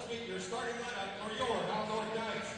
meet your starting lineup for your Howell Knights.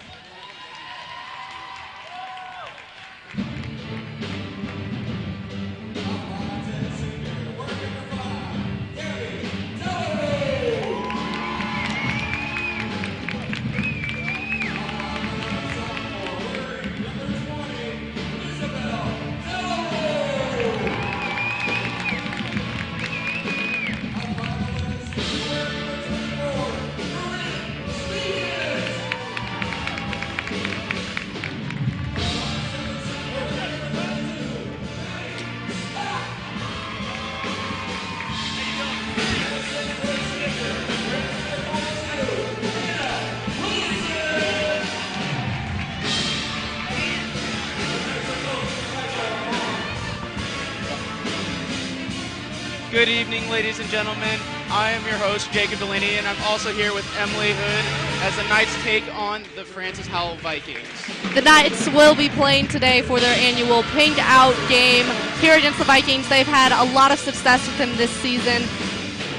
Good evening, ladies and gentlemen. I am your host, Jacob Delaney, and I'm also here with Emily Hood as the Knights take on the Francis Howell Vikings. The Knights will be playing today for their annual Pink Out game here against the Vikings. They've had a lot of success with them this season.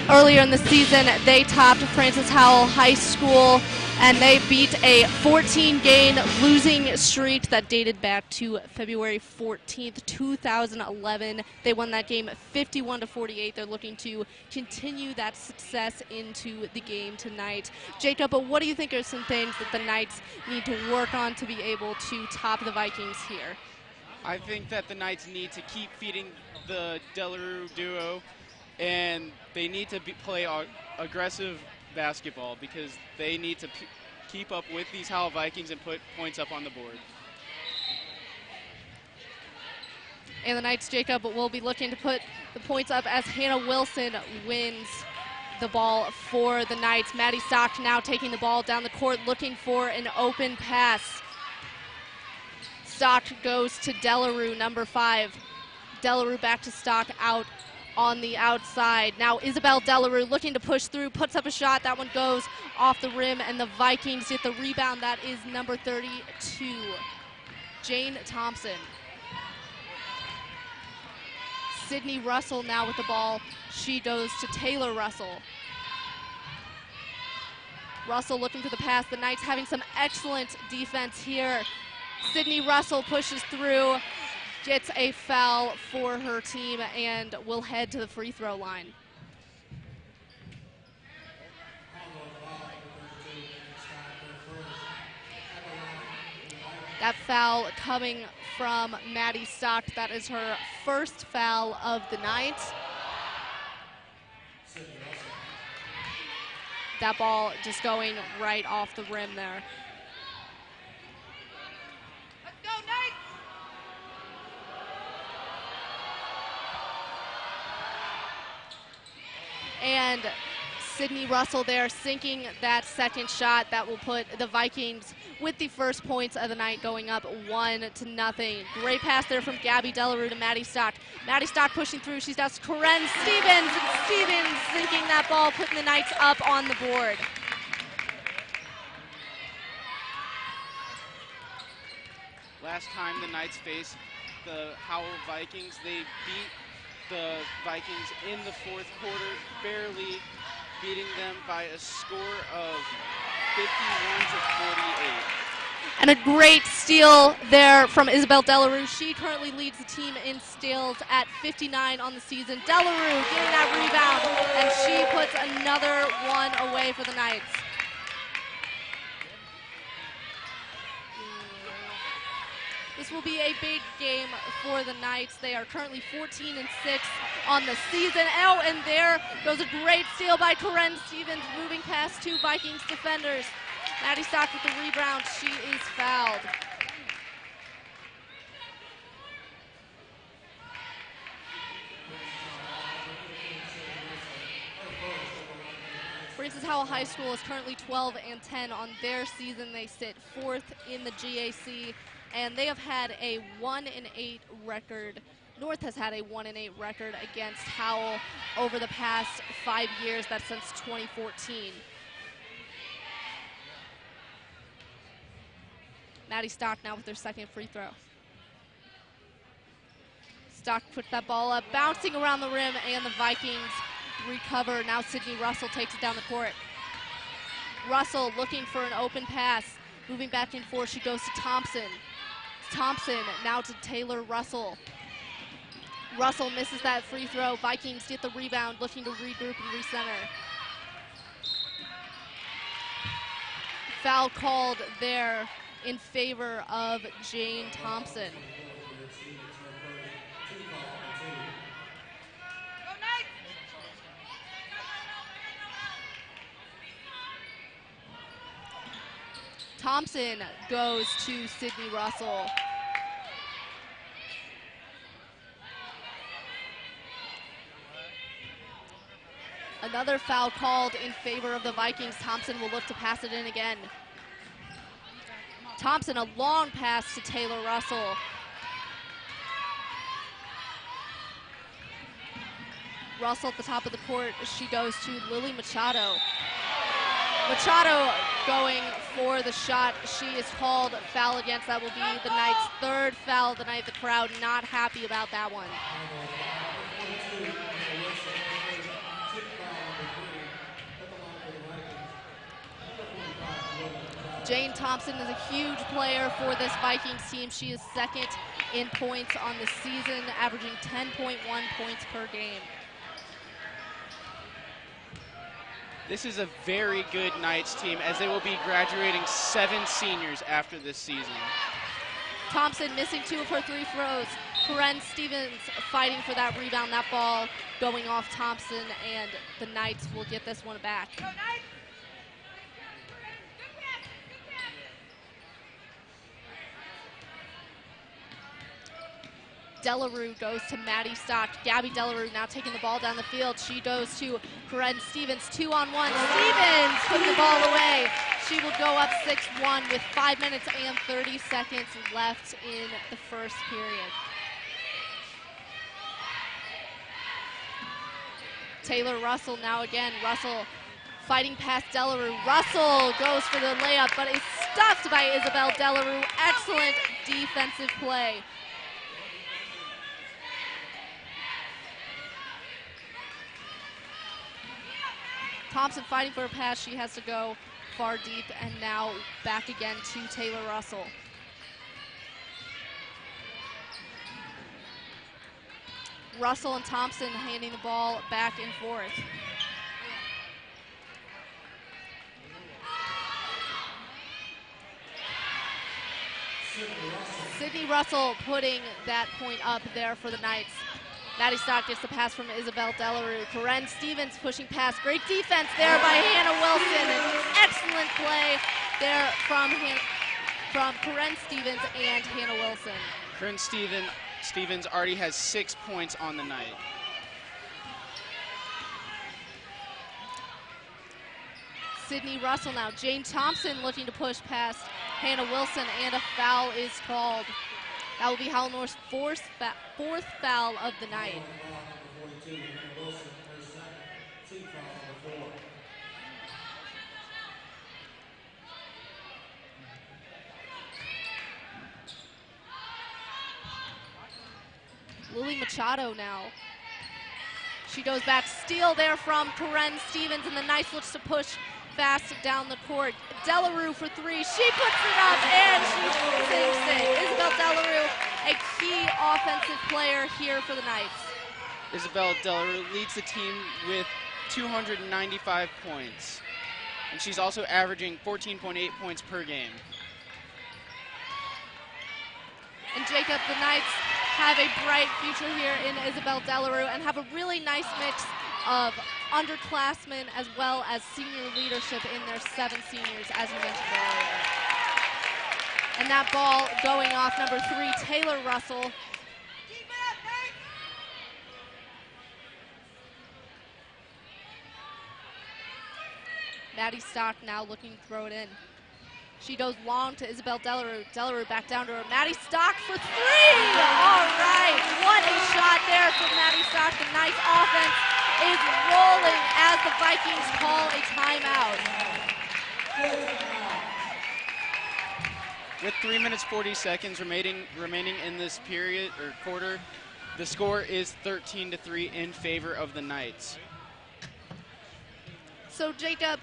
Earlier in the season, they topped Francis Howell High School, and they beat a 14-game losing streak that dated back to February 14th, 2011. They won that game 51-48. They're looking to continue that success into the game tonight. Jacob, what do you think are some things that the Knights need to work on to be able to top the Vikings here? I think that the Knights need to keep feeding the Delarue duo, and they need to play aggressive basketball because they need to keep up with these Howell Vikings and put points up on the board. And the Knights, Jacob, will be looking to put the points up as Hannah Wilson wins the ball for the Knights. Maddie Stock now taking the ball down the court, looking for an open pass. Stock goes to Delarue, number 5. Delarue back to Stock out on the outside. Now Isabel Delarue looking to push through, puts up a shot. That one goes off the rim, and the Vikings get the rebound. That is number 32, Jane Thompson. Sydney Russell now with the ball. She goes to Taylor Russell. Russell looking for the pass. The Knights having some excellent defense here. Sydney Russell pushes through, gets a foul for her team, and will head to the free throw line. That foul coming from Maddie Stock. That is her first foul of the night. That ball just going right off the rim there. Let's go, Knights! And Sydney Russell there sinking that second shot that will put the Vikings with the first points of the night, going up 1-0. Great pass there from Gabby Delarue to Maddie Stock. Maddie Stock pushing through. She's got Corinne Stevens, and Stevens sinking that ball, putting the Knights up on the board. Last time the Knights faced the Howell Vikings, they beat the Vikings in the fourth quarter, barely beating them by a score of 51-48. And a great steal there from Isabel Delarue. She currently leads the team in steals at 59 on the season. Delarue getting that rebound, and she puts another one away for the Knights. This will be a big game for the Knights. They are currently 14-6 on the season. Oh, and there goes a great steal by Corinne Stevens, moving past 2 Vikings defenders. Maddie Stock with the rebound. She is fouled. Francis Howell High School is currently 12-10 on their season. They sit 4th in the GAC, and they have had a 1-8 record. North has had a 1-8 record against Howell over the past 5 years. That's since 2014. Maddie Stock now with their second free throw. Stock puts that ball up, bouncing around the rim, and the Vikings recover. Now Sydney Russell takes it down the court. Russell looking for an open pass. Moving back and forth, she goes to Thompson. Thompson now to Taylor Russell. Russell misses that free throw. Vikings get the rebound, looking to regroup and recenter. Foul called there in favor of Jane Thompson. Thompson goes to Sydney Russell. Another foul called in favor of the Vikings. Thompson will look to pass it in again. Thompson, a long pass to Taylor Russell. Russell at the top of the court. She goes to Lily Machado. Machado going for the shot. She is called foul against. That will be the night's third foul of the night. The crowd not happy about that one. Jane Thompson is a huge player for this Vikings team. She is second in points on the season, averaging 10.1 points per game. This is a very good Knights team, as they will be graduating 7 seniors after this season. Thompson missing 2 of her 3 throws. Corinne Stevens fighting for that rebound. That ball going off Thompson, and the Knights will get this one back. Delarue goes to Maddie Stock. Gabby Delarue now taking the ball down the field. She goes to Corinne Stevens, 2-on-1. Stevens putting the ball away. She will go up 6-1 with 5 minutes and 30 seconds left in the first period. Taylor Russell now again. Russell fighting past Delarue. Russell goes for the layup, but is stuffed by Isabel Delarue. Excellent defensive play. Thompson fighting for a pass. She has to go far deep, and now back again to Taylor Russell. Russell and Thompson handing the ball back and forth. Sydney Russell putting that point up there for the Knights. Maddie Stock gets the pass from Isabel Delarue. Corinne Stevens pushing past. Great defense there by Hannah Wilson. An excellent play there from Corinne Stevens and Hannah Wilson. Corinne Stevens already has 6 points on the night. Sydney Russell now. Jane Thompson looking to push past Hannah Wilson, and a foul is called. That will be Howell North's fourth foul of the night. Lily Machado now. She goes back, steal there from Corinne Stevens, and the Knights looks to push fast down the court. Delarue for 3. She puts it up, and she sinks it. Isabel Delarue, a key offensive player here for the Knights. Isabel Delarue leads the team with 295 points, and she's also averaging 14.8 points per game. And Jacob, the Knights have a bright future here in Isabel Delarue and have a really nice mix of underclassmen as well as senior leadership in their 7 seniors, as you mentioned earlier. And that ball going off number 3, Taylor Russell. Maddie Stock now looking to throw it in. She goes long to Isabel Delarue. Delarue back down to her. Maddie Stock for 3! All right, what a shot there from Maddie Stock. The Knights offense is rolling as the Vikings call a timeout. With 3 minutes 40 seconds remaining in this period or quarter, the score is 13-3 in favor of the Knights. So Jacob,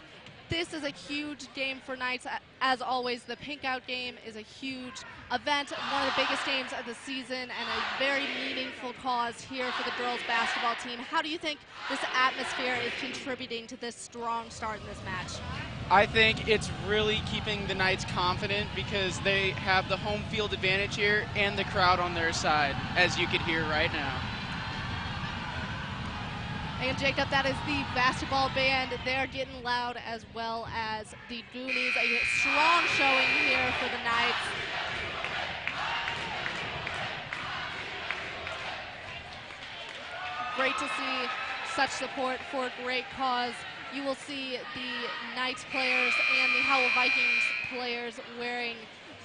This is a huge game for Knights. As always, the Pink Out game is a huge event, one of the biggest games of the season, and a very meaningful cause here for the girls basketball team. How do you think this atmosphere is contributing to this strong start in this match? I think it's really keeping the Knights confident because they have the home field advantage here and the crowd on their side, as you could hear right now. And Jacob, that is the basketball band. They're getting loud, as well as the Goonies. A strong showing here for the Knights. Great to see such support for a great cause. You will see the Knights players and the Howell Vikings players wearing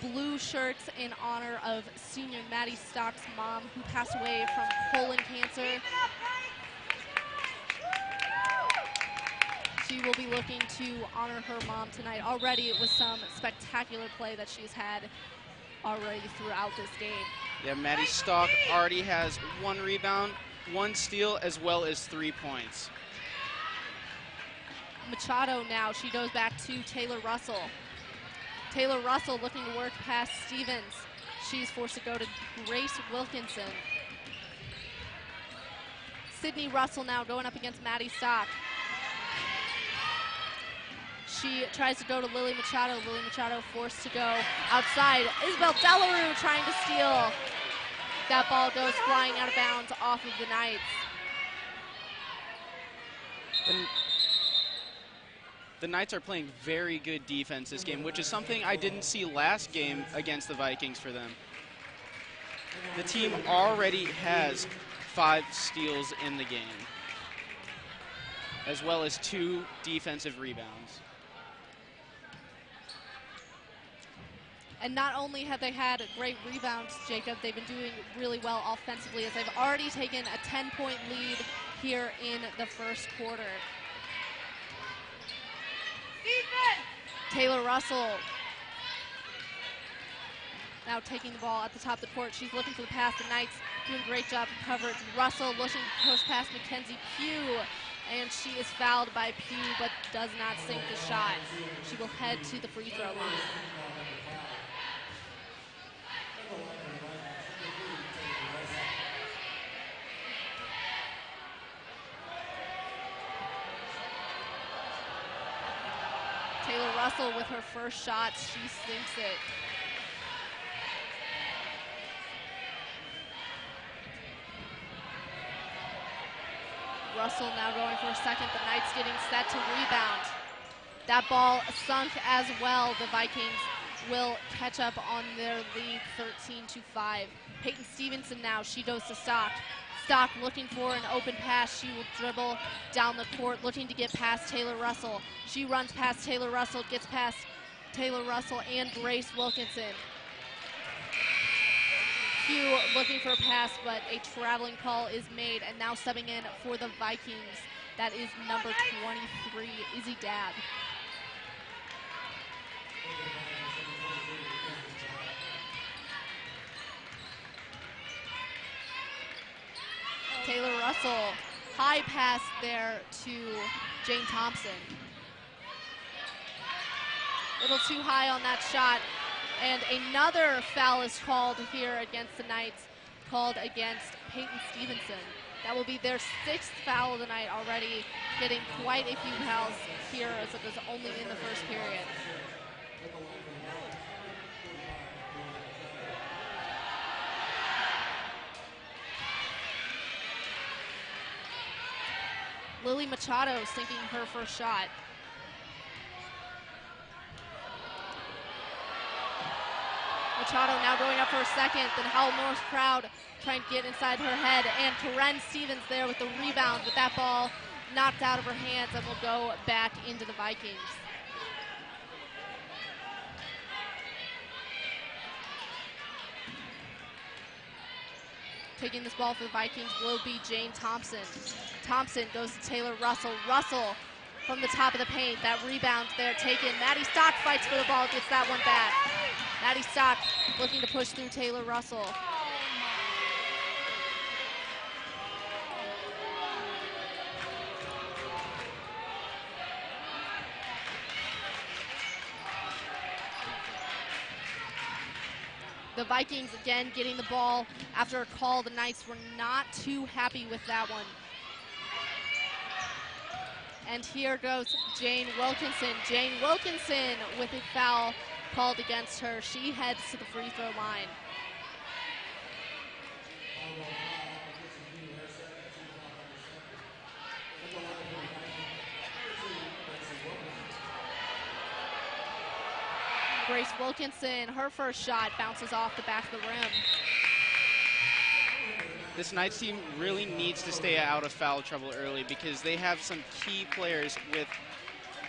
blue shirts in honor of senior Maddie Stock's mom, who passed away from colon cancer. She will be looking to honor her mom tonight already with some spectacular play that she's had already throughout this game. Yeah, Maddie Stock already has 1 rebound, 1 steal, as well as 3 points. Machado now, she goes back to Taylor Russell. Taylor Russell looking to work past Stevens. She's forced to go to Grace Wilkinson. Sydney Russell now going up against Maddie Stock. She tries to go to Lily Machado. Lily Machado forced to go outside. Isabel Delarue trying to steal. That ball goes flying out of bounds off of the Knights. The Knights are playing very good defense this game, which is something I didn't see last game against the Vikings for them. The team already has 5 steals in the game, as well as 2 defensive rebounds. And not only have they had great rebounds, Jacob, they've been doing really well offensively, as they've already taken a 10-point lead here in the first quarter. Taylor Russell now taking the ball at the top of the court. She's looking for the pass. The Knights doing a great job of coverage. Russell looking to push past Mackenzie Pugh, and she is fouled by Pugh but does not sink the shot. She will head to the free throw line. Taylor Russell with her first shot, she sinks it. Russell now going for a second, the Knights getting set to rebound. That ball sunk as well. The Vikings will catch up on their lead 13-5. Peyton Stevenson now, she goes to Stock. Stock looking for an open pass. She will dribble down the court, looking to get past Taylor Russell. She runs past Taylor Russell, gets past Taylor Russell and Grace Wilkinson. Pugh looking for a pass, but a traveling call is made, and now subbing in for the Vikings. That is number 23, Izzy Dabb. Taylor Russell, high pass there to Jane Thompson. A little too high on that shot. And another foul is called here against the Knights, called against Peyton Stevenson. That will be their 6th foul of the night already, getting quite a few fouls here, as it was only in the first period. Lily Machado sinking her first shot. Machado now going up for a second. Then Howell North crowd trying to get inside her head. And Karen Stevens there with the rebound, with that ball knocked out of her hands and will go back into the Vikings. Taking this ball for the Vikings will be Jane Thompson. Thompson goes to Taylor Russell. Russell from the top of the paint. That rebound there taken. Maddie Stock fights for the ball, gets that one back. Maddie Stock looking to push through Taylor Russell. The Vikings again getting the ball after a call. The Knights were not too happy with that one. And here goes Jane Wilkinson. Jane Wilkinson with a foul called against her. She heads to the free throw line. Grace Wilkinson, her first shot bounces off the back of the rim. This Knights team really needs to stay out of foul trouble early because they have some key players with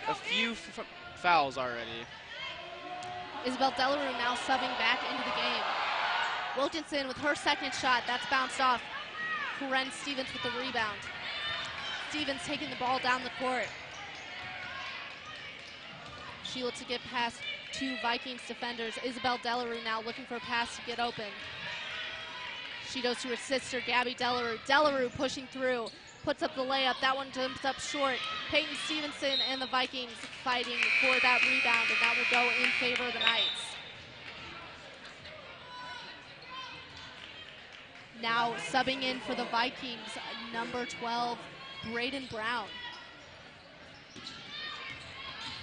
a few fouls already. Isabel Delarue now subbing back into the game. Wilkinson with her second shot, that's bounced off. Corinne Stevens with the rebound. Stevens taking the ball down the court. She looks to get past two Vikings defenders. Isabel Delarue now looking for a pass to get open. She goes to her sister, Gabby Delarue. Delarue pushing through, puts up the layup. That one jumps up short. Peyton Stevenson and the Vikings fighting for that rebound, and that will go in favor of the Knights. Now subbing in for the Vikings, number 12, Braden Brown.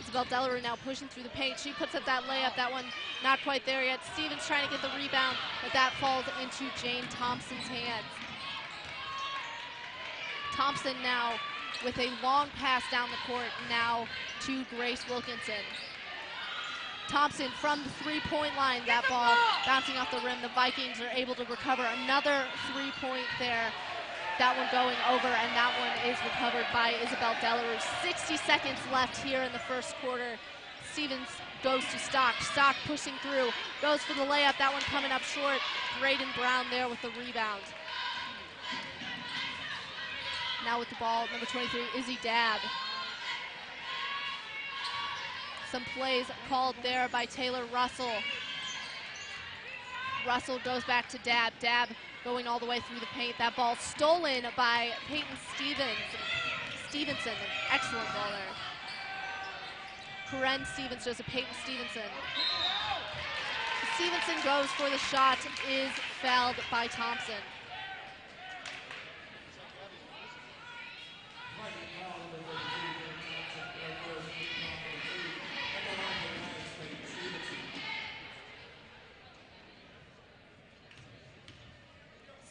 Isabel Delarue now pushing through the paint. She puts up that layup. That one not quite there yet. Stevens trying to get the rebound, but that falls into Jane Thompson's hands. Thompson now with a long pass down the court now to Grace Wilkinson. Thompson from the three-point line. That ball bouncing off the rim. The Vikings are able to recover another three-point there. That one going over, and that one is recovered by Isabel Delarue. 60 seconds left here in the first quarter. Stevens goes to Stock. Stock pushing through, goes for the layup. That one coming up short. Braden Brown there with the rebound. Now with the ball, number 23, Izzy Dabb. Some plays called there by Taylor Russell. Russell goes back to Dabb. Dabb going all the way through the paint. That ball stolen by Peyton Stevenson. An excellent ball there. Corinne Stevens does a Peyton Stevenson. Stevenson goes for the shot, is fouled by Thompson.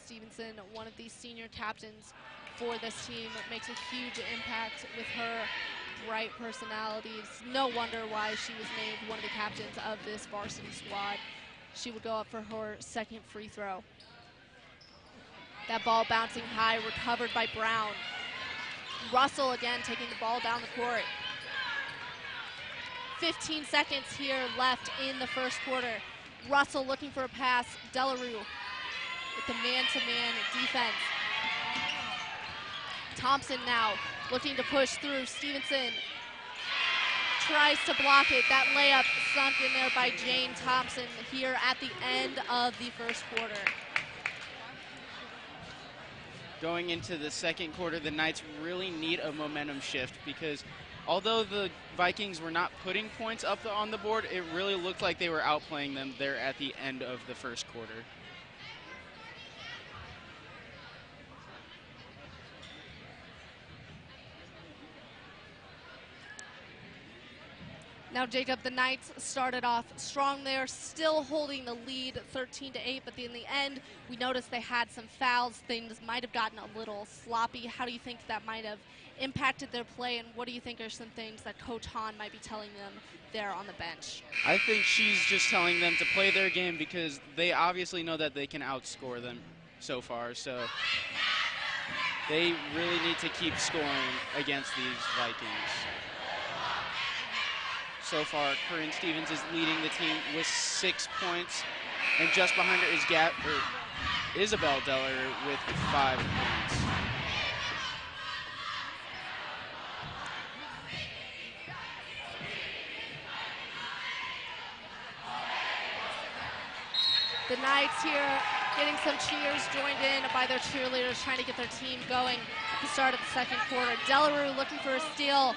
Stevenson, one of these senior captains for this team, makes a huge impact with her bright personality. It's no wonder why she was named one of the captains of this varsity squad. She would go up for her second free throw. That ball bouncing high, recovered by Brown. Russell again taking the ball down the court. 15 seconds here left in the first quarter. Russell looking for a pass. Delarue with the man-to-man defense. Thompson now looking to push through. Stevenson tries to block it. That layup sunk in there by Jane Thompson here at the end of the first quarter. Going into the second quarter, the Knights really need a momentum shift because although the Vikings were not putting points up on the board, it really looked like they were outplaying them there at the end of the first quarter. Now, Jacob, the Knights started off strong there, still holding the lead 13-8, but in the end, we noticed they had some fouls. Things might have gotten a little sloppy. How do you think that might have impacted their play, and what do you think are some things that Coach Hahn might be telling them there on the bench? I think she's just telling them to play their game because they obviously know that they can outscore them so far, so they really need to keep scoring against these Vikings. So far, Corinne Stevens is leading the team with 6 points, and just behind her is Isabel Delarue with 5 points. The Knights here getting some cheers joined in by their cheerleaders, trying to get their team going at the start of the second quarter. Delarue looking for a steal.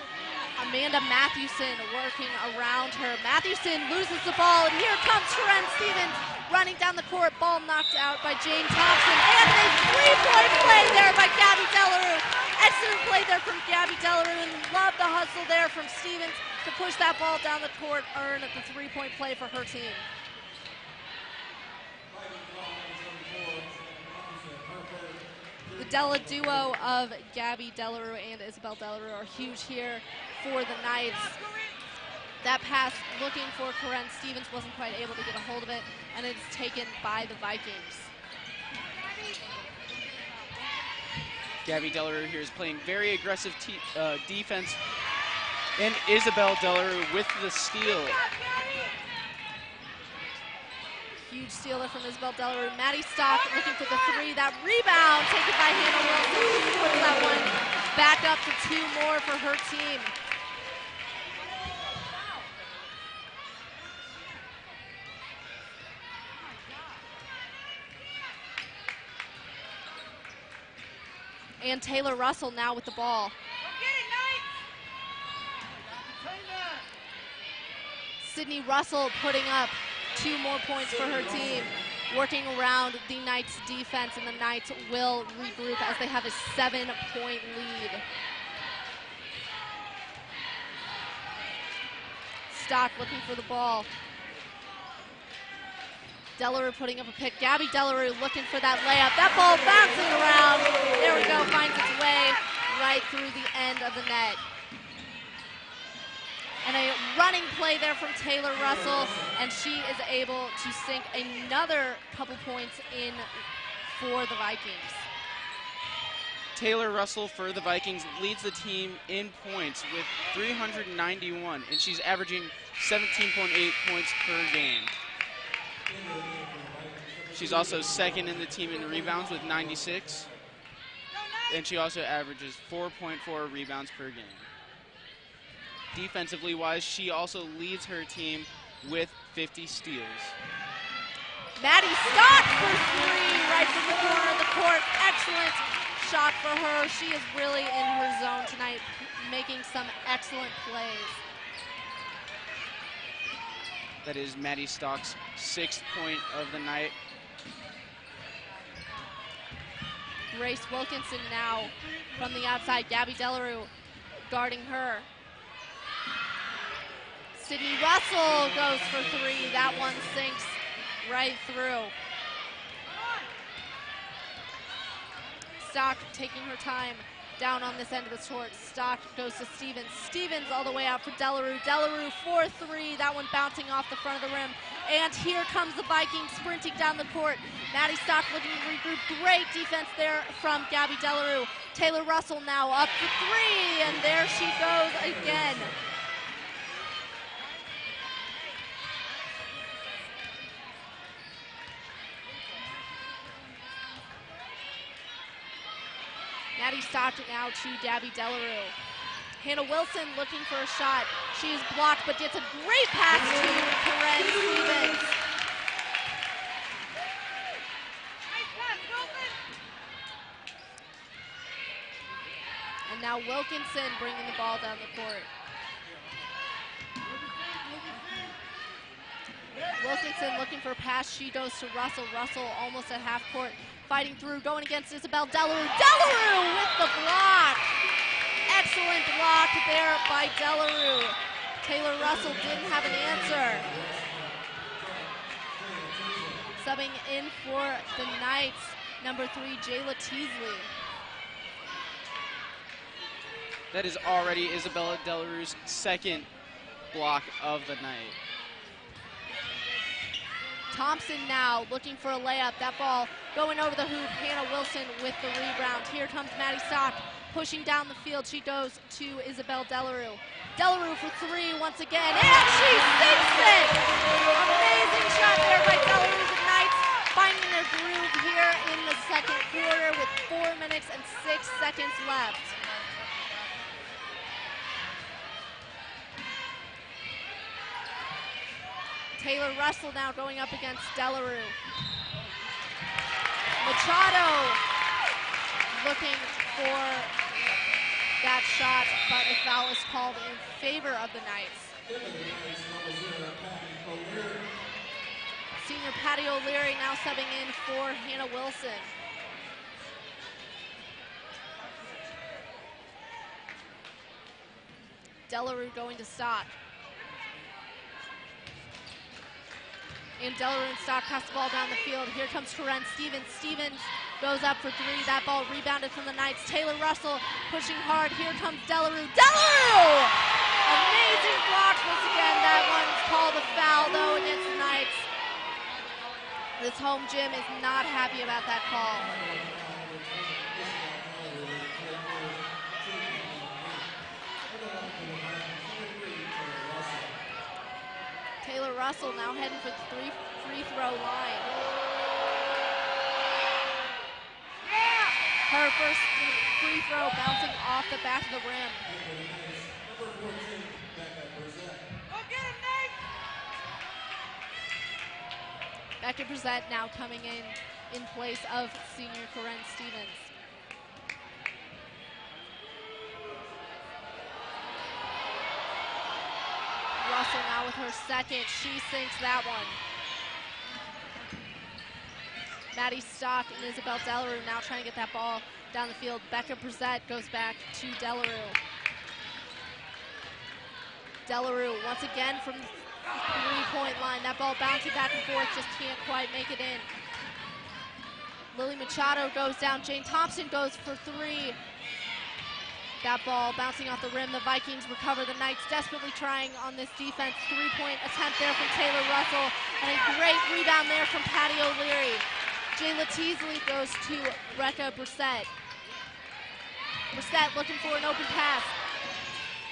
Amanda Mathewson working around her. Mathewson loses the ball, and here comes Corinne Stevens running down the court, ball knocked out by Jane Thompson, and a three-point play there by Gabby Delarue. Excellent play there from Gabby Delarue, and love the hustle there from Stevens to push that ball down the court, earn the three-point play for her team. The Della duo of Gabby Delarue and Isabel Delarue are huge here for the Knights. That pass looking for Karen Stevens, wasn't quite able to get a hold of it, and it's taken by the Vikings. Gabby Delarue here is playing very aggressive defense, and Isabel Delarue with the steal. Huge stealer from Isabel Delarue. Maddie Stock looking for the three. That rebound taken by Hannah Wilson. She puts that one back up to 2 more for her team. And Taylor Russell now with the ball. Sydney Russell putting up 2 more points for her team, working around the Knights defense, and the Knights will regroup as they have a 7-point lead. Stock looking for the ball. Delarue putting up a pick. Gabby Delarue looking for that layup. That ball bouncing around. There we go, finds its way right through the end of the net. And a running play there from Taylor Russell, and she is able to sink another couple points in for the Vikings. Taylor Russell for the Vikings leads the team in points with 391, and she's averaging 17.8 points per game. She's also second in the team in rebounds with 96, and she also averages 4.4 rebounds per game. Defensively wise, she also leads her team with 50 steals. Maddie Stock for 3 right from the corner of the court. Excellent shot for her. She is really in her zone tonight, making some excellent plays. That is Maddie Stock's 6th point of the night. Grace Wilkinson now from the outside. Gabby Delarue guarding her. Sydney Russell goes for 3. That one sinks right through. Stock taking her time down on this end of the court. Stock goes to Stevens. Stevens all the way out for Delarue. Delarue for 3. That one bouncing off the front of the rim. And here comes the Vikings sprinting down the court. Maddie Stock looking to regroup. Great defense there from Gabby Delarue. Taylor Russell now up for 3, and there she goes again. Maddie Stock now to Gabby Delarue. Hannah Wilson looking for a shot. She is blocked, but gets a great pass to Karen Stevens. And now Wilkinson bringing the ball down the court. Wilkinson looking for a pass. She goes to Russell. Russell almost at half court. Fighting through, going against Isabel Delarue. Delarue with the block. Excellent block there by Delarue. Taylor Russell didn't have an answer. Subbing in for the Knights, number 3, Jayla Teasley. That is already Isabella Delarue's 2nd block of the night. Thompson now looking for a layup. That ball going over the hoop. Hannah Wilson with the rebound. Here comes Maddie Stock pushing down the field. She goes to Isabel Delarue. Delarue for 3 once again, and she sinks it! Amazing shot there by Delarue. The Knights finding their groove here in the 2nd quarter with 4 minutes and 6 seconds left. Taylor Russell now going up against Delarue. Machado looking for that shot, but a foul is called in favor of the Knights. Senior Patty O'Leary now subbing in for Hannah Wilson. Delarue going to Stock. And Delarue and Stock pass the ball down the field. Here comes Corinne Stevens. Stevens goes up for three. That ball rebounded from the Knights. Taylor Russell pushing hard. Here comes Delarue. Delarue! Amazing block once again. That one's called a foul, though, against the Knights. This home gym is not happy about that call. Taylor Russell now heading for the free throw line. Her first free throw bouncing off the back of the rim. Becca Brissett now coming in place of senior Corinne Stevens. Russell now with her second. She sinks that one. Maddie Stock and Isabel Delarue now trying to get that ball down the field. Becca Brissett goes back to Delarue. Delarue once again from the three-point line. That ball bouncing back and forth, just can't quite make it in. Lily Machado goes down. Jane Thompson goes for three. That ball bouncing off the rim. The Vikings recover. The Knights desperately trying on this defense. Three-point attempt there from Taylor Russell. And a great rebound there from Patty O'Leary. Jayla Teasley goes to Becca Brissett. Brissett looking for an open pass.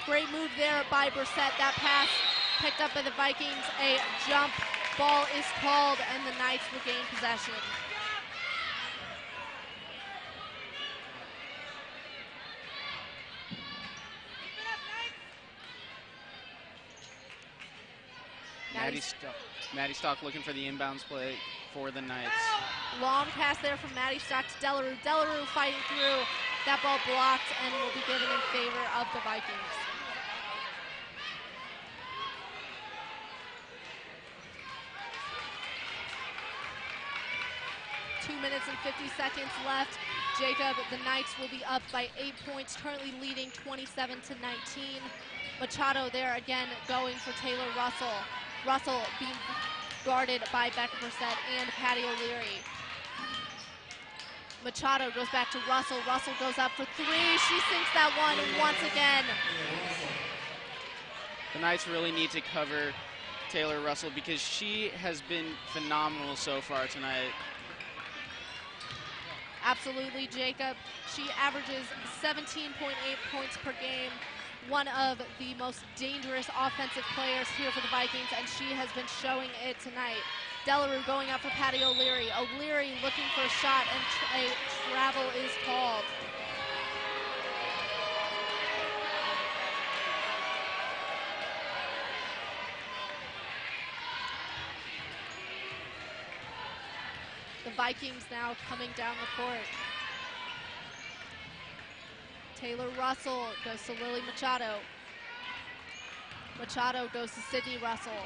Great move there by Brissett. That pass picked up by the Vikings. A jump ball is called, and the Knights regain possession. Maddie Stock looking for the inbounds play for the Knights. Long pass there from Maddie Stock to Delarue. Delarue fighting through. That ball blocked and will be given in favor of the Vikings. Two minutes and 50 seconds left. Jacob, the Knights will be up by 8 points, currently leading 27-19. Machado there again going for Taylor Russell. Russell being guarded by Becca Brissett and Patty O'Leary. Machado goes back to Russell. Russell goes up for three. She sinks that one once again. The Knights really need to cover Taylor Russell because she has been phenomenal so far tonight. Absolutely, Jacob. She averages 17.8 points per game. One of the most dangerous offensive players here for the Vikings, and she has been showing it tonight. Delarue going up for Patty O'Leary. O'Leary looking for a shot, and a travel is called. The Vikings now coming down the court. Taylor Russell goes to Lily Machado. Machado goes to Sydney Russell.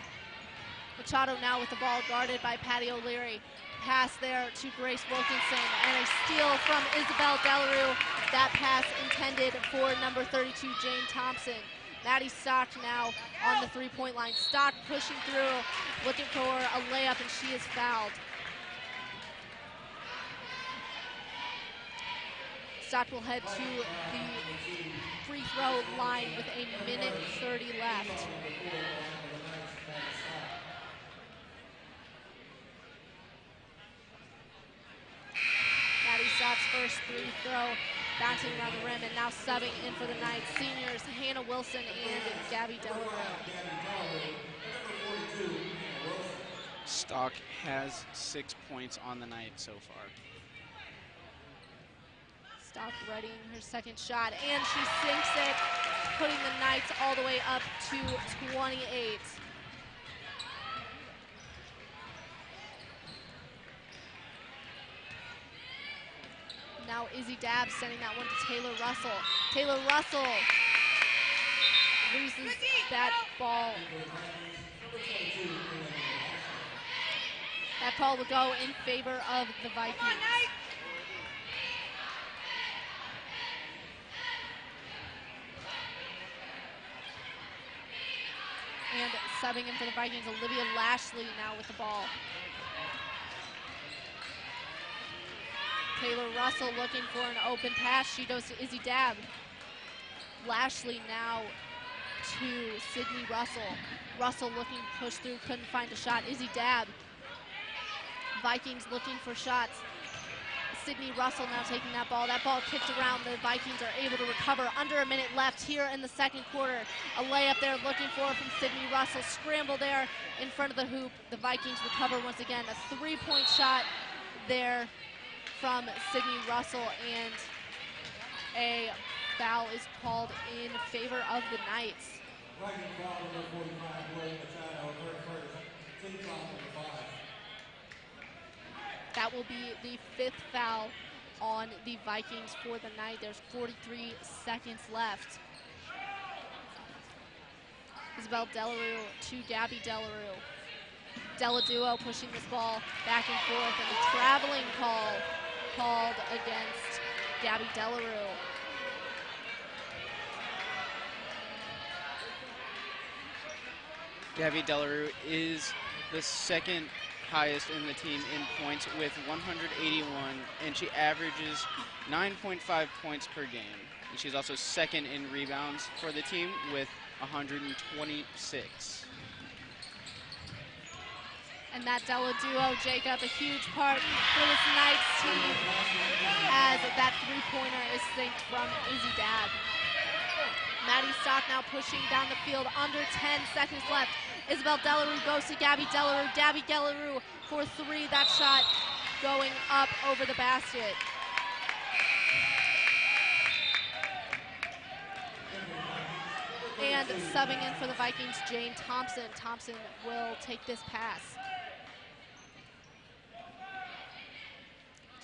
Machado now with the ball guarded by Patty O'Leary. Pass there to Grace Wilkinson, and a steal from Isabel Delarue. That pass intended for number 32, Jane Thompson. Maddie Stock now on the three-point line. Stock pushing through, looking for a layup, and she is fouled. Stock will head to the free throw line with a minute 30 left. Maddie Stock's first free throw bouncing around the rim, and now subbing in for the Knights, seniors Hannah Wilson and Gabby Delarue. Stock has 6 points on the night so far. Stock readying her second shot, and she sinks it, putting the Knights all the way up to 28. Now Izzy Dabbs sending that one to Taylor Russell. Taylor Russell loses that ball. That call will go in favor of the Vikings. Come on, Nate. And subbing in for the Vikings, Olivia Lashley now with the ball. Taylor Russell looking for an open pass. She goes to Izzy Dabb. Lashley now to Sydney Russell. Russell looking to push through, couldn't find a shot. Izzy Dabb. Vikings looking for shots. Sydney Russell now taking that ball. That ball kicked around. The Vikings are able to recover. Under a minute left here in the second quarter. A layup there looking for from Sydney Russell. Scramble there in front of the hoop. The Vikings recover once again. A three-point shot there from Sydney Russell, and a foul is called in favor of the Knights. Viking foul number 45, William Machado, Ferguson, team foul number 5. That will be the fifth foul on the Vikings for the night. There's 43 seconds left. Isabel Delarue to Gabby Delarue. Deladuo pushing this ball back and forth, and a traveling call called against Gabby Delarue. Gabby Delarue is the second highest in the team in points with 181, and she averages 9.5 points per game. And she's also second in rebounds for the team with 126. And that Deladuo, Jacob, a huge part for this Knights team as that three-pointer is synced from Izzy Dabb. Maddie Stock now pushing down the field, under 10 seconds left. Isabel Delarue goes to Gabby Delarue. Gabby Delarue for three. That shot going up over the basket. And subbing in for the Vikings, Jane Thompson. Thompson will take this pass.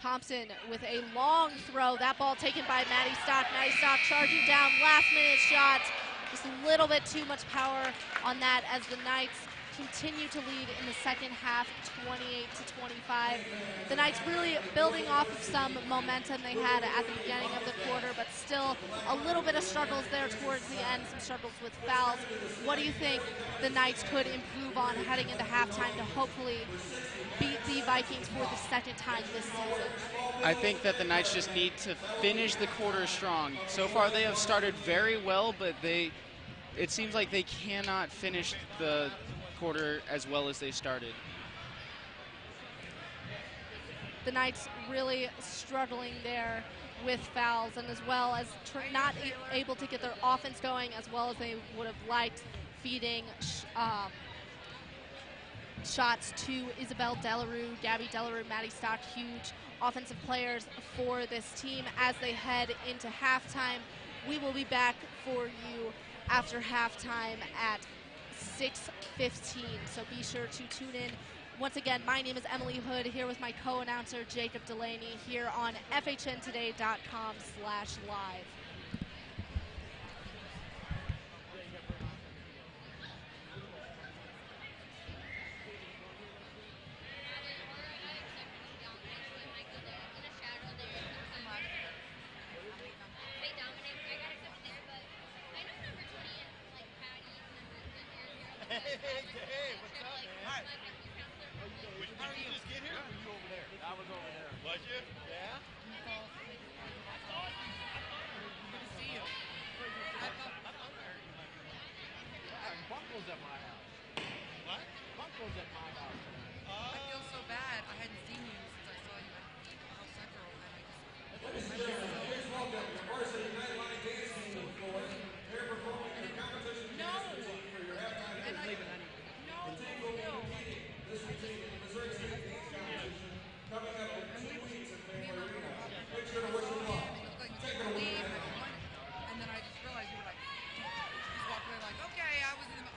Thompson with a long throw. That ball taken by Maddie Stock. Maddie Stock charging down, last minute shot. Just a little bit too much power on that as the Knights continue to lead in the second half, 28-25. The Knights really building off of some momentum they had at the beginning of the quarter, but still a little bit of struggles there towards the end, some struggles with fouls. What do you think the Knights could improve on heading into halftime to hopefully beat the Vikings for the second time this season? I think that the Knights just need to finish the quarter strong. So far they have started very well, but it seems like they cannot finish the quarter as well as they started. The Knights really struggling there with fouls, and as well as not able to get their offense going as well as they would have liked, feeding shots to Isabel Delarue, Gabby Delarue, Maddie Stock, huge offensive players for this team as they head into halftime. We will be back for you after halftime at 6:15, so be sure to tune in. Once again, my name is Emily Hood, here with my co-announcer Jacob Delaney, here on FHNtoday.com/live. Hey, what's up, man? Hi. How are you? Just get here? Or were you over there? I was over there. Was you? Yeah? Good to see you. Bunko's at my house. What? Bunko's at my house tonight. I feel so bad. I hadn't seen you since I saw you at House Central, and I just... Please welcome the Varsity Night Line Dance Team of Florida. They're performing their competition dance routine for your halftime. No, This routine in the Missouri State Dance Competition coming up in 2 weeks in Bay Marina. Make sure to wish them luck. Take it away. and then I just realized you were like, just walked away like, okay, I was in the...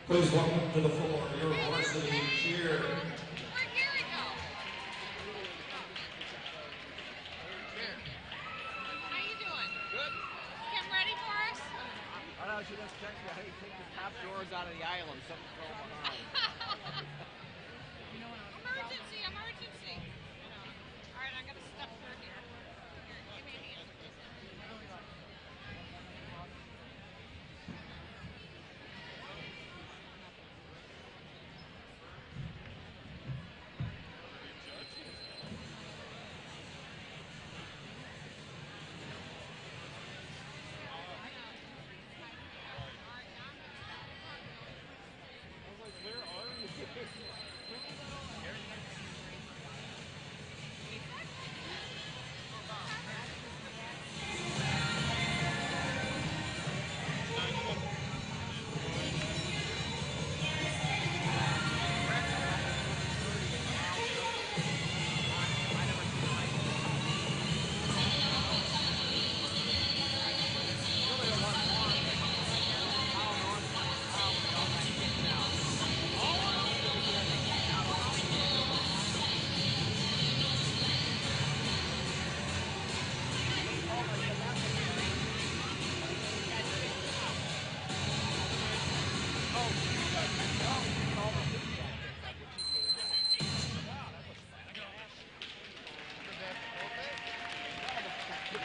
Please welcome to the floor your varsity cheer. How you doing? Good. Kim ready for us? I know, she just texted me, hey, take the top drawers out of the island, something fell behind. Emergency, emergency. All right, I'm going to step through here. Here, give me a hand.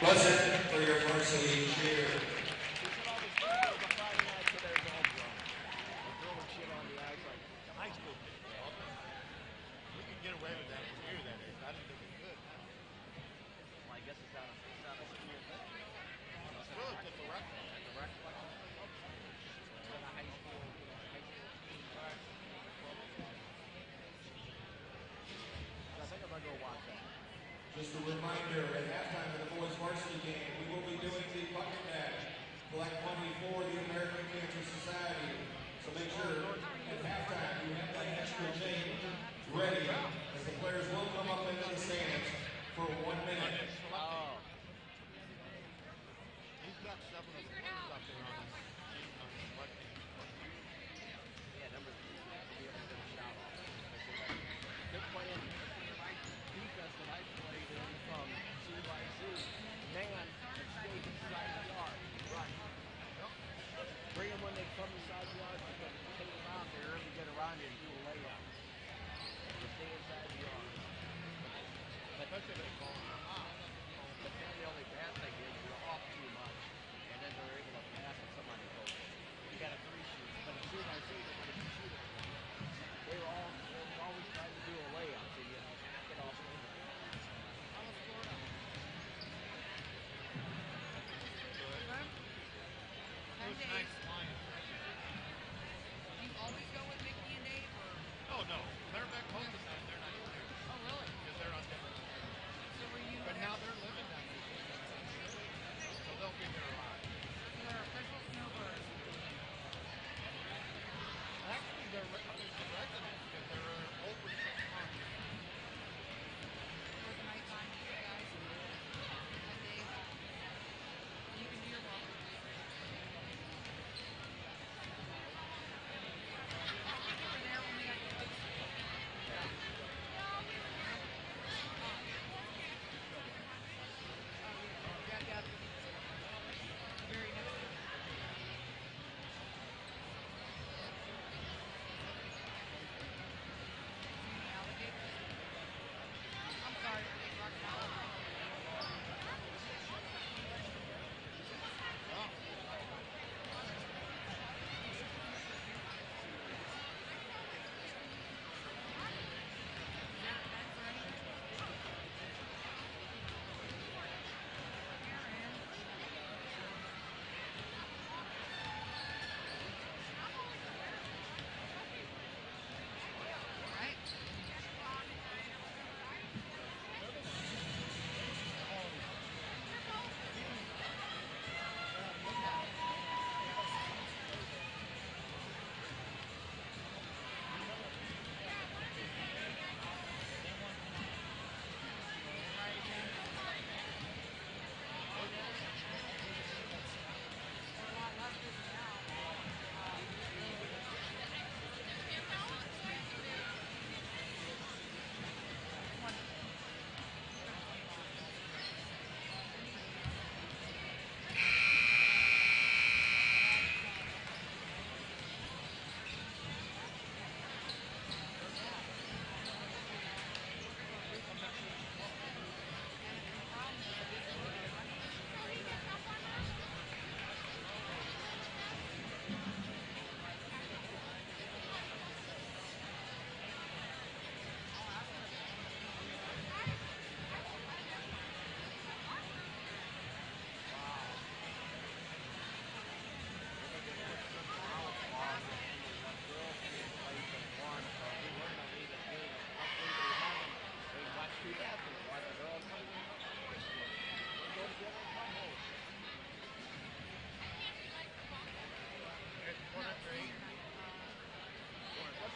Pleasant for your varsity cheer. High school kid. We could get away with that when we were that age. I didn't think we could. Well, I guess it's not a school thing. It's good. It's a record. It's a rec collection. It's in a high school team. I think I'm going to go watch that. Just a reminder, at halftime of the boys varsity game, we will be doing the bucket match. Collect money for the American Cancer Society. So make sure at halftime you have that extra change ready, as the players will come up into the stands for 1 minute. Oh. He's got 7 of the players out there on his left team. Yeah, number 3 will be able to get a shot off. They're playing defense that I played in from CYC. Man, stay inside the yard. Right. Bring them when they come inside the yard. You can take them out there to get around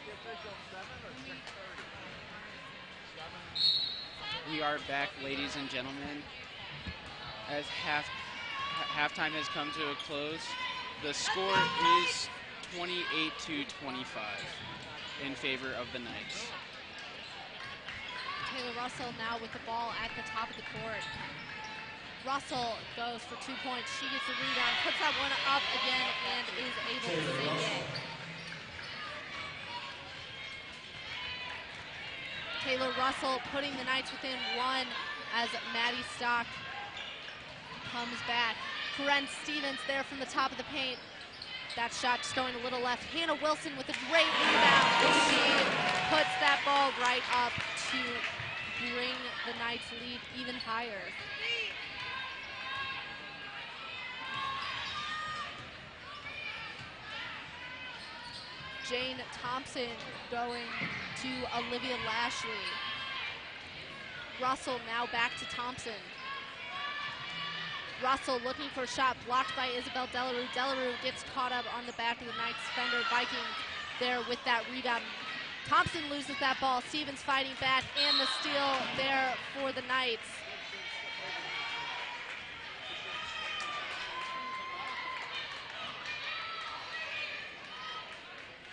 the official 7 or 6:30? 7. We are back, ladies and gentlemen. As halftime has come to a close, the score is 28-25 in favor of the Knights. Taylor Russell now with the ball at the top of the court. Russell goes for 2 points. She gets the rebound, puts that one up again, and is able to sink it. Taylor Russell putting the Knights within 1 as Maddie Stock comes back. Corinne Stevens there from the top of the paint. That shot just going a little left. Hannah Wilson with a great rebound. She puts that ball right up to bring the Knights' lead even higher. Jane Thompson going to Olivia Lashley. Russell now back to Thompson. Russell looking for a shot, blocked by Isabel Delarue. Delarue gets caught up on the back of the Knights defender. Vikings there with that rebound. Thompson loses that ball. Stevens fighting back, and the steal there for the Knights.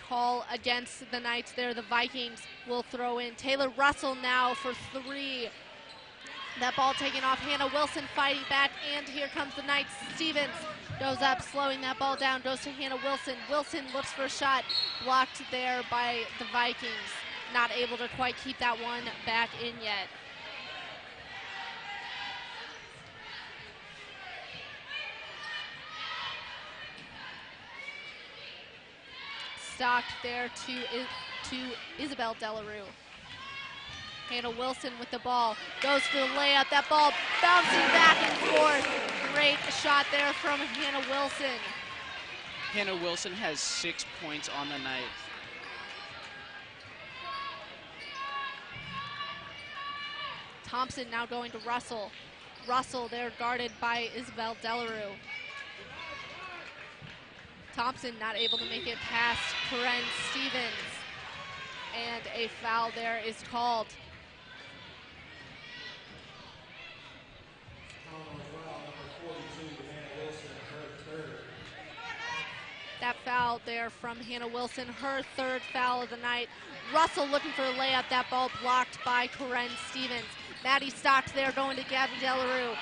Call against the Knights there. The Vikings will throw in. Taylor Russell now for 3. That ball taken off. Hannah Wilson fighting back, and here comes the Knights. Stevens goes up, slowing that ball down, goes to Hannah Wilson. Wilson looks for a shot, blocked there by the Vikings. Not able to quite keep that one back in yet. Stocked there to Isabel Delarue. Hannah Wilson with the ball, goes for the layup. That ball bouncing back and forth. Great shot there from Hannah Wilson. Hannah Wilson has 6 points on the night. Thompson now going to Russell. Russell there guarded by Isabel Delarue. Thompson not able to make it past Corinne Stevens. And a foul there is called. That foul there from Hannah Wilson, her 3rd foul of the night. Russell looking for a layup. That ball blocked by Corinne Stevens. Maddie Stock there going to Gabby Delarue.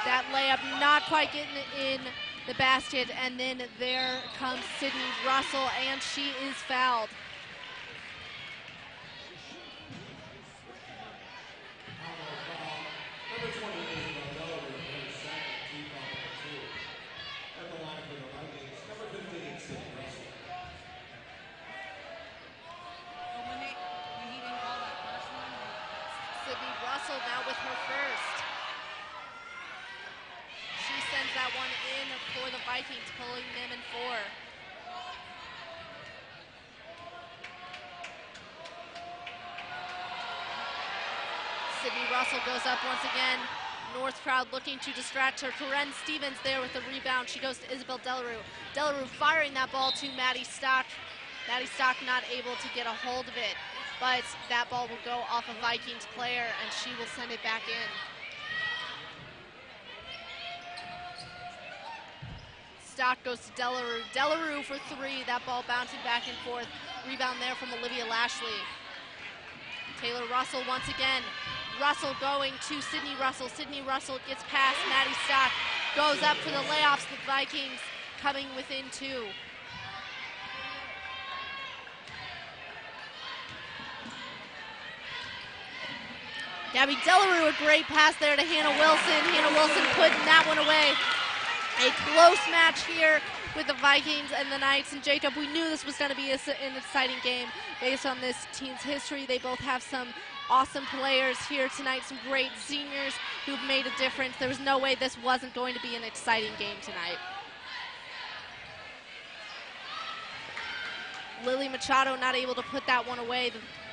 That layup not quite getting in the basket, and then there comes Sydney Russell, and she is fouled. Number 20 is Delarue, her second team foul number 2. At the line for the Vikings, number 15, Sydney Russell. When he didn't call that first one, Sydney Russell now with her first. She sends that one in for the Vikings, pulling them in 4. Sydney Russell goes up once again. North crowd looking to distract her. Corinne Stevens there with the rebound. She goes to Isabel Delarue. Delarue firing that ball to Maddie Stock. Maddie Stock not able to get a hold of it, but that ball will go off a Vikings player, and she will send it back in. Stock goes to Delarue. Delarue for 3. That ball bouncing back and forth. Rebound there from Olivia Lashley. Taylor Russell once again. Russell going to Sydney Russell. Sydney Russell gets past Maddie Stock. Goes up for the layoffs. The Vikings coming within 2. Gabby Delarue, a great pass there to Hannah Wilson. Hannah Wilson putting that one away. A close match here with the Vikings and the Knights. And Jacob, we knew this was going to be an exciting game based on this team's history. They both have some awesome players here tonight, some great seniors who've made a difference. There was no way this wasn't going to be an exciting game tonight. Lily Machado not able to put that one away.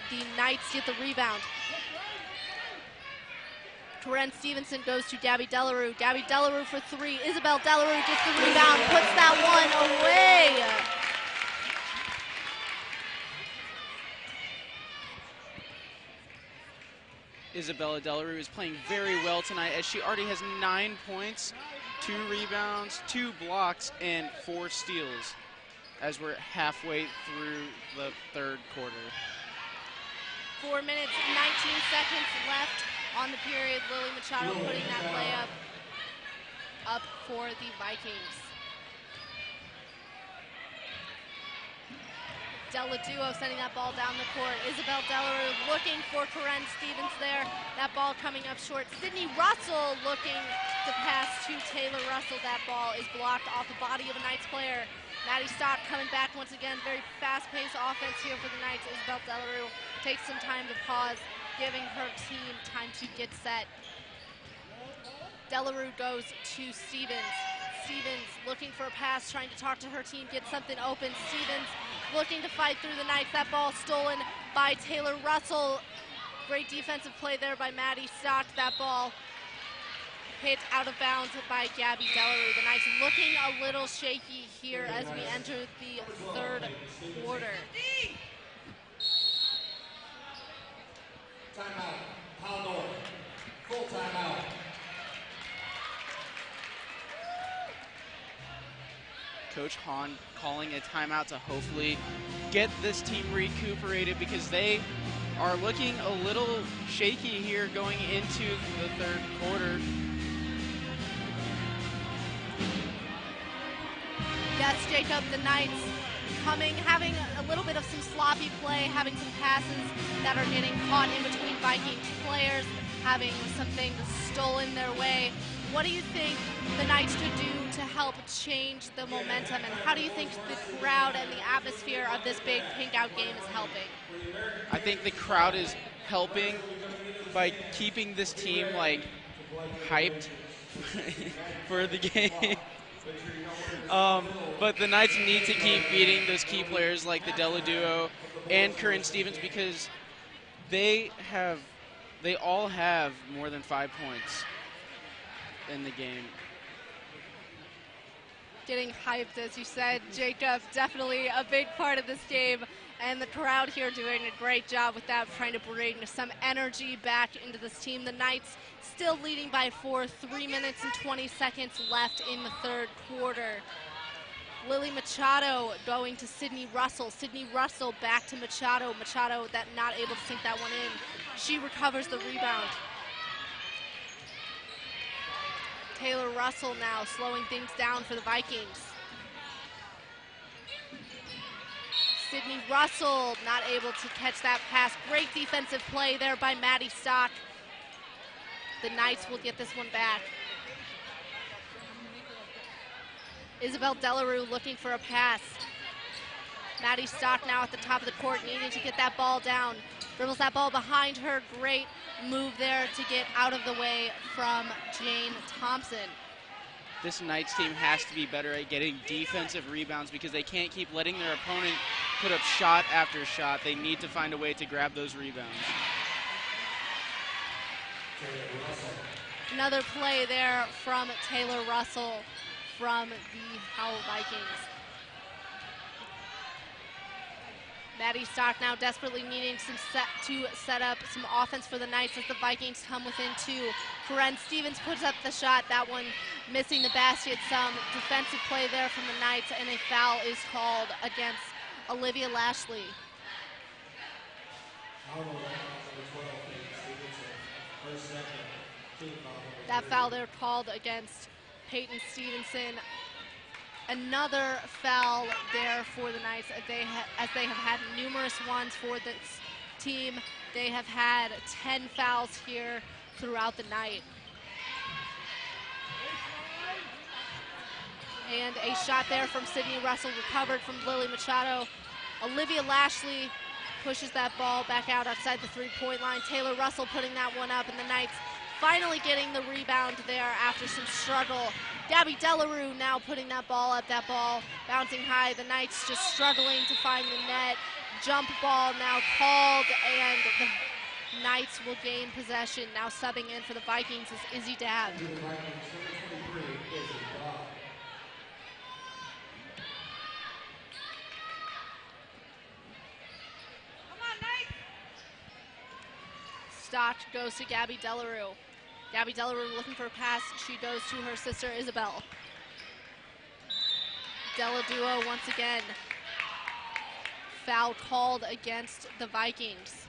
The Knights get the rebound. Corinne Stevenson goes to Gabby Delarue. Gabby Delarue for 3. Isabel Delarue gets the rebound, puts that one away. Isabella Delarue is playing very well tonight, as she already has 9 points, 2 rebounds, 2 blocks, and 4 steals, as we're halfway through the third quarter. 4 minutes, 19 seconds left on the period. Lily Machado putting that layup up for the Vikings. Deladuo sending that ball down the court. Isabel Delarue looking for Corinne Stevens there. That ball coming up short. Sydney Russell looking to pass to Taylor Russell. That ball is blocked off the body of a Knights player. Maddie Stott coming back once again. Very fast-paced offense here for the Knights. Isabel Delarue takes some time to pause, giving her team time to get set. Delarue goes to Stevens. Stevens looking for a pass, trying to talk to her team, get something open. Stevens looking to fight through the Knights. That ball stolen by Taylor Russell. Great defensive play there by Maddie Stock. That ball hit out of bounds by Gabby Delarue. The Knights looking a little shaky here as we enter the third quarter. Timeout. Powell North. Full timeout. Coach Hahn calling a timeout to hopefully get this team recuperated, because they are looking a little shaky here going into the third quarter. Yes, Jacob, the Knights having a little bit of some sloppy play, having some passes that are getting caught in between Vikings players, having some things stolen their way. What do you think the Knights could do to help change the momentum, and how do you think the crowd and the atmosphere of this big pink out game is helping? I think the crowd is helping by keeping this team like hyped for the game. But the Knights need to keep beating those key players like the Deladuo and Corinne Stevens, because they all have more than 5 points in the game. Getting hyped, as you said, Jacob, definitely a big part of this game, and the crowd here doing a great job with that, trying to bring some energy back into this team. The Knights still leading by 4, 3 minutes and 20 seconds left in the third quarter. Lily Machado going to Sydney Russell. Sydney Russell back to Machado. Machado that not able to sink that one in. She recovers the rebound. Taylor Russell now slowing things down for the Vikings. Sydney Russell not able to catch that pass. Great defensive play there by Maddie Stock. The Knights will get this one back. Isabel Delarue looking for a pass. Maddie Stock now at the top of the court, needing to get that ball down. Dribbles that ball behind her. Great move there to get out of the way from Jane Thompson. This Knights team has to be better at getting defensive rebounds, because they can't keep letting their opponent put up shot after shot. They need to find a way to grab those rebounds. Another play there from Taylor Russell from the Howell Vikings. Maddie Stock now desperately needing to set up some offense for the Knights as the Vikings come within 2. Corinne Stevens puts up the shot, that one missing the basket. Some defensive play there from the Knights, and a foul is called against Olivia Lashley. That foul there called against Peyton Stevenson. Another foul there for the Knights, as they have had numerous ones for this team. They have had 10 fouls here throughout the night. And a shot there from Sydney Russell, recovered from Lily Machado. Olivia Lashley pushes that ball back out outside the three-point line. Taylor Russell putting that one up, and the Knights finally getting the rebound there after some struggle. Gabby Delarue now putting that ball up, that ball bouncing high. The Knights just struggling to find the net. Jump ball now called, and the Knights will gain possession. Now subbing in for the Vikings is Izzy Dabb. Stock goes to Gabby Delarue. Gabby Delarue looking for a pass. She goes to her sister Isabel. Deladuo once again. Foul called against the Vikings.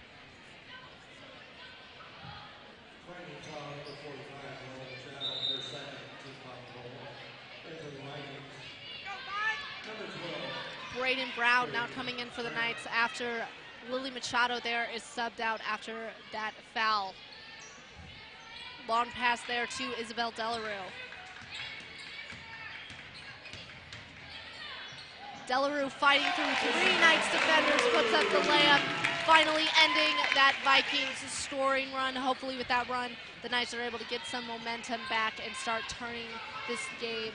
Braden Brown now coming in for the Knights after Lily Machado there is subbed out after that foul. Long pass there to Isabel Delarue. Delarue fighting through 3 Knights defenders, puts up the layup, finally ending that Vikings scoring run. Hopefully with that run, the Knights are able to get some momentum back and start turning this game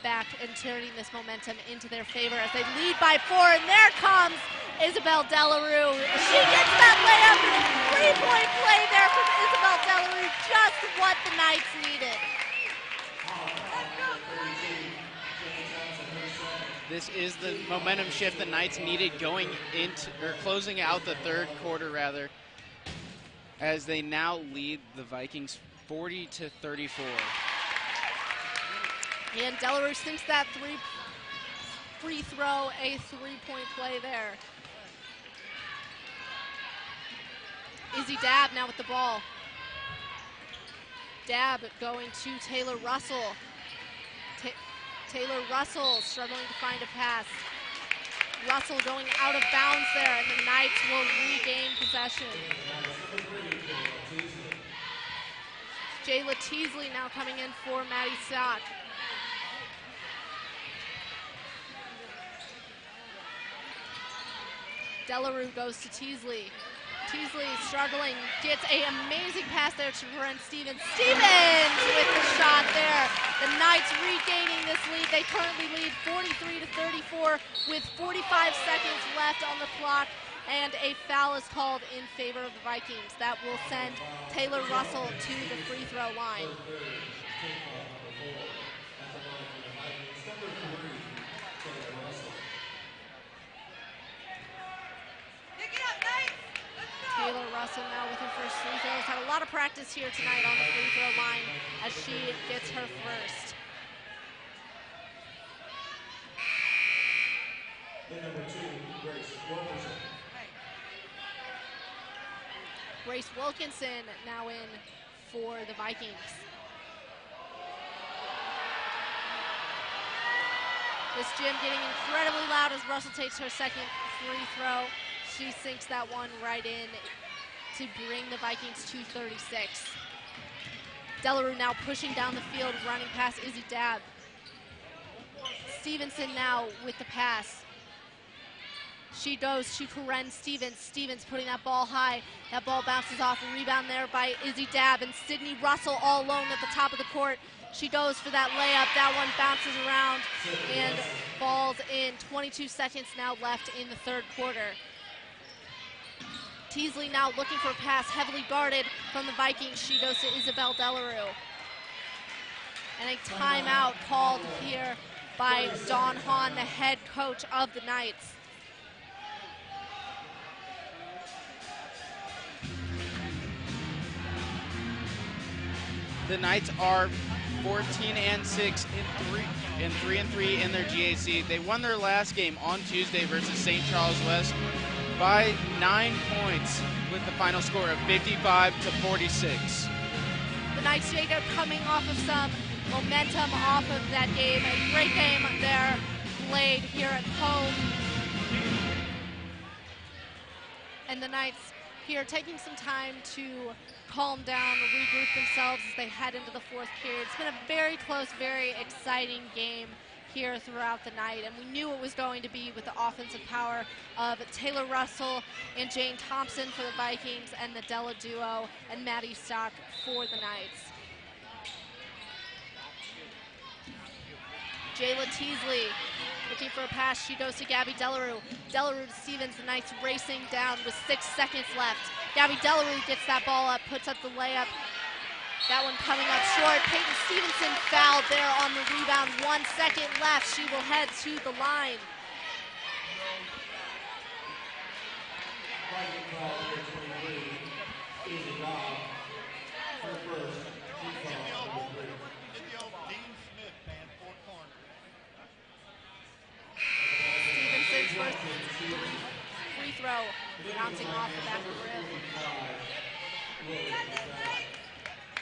back and turning this momentum into their favor as they lead by 4. And there comes Isabel Delarue. She gets that layup and a 3-point play there from Isabel Delarue, just what the Knights needed. This is the momentum shift the Knights needed going into, or closing out the third quarter rather, as they now lead the Vikings 40-34. And Delarue sinks that free throw, a 3-point play there. Izzy Dabb now with the ball. Dabb going to Taylor Russell. Taylor Russell struggling to find a pass. Russell going out of bounds there, and the Knights will regain possession. Jayla Teasley now coming in for Maddie Stock. Delarue goes to Teasley. Teasley struggling, gets an amazing pass there to Corinne Stevens. Stevens with the shot there. The Knights regaining this lead. They currently lead 43-34 with 45 seconds left on the clock, and a foul is called in favor of the Vikings. That will send Taylor Russell to the free throw line. Taylor Russell now with her first free throws. Had a lot of practice here tonight on the free throw line as she gets her first. And number 2, Grace Wilkerson. Grace Wilkinson now in for the Vikings. This gym getting incredibly loud as Russell takes her second free throw. She sinks that one right in to bring the Vikings to 36. Delarue now pushing down the field, running past Izzy Dabb. Stevenson now with the pass. She goes to Corinne Stevens. Stevens putting that ball high. That ball bounces off. A rebound there by Izzy Dabb, and Sydney Russell all alone at the top of the court. She goes for that layup. That one bounces around and falls in. 22 seconds now left in the third quarter. Teasley now looking for a pass, heavily guarded from the Vikings. She goes to Isabel Delarue. And a timeout called here by Dawn Hahn, the head coach of the Knights. The Knights are 14-6 and 3-3 in their GAC. They won their last game on Tuesday versus St. Charles West by 9 points with the final score of 55-46. The Knights, Jacob, coming off of some momentum off of that game. A great game there played here at home. And the Knights here taking some time to calm down, regroup themselves as they head into the fourth period. It's been a very close, very exciting game here throughout the night, and we knew it was going to be with the offensive power of Taylor Russell and Jane Thompson for the Vikings, and the Della duo and Maddie Stock for the Knights. Jayla Teasley looking for a pass. She goes to Gabby Delarue. Delarue to Stevens. The Knights racing down with 6 seconds left. Gabby Delarue gets that ball up, puts up the layup. That one coming up short. Peyton Stevenson fouled there on the rebound. 1 second left. She will head to the line. is a foul. Her first, team foul number 3. Hit the old Dean Smith, man, four corner. Stevenson's first free throw bouncing off the back of the rim.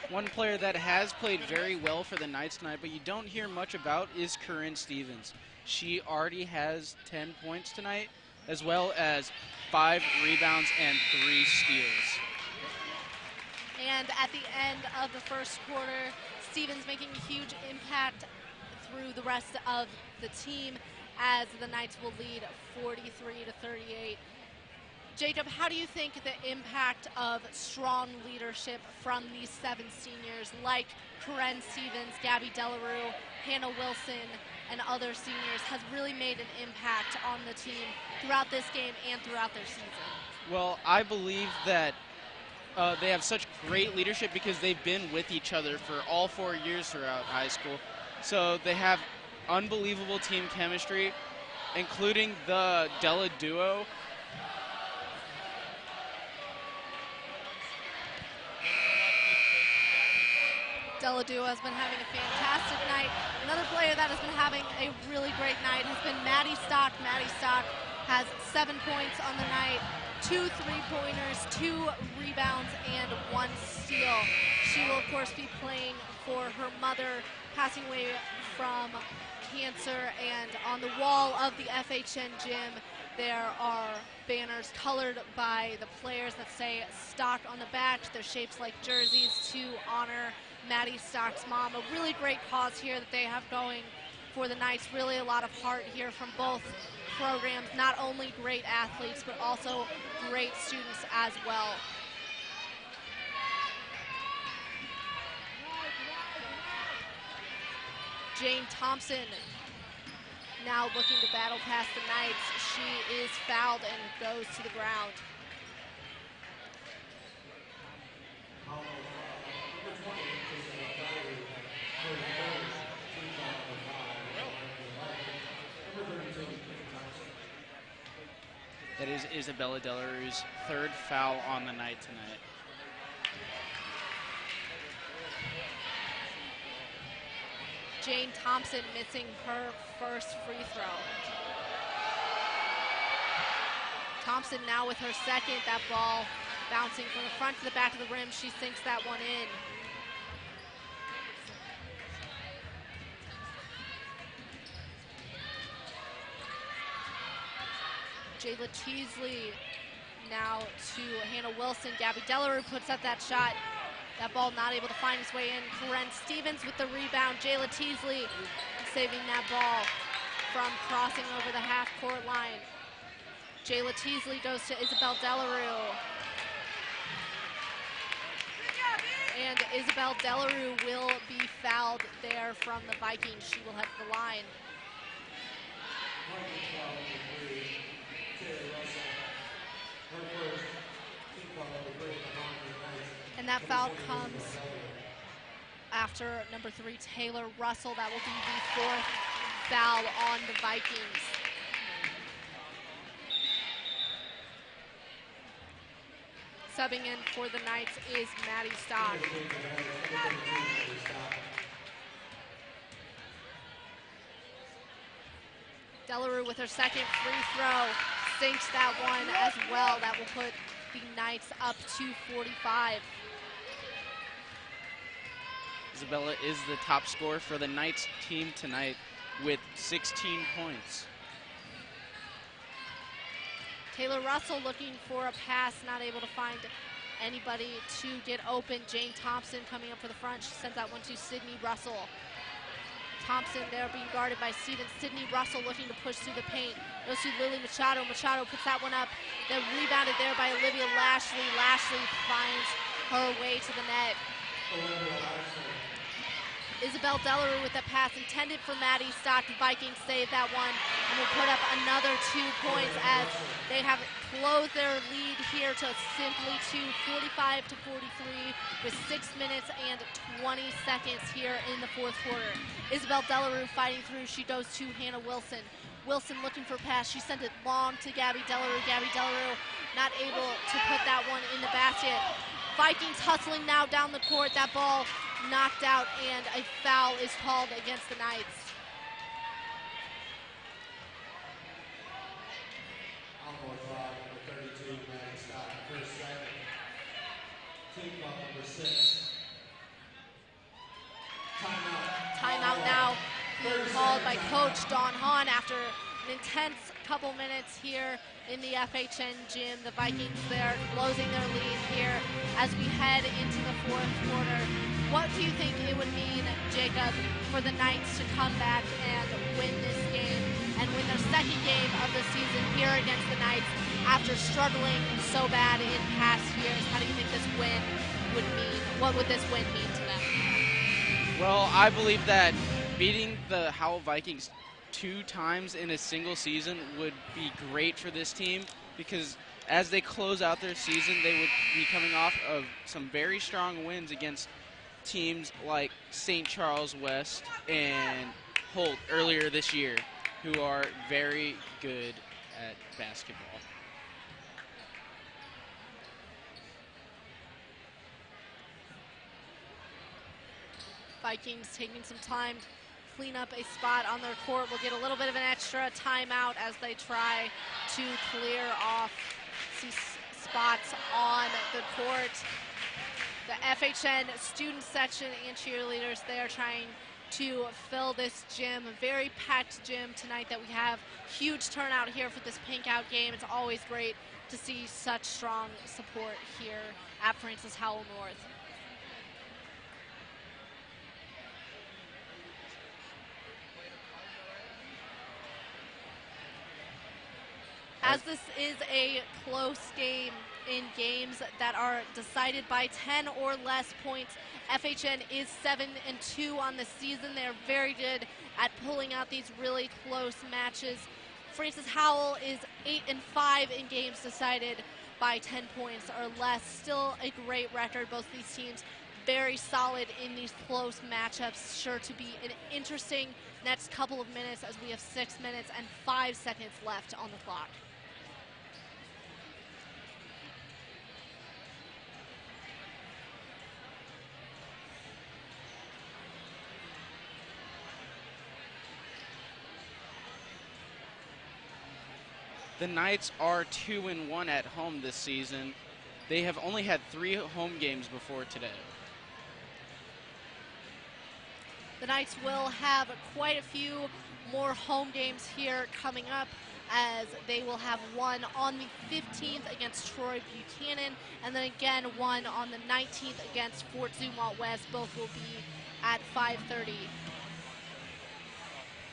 One player that has played very well for the Knights tonight, but you don't hear much about, is Corinne Stevens. She already has 10 points tonight, as well as 5 rebounds and 3 steals. And at the end of the first quarter, Stevens making a huge impact through the rest of the team as the Knights will lead 43-38. Jacob, how do you think the impact of strong leadership from these 7 seniors like Corinne Stevens, Gabby Delarue, Hannah Wilson, and other seniors has really made an impact on the team throughout this game and throughout their season? Well, I believe that they have such great leadership because they've been with each other for all 4 years throughout high school. So they have unbelievable team chemistry, including the Della duo. Della duo has been having a fantastic night. Another player that has been having a really great night has been Maddie Stock. Maddie Stock has 7 points on the night, 2 3-pointers, 2 rebounds, and 1 steal. She will, of course, be playing for her mother, passing away from cancer. And on the wall of the FHN gym, there are banners colored by the players that say Stock on the back. They're shaped like jerseys to honor Maddie Stock's mom. A really great cause here that they have going for the Knights. Really a lot of heart here from both programs. Not only great athletes, but also great students as well. Jane Thompson now looking to battle past the Knights. She is fouled and goes to the ground. That is Isabella Delarue's 3rd foul on the night tonight. Jane Thompson missing her first free throw. Thompson now with her second. That ball bouncing from the front to the back of the rim. She sinks that one in. Jayla Teasley now to Hannah Wilson. Gabby Delarue puts up that shot. That ball not able to find its way in. Corinne Stevens with the rebound. Jayla Teasley saving that ball from crossing over the half-court line. Jayla Teasley goes to Isabel Delarue. And Isabel Delarue will be fouled there from the Vikings. She will head to the line. And that foul comes after number 3, Taylor Russell. That will be the 4th foul on the Vikings. Subbing in for the Knights is Maddie Stock. Delarue with her second free throw sinks that one as well. That will put the Knights up to 45. Isabella is the top scorer for the Knights team tonight with 16 points. Taylor Russell looking for a pass, not able to find anybody to get open. Jane Thompson coming up for the front. She sends that one to Sydney Russell. Thompson there being guarded by Stevens. Sydney Russell looking to push through the paint. Goes to Lily Machado. Machado puts that one up. Then rebounded there by Olivia Lashley. Lashley finds her way to the net. Isabel Delarue with the pass intended for Maddie Stock. The Vikings save that one and will put up another 2 points as they have closed their lead here to simply 45-43 with 6 minutes and 20 seconds here in the 4th quarter. Isabel Delarue fighting through. She goes to Hannah Wilson. Wilson looking for a pass. She sent it long to Gabby Delarue. Gabby Delarue not able to put that one in the basket. Vikings hustling now down the court. That ball knocked out, and a foul is called against the Knights. Almore foul, number 32, Maddie Scott, first second. Team foul number 6. Timeout. Timeout now being called by Coach Don Hahn after an intense couple minutes here in the FHN gym. The Vikings there closing their lead here as we head into the fourth quarter. What do you think it would mean, Jacob, for the Knights to come back and win this game and win their second game of the season here against the Knights after struggling so bad in past years? How do you think this win would mean? What would this win mean to them? Well, I believe that beating the Howell Vikings 2 times in a single season would be great for this team, because as they close out their season, they would be coming off of some very strong wins against teams like St. Charles West and Holt earlier this year, who are very good at basketball. Vikings taking some time to clean up a spot on their court. Will get a little bit of an extra timeout as they try to clear off some spots on the court. The FHN student section and cheerleaders, they are trying to fill this gym, a very packed gym tonight that we have. Huge turnout here for this pink out game. It's always great to see such strong support here at Francis Howell North. As this is a close game in games that are decided by 10 or less points, FHN is 7-2 on the season. They're very good at pulling out these really close matches. Francis Howell is 8-5 in games decided by 10 points or less. Still a great record. Both these teams very solid in these close matchups. Sure to be an interesting next couple of minutes as we have 6 minutes and 5 seconds left on the clock. The Knights are 2-1 at home this season. They have only had 3 home games before today. The Knights will have quite a few more home games here coming up, as they will have one on the 15th against Troy Buchanan, and then again one on the 19th against Fort Zumwalt West. Both will be at 5:30.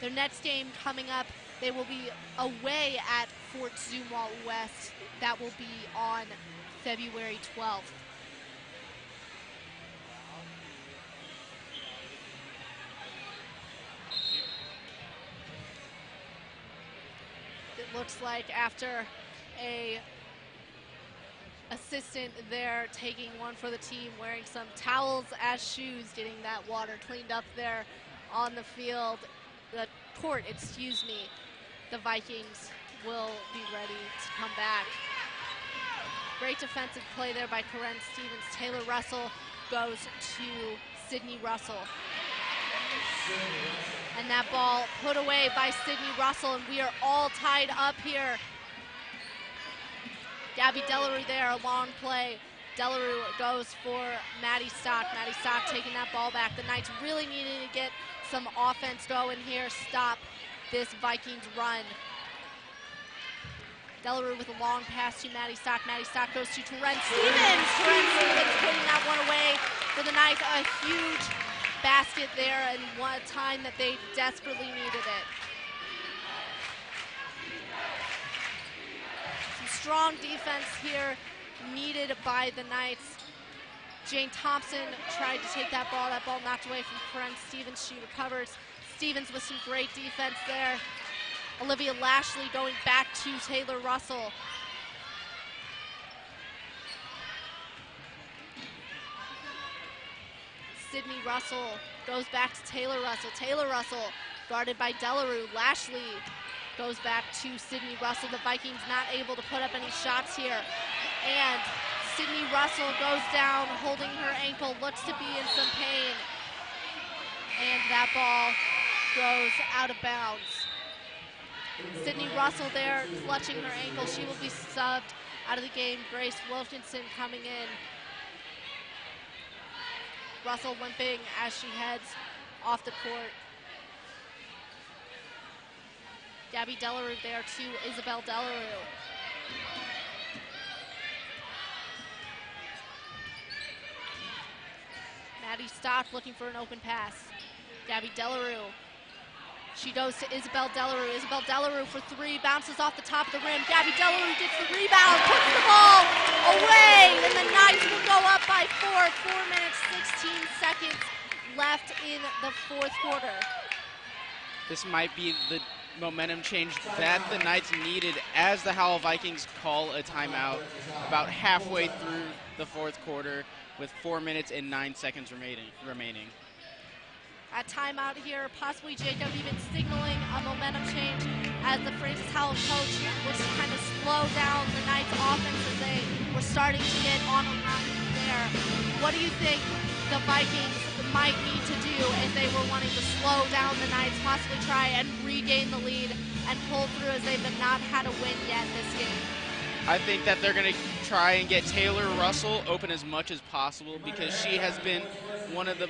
Their next game coming up, they will be away at Fort Zumwalt West. That will be on February 12th. It looks like after a assistant there taking one for the team, wearing some towels as shoes, getting that water cleaned up there on the field, the court, excuse me, the Vikings will be ready to come back. Great defensive play there by Corinne Stevens. Taylor Russell goes to Sydney Russell. And that ball put away by Sydney Russell, and we are all tied up here. Gabby Delarue there, a long play. Delarue goes for Maddie Stock. Maddie Stock taking that ball back. The Knights really needing to get some offense going here, stop this Vikings run. Delarue with a long pass to Maddie Stock. Maddie Stock goes to Torrent Stevens. Torrent Stevens putting that one away for the Knights. A huge basket there, and one time that they desperately needed it. Some strong defense here needed by the Knights. Jane Thompson tried to take that ball. That ball knocked away from Corinne Stevens. She recovers. Stevens with some great defense there. Olivia Lashley going back to Taylor Russell. Sydney Russell goes back to Taylor Russell. Taylor Russell guarded by Delarue. Lashley goes back to Sydney Russell. The Vikings not able to put up any shots here. And Sydney Russell goes down, holding her ankle, looks to be in some pain. And that ball goes out of bounds. Sydney Russell there clutching her ankle. She will be subbed out of the game. Grace Wilkinson coming in. Russell limping as she heads off the court. Gabby Delarue there to Isabel Delarue. Maddie Stock looking for an open pass. Gabby Delarue. She goes to Isabel Delarue. Isabel Delarue for three, bounces off the top of the rim. Gabby Delarue gets the rebound, puts the ball away, and the Knights will go up by 4. 4 minutes, 16 seconds left in the fourth quarter. This might be the momentum change that the Knights needed as the Howell Vikings call a timeout about halfway through the fourth quarter with 4 minutes and 9 seconds remaining. A timeout here, possibly Jacob even signaling a momentum change as the Francis Howell coach was to kind of slow down the Knights offense as they were starting to get on a run there. What do you think the Vikings might need to do if they were wanting to slow down the Knights, possibly try and regain the lead and pull through as they've not had a win yet this game? I think that they're going to try and get Taylor Russell open as much as possible because she has been one of the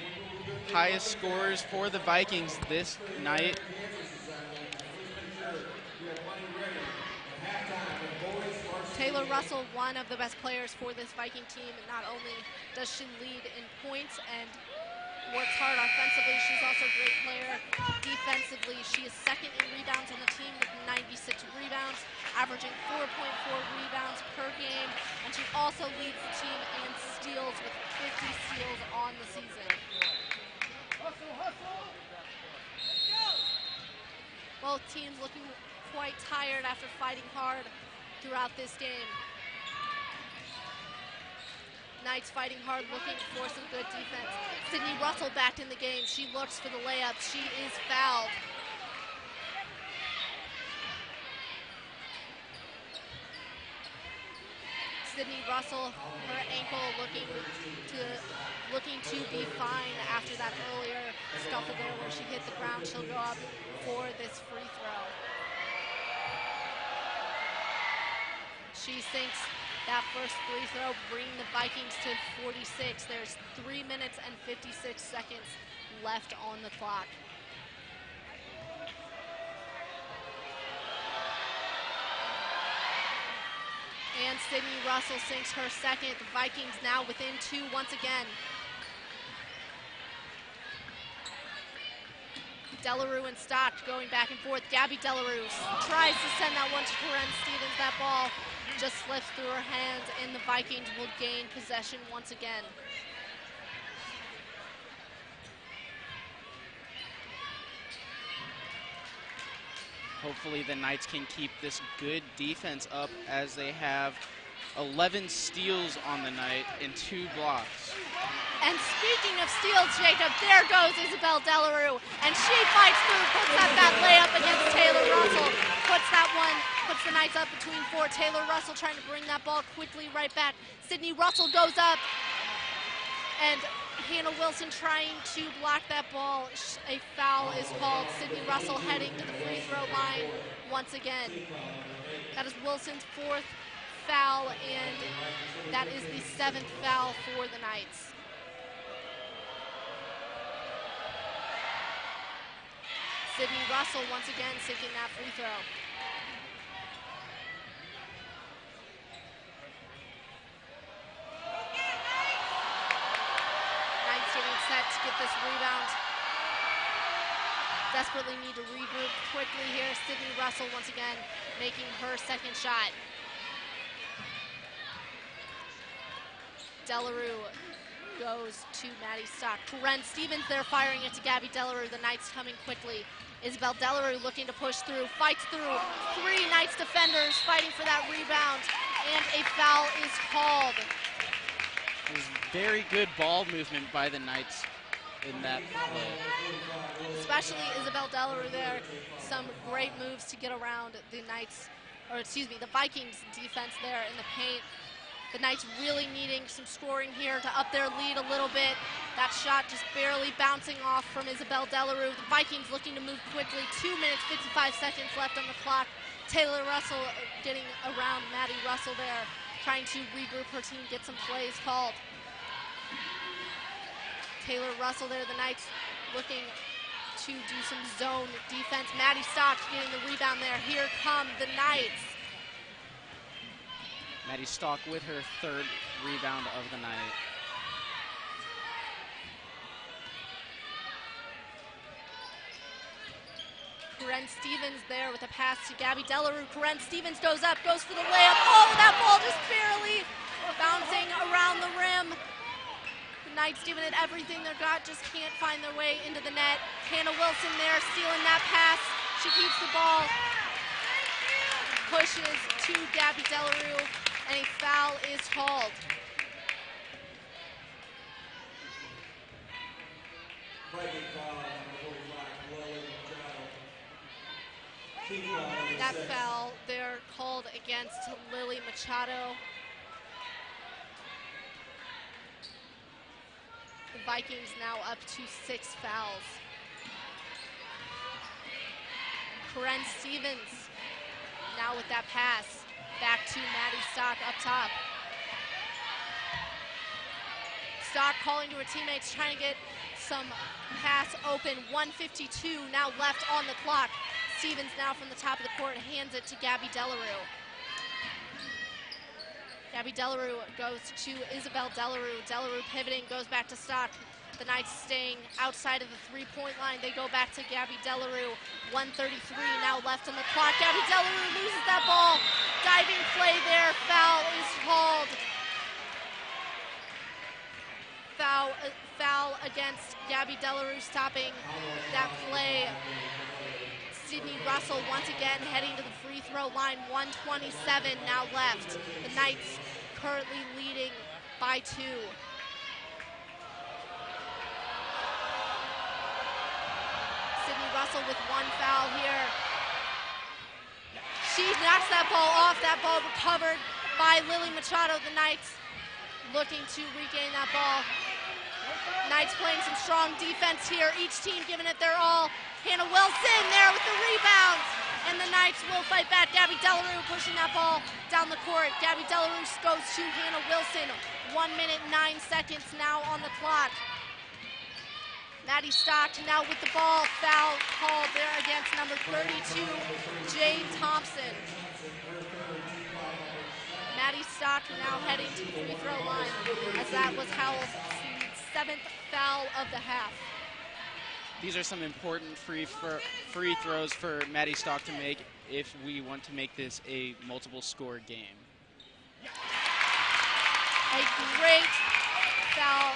highest scorers for the Vikings this night. Taylor Russell, one of the best players for this Viking team, and not only does she lead in points and works hard offensively, she's also a great player defensively. She is second in rebounds on the team with 96 rebounds, averaging 4.4 rebounds per game, and she also leads the team in steals with 50 steals on the season. Both teams looking quite tired after fighting hard throughout this game. Knights fighting hard, looking for some good defense. Sydney Russell back in the game. She looks for the layup. She is fouled. Sydney Russell, her ankle looking to be fine after that earlier scuffle there where she hit the ground. She'll go up for this free throw. She sinks that first free throw, bringing the Vikings to 46. There's 3 minutes and 56 seconds left on the clock. And Sydney Russell sinks her second. The Vikings now within 2 once again. Delarue and Stock going back and forth. Gabby Delarue tries to send that one to Corinne Stevens. That ball just slips through her hands, and the Vikings will gain possession once again. Hopefully the Knights can keep this good defense up as they have 11 steals on the night and 2 blocks. And speaking of steals, Jacob, there goes Isabel Delarue, and she fights through, puts that layup against Taylor Russell, puts the Knights up between 4. Taylor Russell trying to bring that ball quickly right back. Sydney Russell goes up, and Hannah Wilson trying to block that ball. A foul is called. Sydney Russell heading to the free throw line once again. That is Wilson's 4th foul, and that is the 7th foul for the Knights. Sydney Russell once again sinking that free throw. Knights getting set to get this rebound. Desperately need to regroup quickly here. Sydney Russell once again making her second shot. Delarue goes to Maddie Stock. Corinne Stevens there firing it to Gabby Delarue. The Knights coming quickly. Isabel Delarue looking to push through, fights through. 3 Knights defenders fighting for that rebound, and a foul is called. It was very good ball movement by the Knights in that play. Especially Isabel Delarue there. Some great moves to get around the Knights, or excuse me, the Vikings defense there in the paint. The Knights really needing some scoring here to up their lead a little bit. That shot just barely bouncing off from Isabel Delarue. The Vikings looking to move quickly. 2 minutes, 55 seconds left on the clock. Taylor Russell getting around Maddie Russell there, trying to regroup her team, get some plays called. Taylor Russell there, the Knights looking to do some zone defense. Maddie Stock getting the rebound there. Here come the Knights. Maddie Stock with her 3rd rebound of the night. Corinne Stevens there with a pass to Gabby Delarue. Corinne Stevens goes up, goes for the layup. Oh, that ball just barely bouncing around the rim. The Knights giving it everything they've got, just can't find their way into the net. Hannah Wilson there stealing that pass. She keeps the ball, pushes to Gabby Delarue, and a foul is called. That foul there called against Lily Machado. The Vikings now up to 6 fouls. Corinne Stevens now with that pass. Back to Maddie Stock up top. Stock calling to her teammates, trying to get some pass open. 1:52 now left on the clock. Stevens now from the top of the court hands it to Gabby Delarue. Gabby Delarue goes to Isabel Delarue. Delarue pivoting, goes back to Stock. The Knights staying outside of the 3-point line. They go back to Gabby Delarue. 1:33 now left on the clock. Gabby Delarue loses that ball. Diving play there. Foul is called. Foul against Gabby Delarue, stopping that play. Sydney Russell once again heading to the free throw line. 1:27 now left. The Knights currently leading by 2. Sydney Russell with 1 foul here. She knocks that ball off. That ball recovered by Lily Machado. The Knights looking to regain that ball. Knights playing some strong defense here. Each team giving it their all. Hannah Wilson there with the rebound. And the Knights will fight back. Gabby Delarue pushing that ball down the court. Gabby Delarue goes to Hannah Wilson. 1 minute, 9 seconds now on the clock. Maddie Stock now with the ball. Foul called there against number 32, Jade Thompson. Maddie Stock now heading to the free throw line, as that was Howell's 7th foul of the half. These are some important free throws for Maddie Stock to make if we want to make this a multiple score game. A great foul,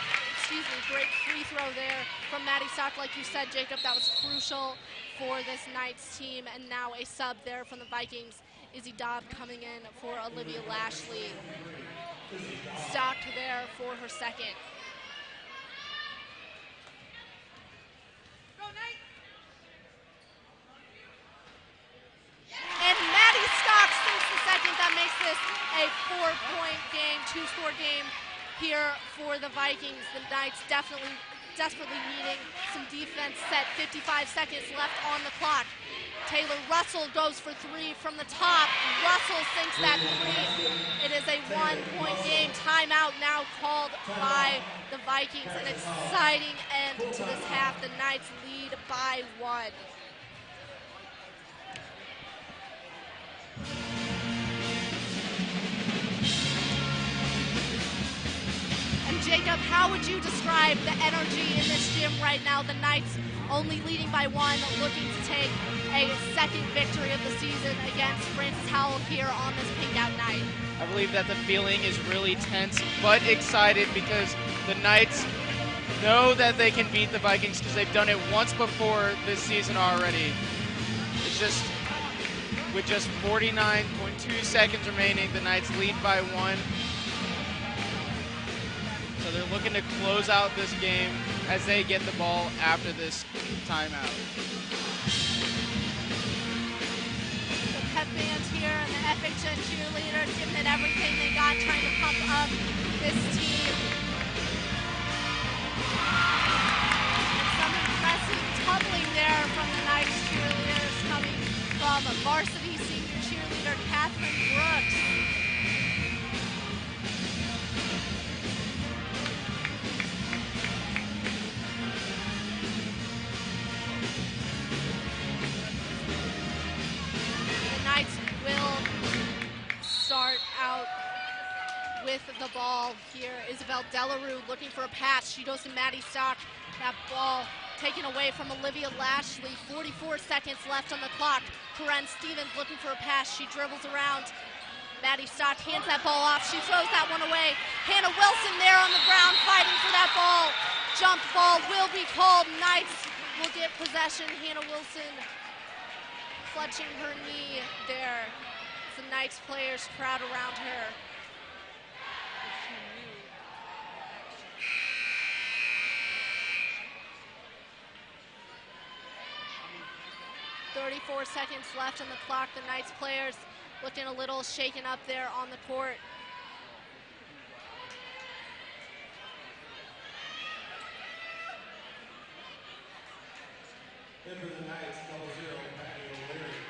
great free throw there from Maddie Stock. Like you said, Jacob, that was crucial for this Knights team. And now a sub there from the Vikings. Izzy Dobb coming in for Olivia Lashley. Stock there for her 2nd. And Maddie Stock sinks the 2nd. That makes this a 4-point game, 2-score game here for the Vikings. The Knights desperately needing some defense set. 55 seconds left on the clock. Taylor Russell goes for 3 from the top. Russell sinks that 3. It is a 1-point game. Timeout now called by the Vikings. An exciting end to this half. The Knights lead by 1. And Jacob, how would you describe the energy in this gym right now? The Knights only leading by 1, looking to take a 2nd victory of the season against Francis Howell here on this pink out night. I believe that the feeling is really tense but excited because the Knights know that they can beat the Vikings because they've done it once before this season already. It's just with just 49.2 seconds remaining, the Knights lead by 1. So they're looking to close out this game as they get the ball after this timeout. The pep bands here and the FHN cheerleaders giving it everything they got, trying to pump up this team. And some impressive tumbling there from the Knights cheerleaders coming from varsity senior cheerleader Catherine Brooks. The Knights will start out with the ball here. Isabel Delarue looking for a pass. She goes to Maddie Stock. That ball taken away from Olivia Lashley. 44 seconds left on the clock. Corinne Stevens looking for a pass. She dribbles around. Maddie Stock hands that ball off. She throws that one away. Hannah Wilson there on the ground fighting for that ball. Jump ball will be called. Knights will get possession. Hannah Wilson clutching her knee there. The Knights players crowd around her. 34 seconds left on the clock. The Knights players looking a little shaken up there on the court. In for the Knights, 0-0, Patty O'Leary.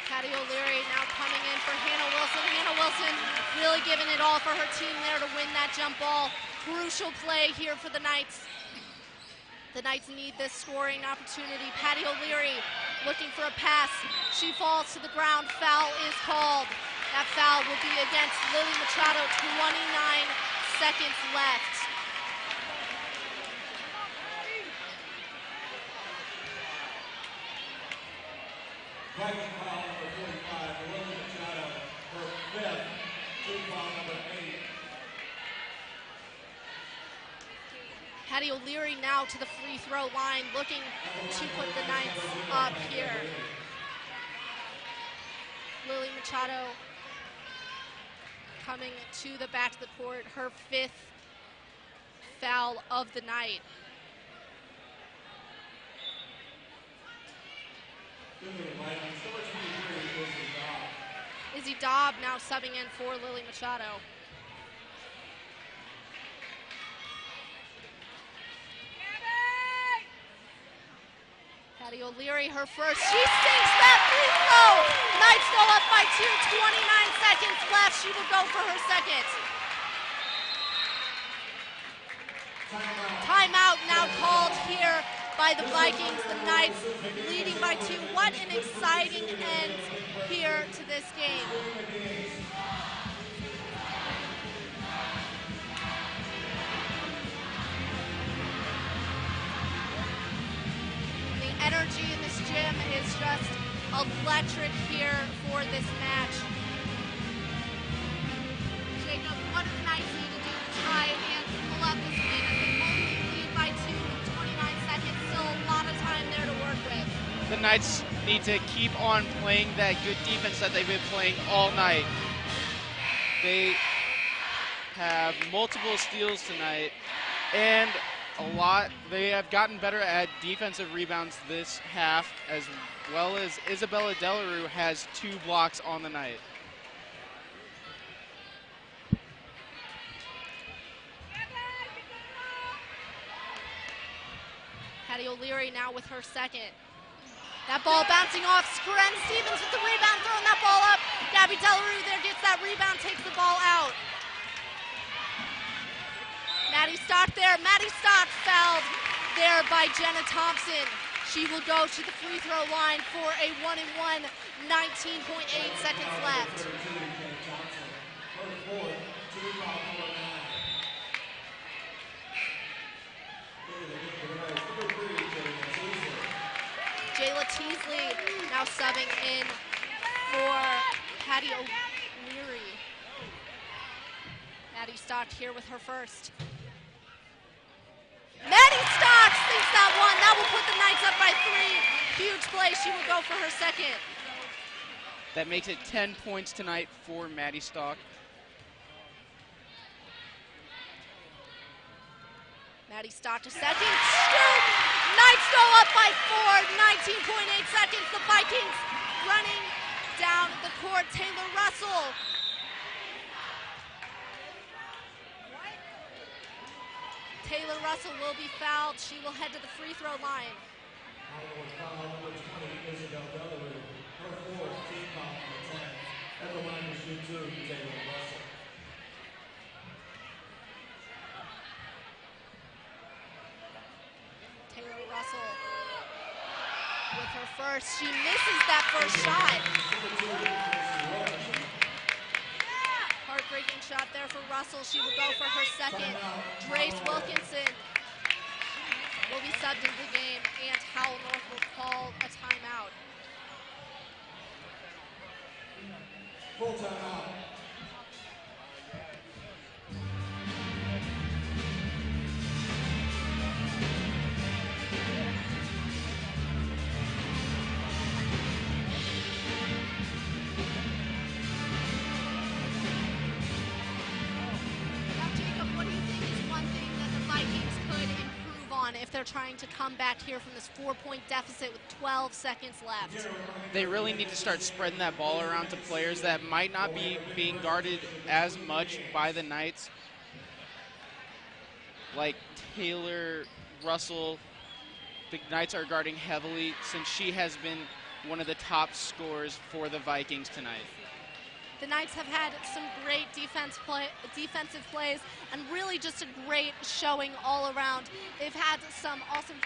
Patty O'Leary now coming in for Hannah Wilson. Hannah Wilson really giving it all for her team there to win that jump ball. Crucial play here for the Knights. The Knights need this scoring opportunity. Patty O'Leary looking for a pass. She falls to the ground. Foul is called. That foul will be against Lily Machado. 29 seconds left. Striking foul number 45 for Lily Machado, her fifth, team foul number 8. Patty O'Leary now to the free throw line, looking to put the Knights up here. Lily Machado coming to the back of the court, her fifth foul of the night. Izzy Dobb now subbing in for Lily Machado. Patty O'Leary, her first. She sinks that free throw. Knights go up by 2. 29 seconds left. She will go for her second. Timeout now called here by the Vikings. The Knights leading by 2. What an exciting end here to this game. Energy in this gym is just electric here for this match. Jacob, what do the Knights need to do to try and pull up this win? As they only lead by 2, 29 seconds, still a lot of time there to work with. The Knights need to keep on playing that good defense that they've been playing all night. They have multiple steals tonight, and they have gotten better at defensive rebounds this half, as well as Isabella Delarue has 2 blocks on the night. Patty O'Leary now with her second. That ball bouncing off. Corinne Stevens with the rebound, throwing that ball up. Gabby Delarue there gets that rebound, takes the ball out. Maddie Stock there. Maddie Stock fouled there by Jenna Thompson. She will go to the free throw line for a 1-and-1, 19.8 seconds left. Jayla Teasley now subbing in for Patty O'Leary. Maddie Stock here with her first. Maddie Stock sinks that one. That will put the Knights up by 3. Huge play. She will go for her second. That makes it 10 points tonight for Maddie Stock. Maddie Stock to second. Shoot! Knights go up by 4. 19.8 seconds. The Vikings running down the court. Taylor Russell Taylor Russell will be fouled. She will head to the free throw line. Howell was fouled, number 20, Isabel Delarue. Her fourth, team foul number 10. At the line to shoot two, Taylor Russell. Taylor Russell with her first. She misses that first shot. Heartbreaking shot there for Russell. She will go for her second. Grace Wilkinson will be subbed into the game, and Howell North will call a timeout. Full timeout. Now, Jacob, what do you think is one thing that the Vikings could improve on if they're trying to come back here from this 4-point deficit with 12 seconds left? They really need to start spreading that ball around to players that might not be being guarded as much by the Knights, like Taylor Russell. The Knights are guarding heavily since she has been one of the top scorers for the Vikings tonight. The Knights have had some great defensive plays and really just a great showing all around. They've had some awesome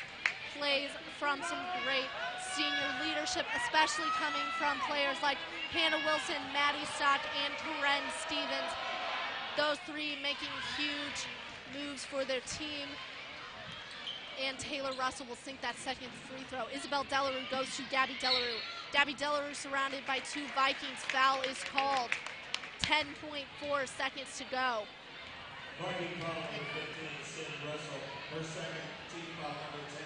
plays from some great senior leadership, especially coming from players like Hannah Wilson, Maddie Stock, and Karen Stevens. Those three making huge moves for their team. And Taylor Russell will sink that second free throw. Isabel Delarue goes to Gabby Delarue. Gabby Delarue surrounded by two Vikings. Foul is called. 10.4 seconds to go. Viking foul number 15, Sid Russell. Her second, team foul number 10.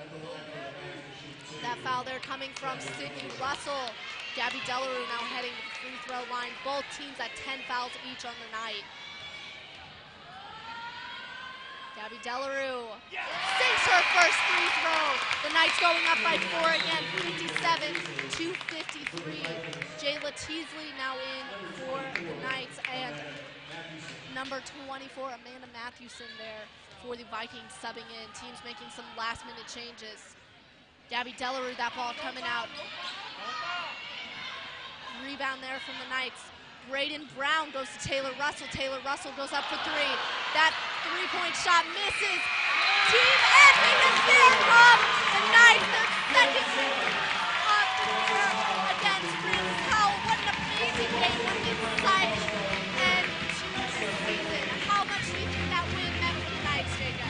At the line for the Knights to shoot two. That foul there coming from Sydney Russell. Gabby Delarue now heading to the free throw line. Both teams at 10 fouls each on the night. Gabby Delarue sinks her first free throw. The Knights going up by 4 again, 57-53. Jayla Teasley now in for the Knights, and number 24, Amanda Matthewson there for the Vikings subbing in. Teams making some last-minute changes. Gabby Delarue, that ball coming out. Rebound there from the Knights. Braden Brown goes to Taylor Russell. Taylor Russell goes up for three. That three-point shot misses. Team ending the year of the Knights, their second win of the year against Francis Howell. What an amazing game, what an exciting end to the season. How much do you think that win meant for the Knights, Jacob?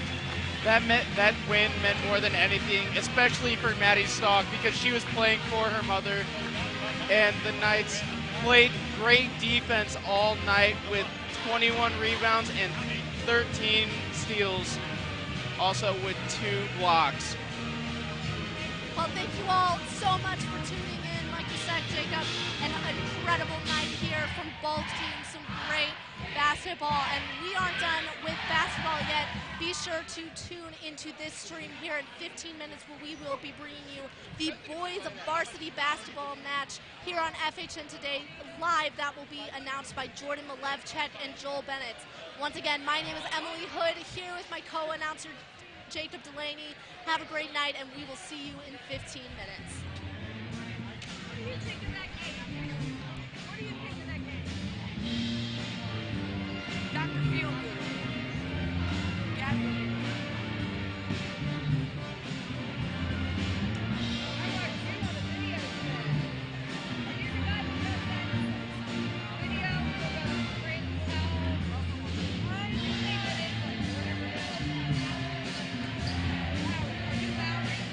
That win meant more than anything, especially for Maddie Stock, because she was playing for her mother, and the Knights played great defense all night with 21 rebounds and 13 steals, also with 2 blocks. Well, thank you all so much for tuning in. Like you said, Jacob, an incredible night here from both teams. Some great basketball, and we aren't done with basketball yet. Be sure to tune into this stream here in 15 minutes where we will be bringing you the boys varsity basketball match here on FHNtoday live. That will be announced by Jordan Malevchek and Joel Bennett. Once again, my name is Emily Hood, here with my co-announcer Jacob Delaney. Have a great night, and we will see you in 15 minutes. What do you think of that game? What do you think of that game? Dr. Feelgood. Gabby. I watched you on the video today. Are you the guy who does that video of Francis Howell? What do you think of it? Whatever it is. Are you Valerie?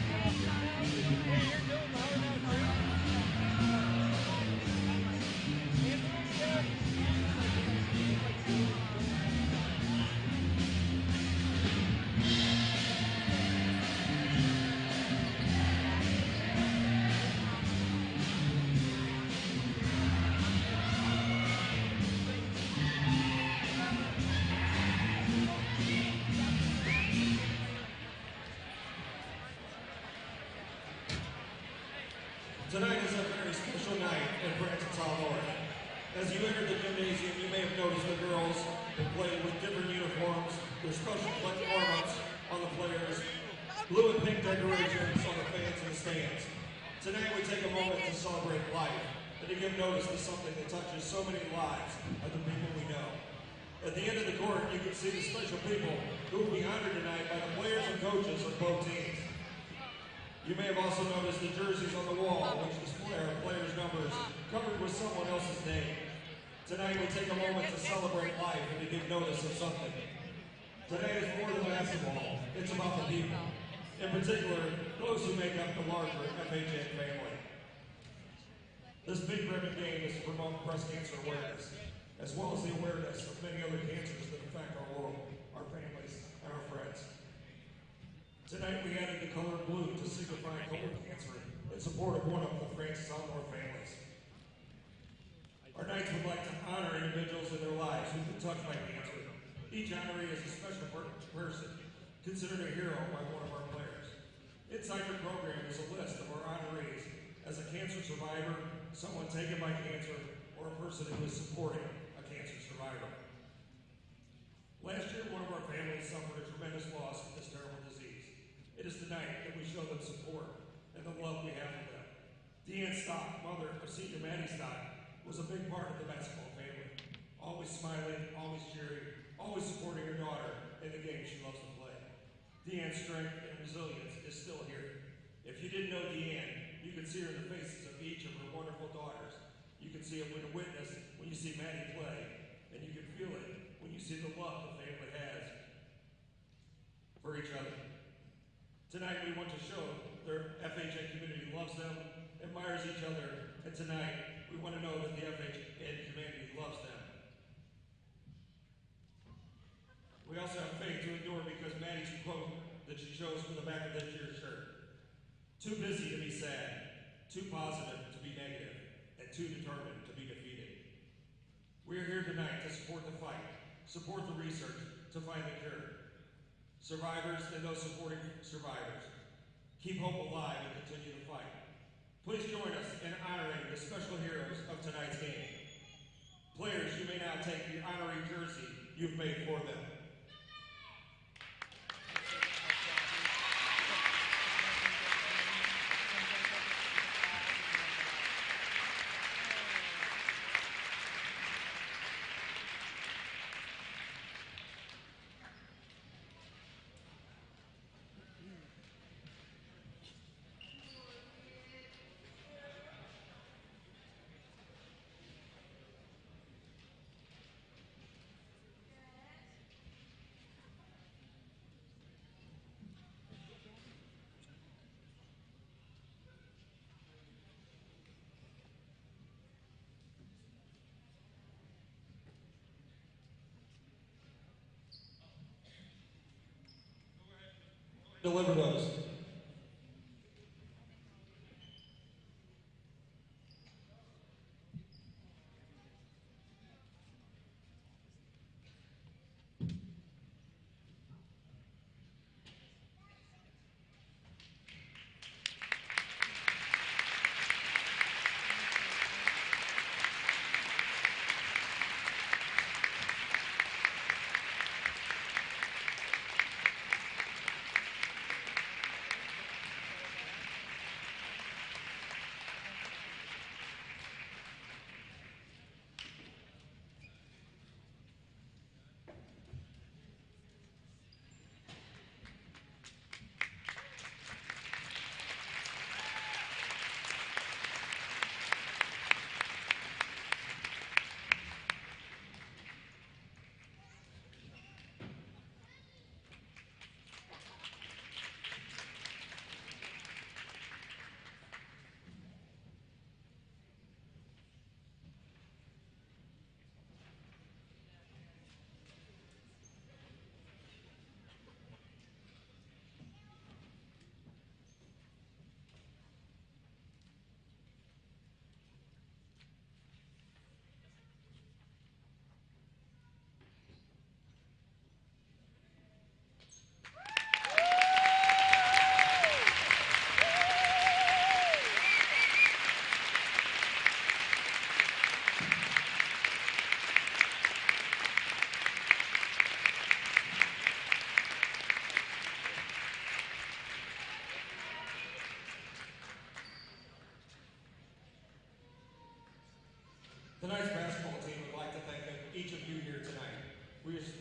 Tonight is a very special night at Francis Howell. As you enter the gymnasium, you may have noticed the girls have played with different uniforms. Their special Congratulations on the fans in the stands. Tonight we take a moment to celebrate life and to give notice to something that touches so many lives of the people we know. At the end of the court, you can see the special people who will be honored tonight by the players and coaches of both teams. You may have also noticed the jerseys on the wall, which display our players' numbers covered with someone else's name. Tonight we take a moment to celebrate life and to give notice of something. Tonight is more than basketball. It's about the people. In particular, those who make up the larger FHN family. This big ribbon game is to promote breast cancer awareness, as well as the awareness of many other cancers that affect our world, our families, and our friends. Tonight we added the color blue to signify colon cancer in support of one of the vs.Howell families. Our Knights would like to honor individuals in their lives who've been touched by cancer. Each honoree is a special person, considered a hero by one of our players. Inside your program is a list of our honorees as a cancer survivor, someone taken by cancer, or a person who is supporting a cancer survivor. Last year, one of our families suffered a tremendous loss from this terrible disease. It is tonight that we show them support and the love we have for them. Deanne Stock, mother of senior Maddie Stock, was a big part of the basketball family. Always smiling, always cheering, always supporting her daughter in the game she loves to play. Deanne's strength and resilience is still here. If you didn't know Deanne, you can see her in the faces of each of her wonderful daughters. You can see it when you witness when you see Maddie play, and you can feel it when you see the love the family has for each other. Tonight we want to show their FHN community loves them, admires each other, and tonight we want to know that the FHN community loves them. We also have faith to endure because Maddie's quote that she chose for the back of this year's shirt. Too busy to be sad, too positive to be negative, and too determined to be defeated. We are here tonight to support the fight, support the research to find the cure. Survivors and those supporting survivors, keep hope alive and continue to fight. Please join us in honoring the special heroes of tonight's game. Players, you may now take the honorary jersey you've made for them. Deliver those.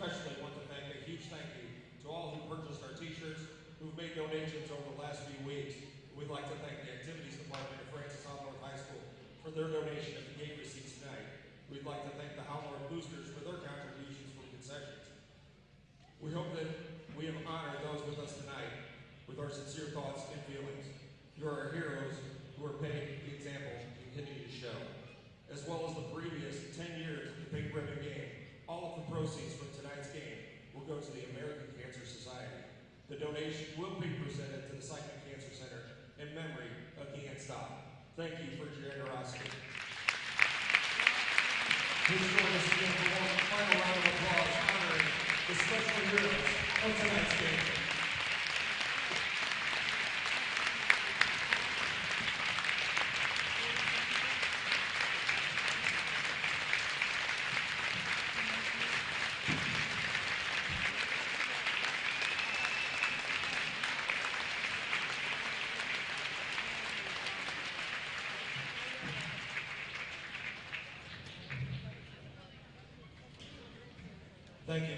especially want to thank a huge thank you to all who purchased our t-shirts, who've made donations over the last few weeks. We'd like to thank the Activities Department of Francis Howell North High School for their donation of the game receipts tonight. We'd like to thank the Howell North Boosters for their contributions from concessions. We hope that we have honored those with us tonight with our sincere thoughts and feelings. You are our heroes who are paying the example and continue to show. As well as the previous 10 years of the Pink Ribbon Game, all of the proceeds from tonight's game will go to the American Cancer Society. The donation will be presented to the Psychic Cancer Center in memory of Deanne Stock. Thank you for your generosity. Please join us again for one final round of applause honoring the special heroes of tonight's game. Thank you.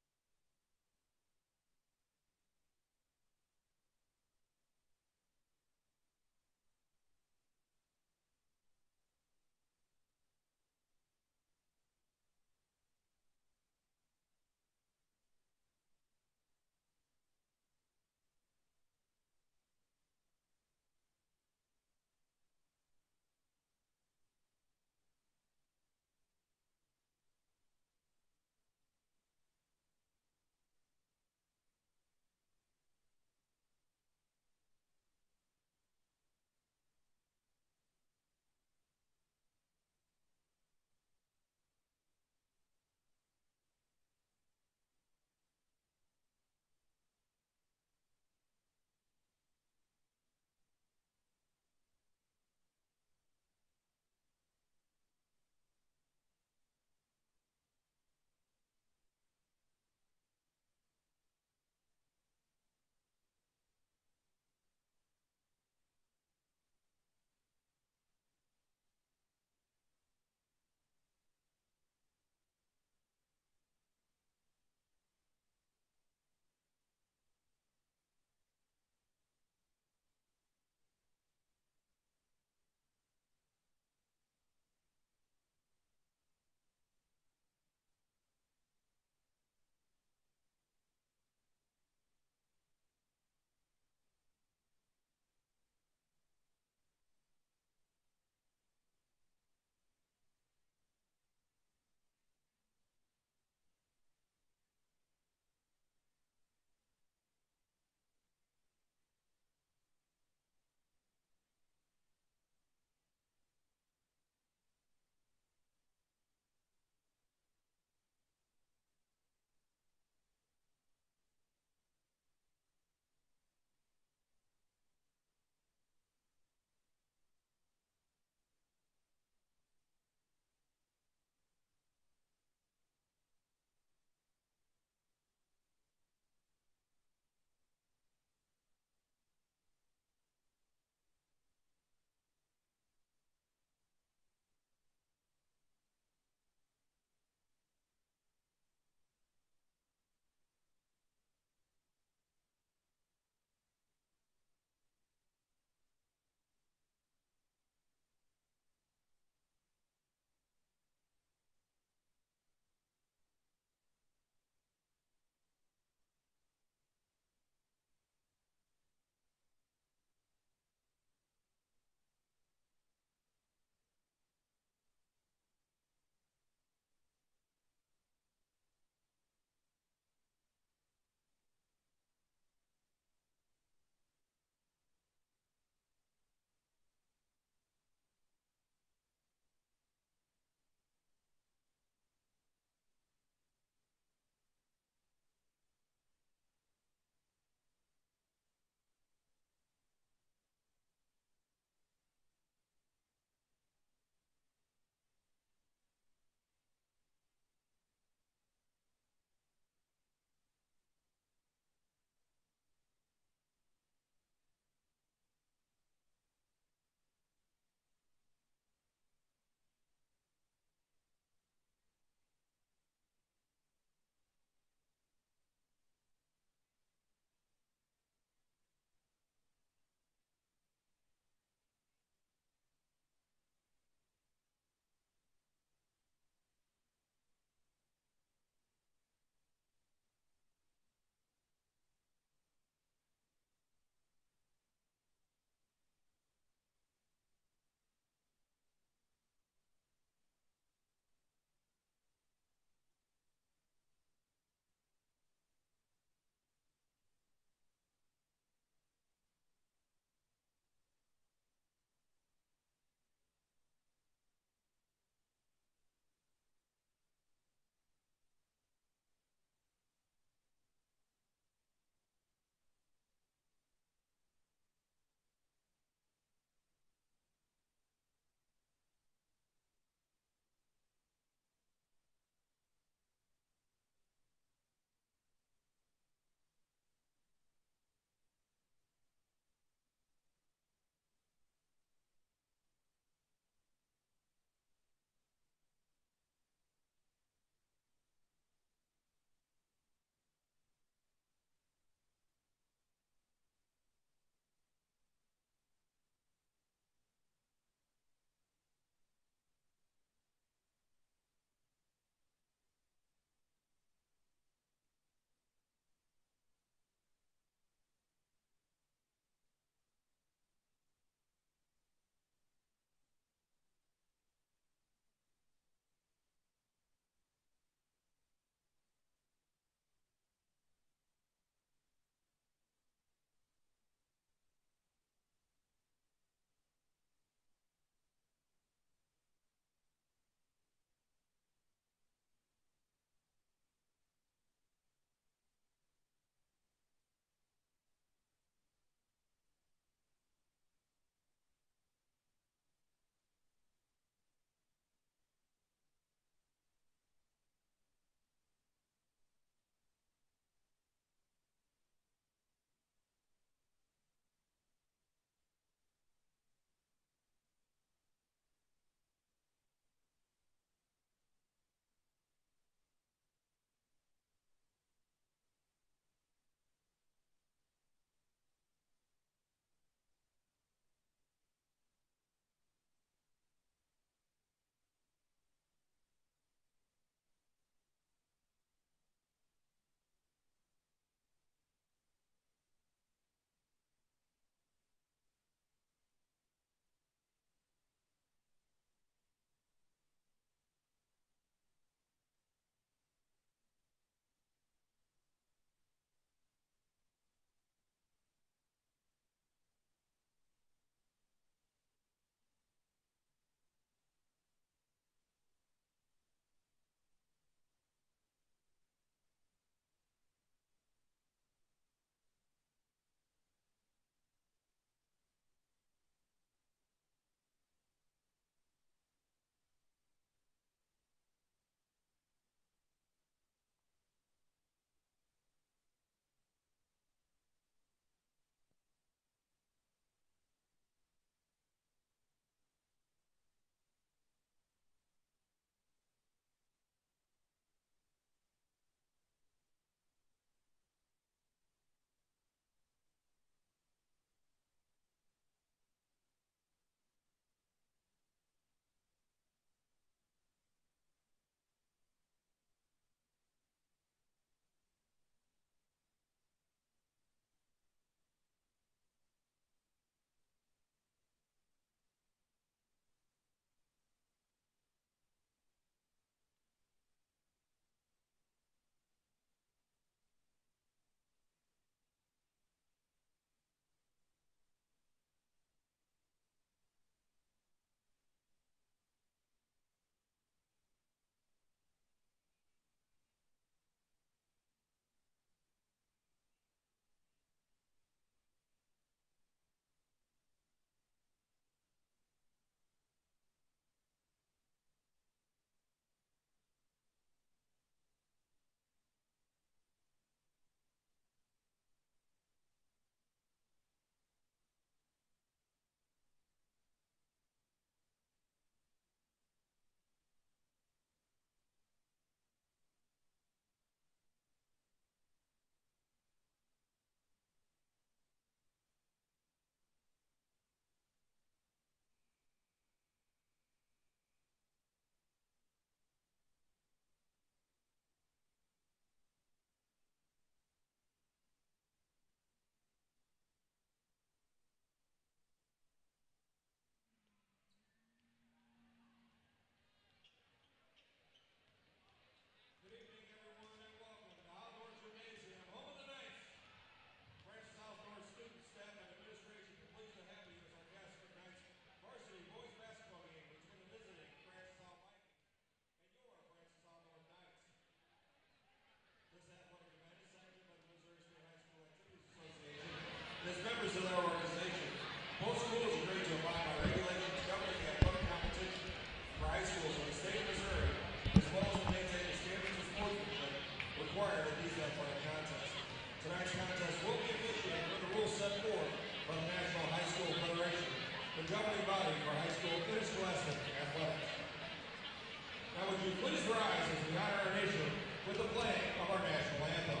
would you please rise as we honor our nation with the playing of our national anthem.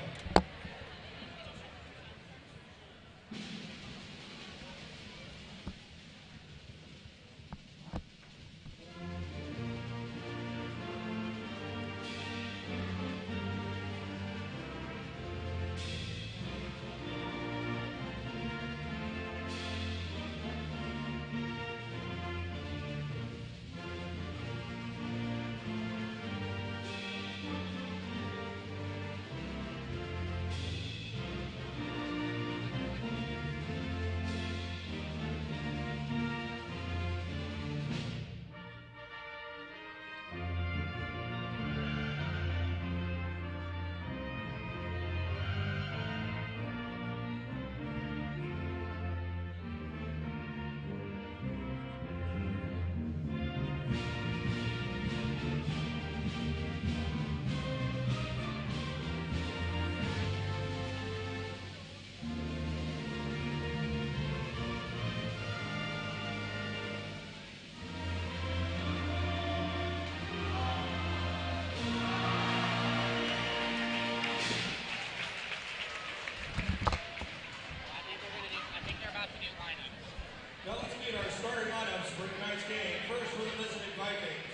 Now let's meet our starting lineups for tonight's game. First for the visiting Vikings.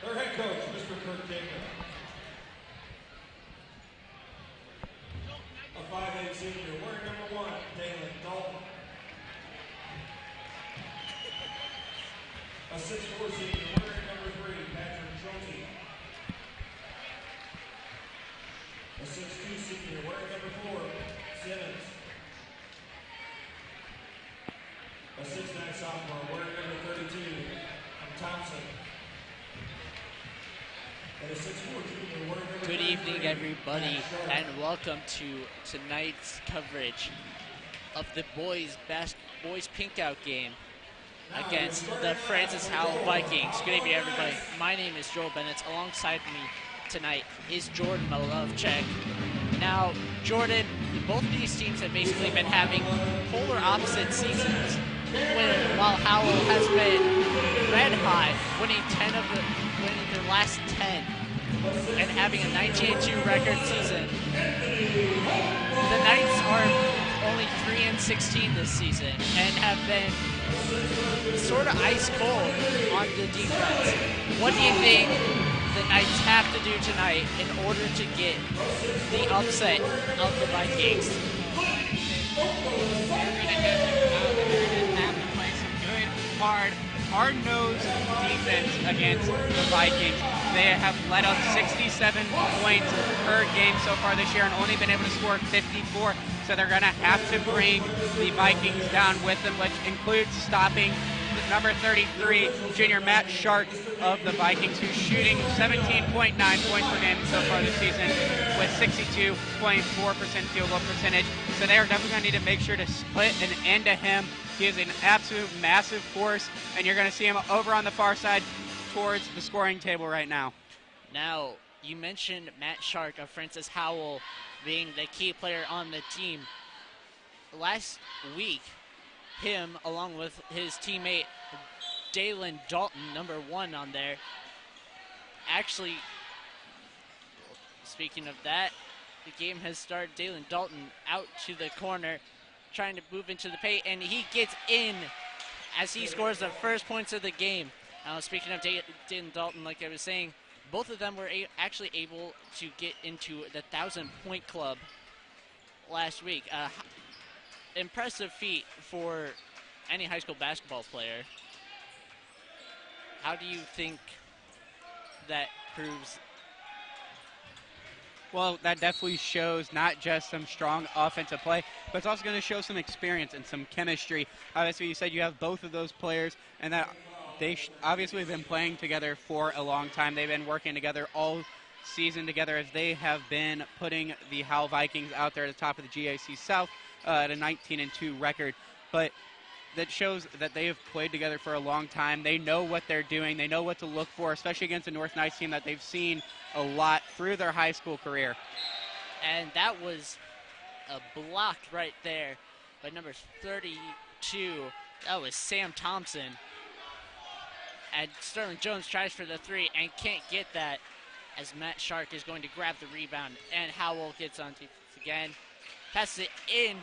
Their head coach, Mr. Kurt Jacob. A 5'8" senior, wearing number 1, Dalen Dalton. A 6'4" senior, wearing number 3, Patrick Chunky. A 6'2" senior, wearing number 4, Simmons. A 6'9" sophomore, wearing number 32, Thompson. And a 6'4" junior, wearing number Good 33, evening, everybody, Matt Sharp. and welcome to tonight's coverage of the boys' Pinkout game against the Francis Howell Vikings. Good evening, everybody. My name is Joel Bennett. Alongside me tonight is Jordan Malovchek. Now, Jordan, both of these teams have basically been having polar opposite seasons. While Howell has been red hot, winning their last 10 and having a 19-2 record season. The Knights are only 3-16 this season and have been sort of ice cold on the defense. What do you think the Knights have to do tonight in order to get the upset of the Vikings? Hard-nosed defense against the Vikings. They have let up 67 points per game so far this year and only been able to score 54, so they're going to have to bring the Vikings down with them, which includes stopping number 33, junior Matt Shark of the Vikings, who's shooting 17.9 points per game so far this season with 62.4% field goal percentage. So they are definitely going to need to make sure to put an end to him. He is an absolute massive force, and you're going to see him over on the far side towards the scoring table right now. Now, you mentioned Matt Shark of Francis Howell being the key player on the team. Last week, him, along with his teammate Dalen Dalton, number 1 on there. Actually, speaking of that, the game has started. Dalen Dalton out to the corner, trying to move into the paint, and he gets in as he scores the first points of the game. Speaking of Dalen Dalton, like I was saying, both of them were actually able to get into the 1,000-point club last week. Impressive feat for any high school basketball player. How do you think that proves? Well, that definitely shows not just some strong offensive play, but it's also going to show some experience and some chemistry. Obviously, you said you have both of those players, and that they obviously have been playing together for a long time. They've been working together all season together as they have been putting the Howell Vikings out there at the top of the GAC South at a 19-2 record. But that shows that they have played together for a long time. They know what they're doing. They know what to look for, especially against a North Knights team that they've seen a lot through their high school career. And that was a block right there by number 32. That was Sam Thompson. And Sterling Jones tries for the 3 and can't get that, as Matt Shark is going to grab the rebound. And Howell gets on defense again. Passes it in.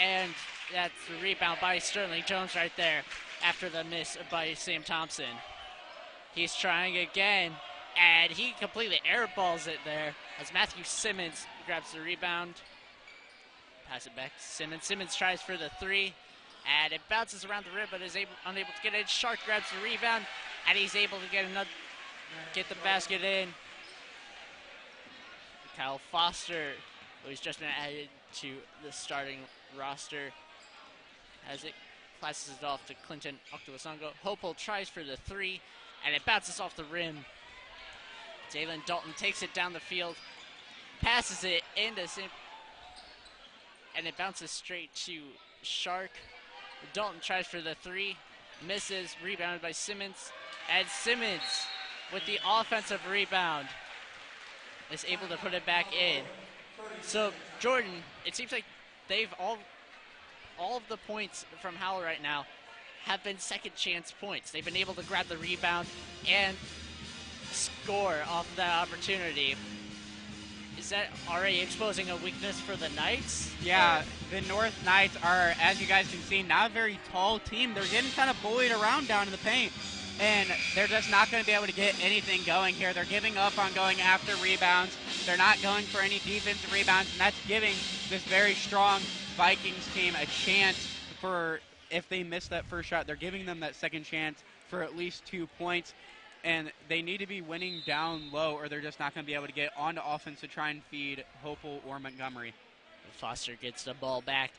And that's the rebound by Sterling Jones right there after the miss by Sam Thompson. He's trying again, and he completely airballs it there as Matthew Simmons grabs the rebound. Pass it back to Simmons. Simmons tries for the 3, and it bounces around the rim, but is unable to get it. Shark grabs the rebound, and he's able to get the basket in. Kyle Foster, who's just been added to the starting roster, as it passes it off to Clinton Octavasongo. Hopel tries for the 3, and it bounces off the rim. Jalen Dalton takes it down the field, passes it into Sim, and it bounces straight to Shark. Dalton tries for the 3, misses, rebounded by Simmons, and Simmons with the offensive rebound is able to put it back in. So Jordan, it seems like they've all of the points from Howell right now have been second chance points. They've been able to grab the rebound and score off that opportunity. Is that already exposing a weakness for the Knights? Yeah, the North Knights are, as you guys can see, not a very tall team. They're getting kind of bullied around down in the paint, and they're just not going to be able to get anything going here. They're giving up on going after rebounds. They're not going for any defensive rebounds, and that's giving this very strong Vikings team a chance for, if they miss that first shot, they're giving them that second chance for at least 2 points. And they need to be winning down low, or they're just not going to be able to get onto offense to try and feed Hopel or Montgomery. Foster gets the ball back,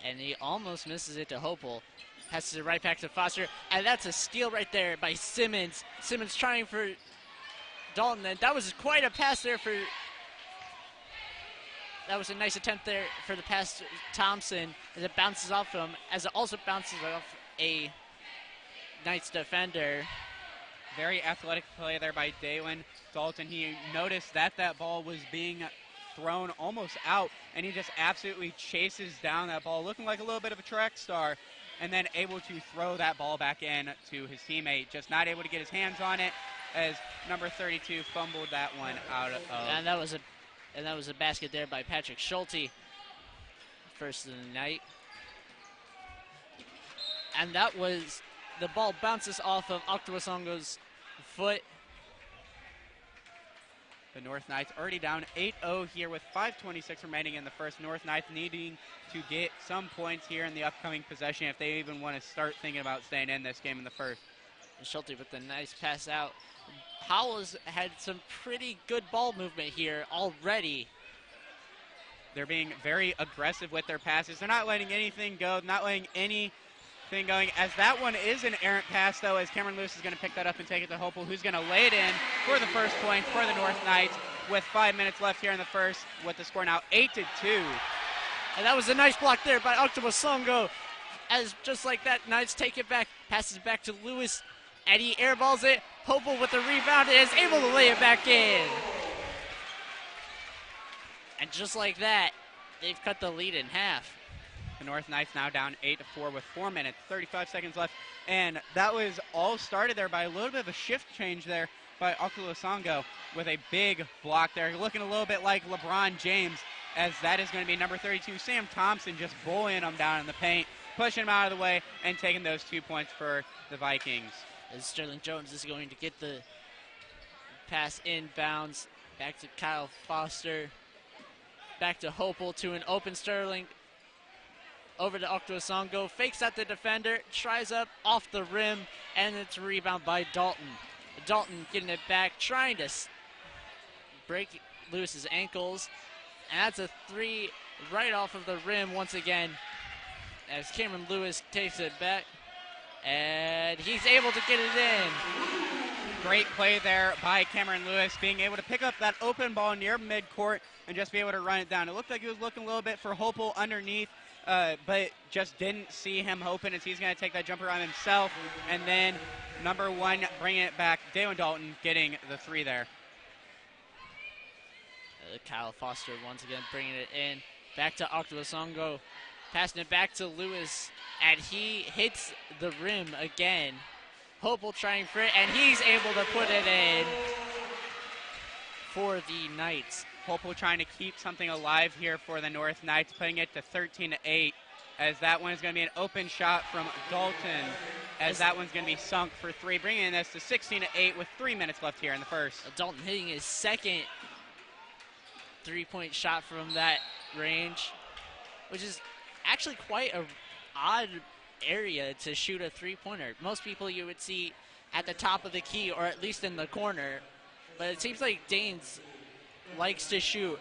and he almost misses it to Hopel. Passes it right back to Foster, and that's a steal right there by Simmons. Simmons trying for Dalton, and that was quite a pass there for... That was a nice attempt there for the pass to Thompson, as it bounces off him, as it also bounces off a Knights defender. Very athletic play there by Daylon Dalton. He noticed that ball was being thrown almost out, and he just absolutely chases down that ball, looking like a little bit of a track star, and then able to throw that ball back in to his teammate. Just not able to get his hands on it, as number 32 fumbled that one out of. And that was a basket there by Patrick Schulte, first of the night. And that was, the ball bounces off of Octavasongo's foot. The North Knights already down 8-0 here with 5:26 remaining in the first. North Knights needing to get some points here in the upcoming possession if they even want to start thinking about staying in this game in the first. And Schulte with the nice pass out. Howell's had some pretty good ball movement here already. They're being very aggressive with their passes. They're not letting anything go, not letting anything going, as that one is an errant pass, though, as Cameron Lewis is going to pick that up and take it to Hopel, who's going to lay it in for the first point for the North Knights with 5 minutes left here in the first, with the score now 8-2. And that was a nice block there by Octavasongo, as just like that, Knights take it back, passes it back to Lewis, and he airballs it. Hopel with the rebound is able to lay it back in. And just like that, they've cut the lead in half. The North Knights now down 8-4 with 4 minutes, 35 seconds left. And that was all started there by a little bit of a shift change there by Octavasongo with a big block there. Looking a little bit like LeBron James, as that is going to be number 32, Sam Thompson, just bullying him down in the paint, pushing him out of the way, and taking those 2 points for the Vikings. As Sterling Jones is going to get the pass inbounds, back to Kyle Foster, back to Hopel, to an open Sterling, over to Octavasongo, fakes out the defender, tries up off the rim, and it's a rebound by Dalton. Dalton getting it back, trying to break Lewis's ankles, and that's a 3 right off of the rim once again, as Cameron Lewis takes it back, and he's able to get it in. Great play there by Cameron Lewis, being able to pick up that open ball near midcourt and just be able to run it down. It looked like he was looking a little bit for Hopel underneath, but just didn't see him open, as he's going to take that jumper on himself. And then number 1 bringing it back, Daylon Dalton getting the 3 there. Kyle Foster once again bringing it in. Back to Octavasongo. Passing it back to Lewis, and he hits the rim again. Hopel trying for it, and he's able to put it in for the Knights. Hopel trying to keep something alive here for the North Knights, putting it to 13-8, as that one is going to be an open shot from Dalton, as that one's going to be sunk for three, bringing this to 16-8 with 3 minutes left here in the first. Dalton hitting his second three-point shot from that range, which is actually quite a odd area to shoot a three-pointer. Most people you would see at the top of the key or at least in the corner, but it seems like Danes likes to shoot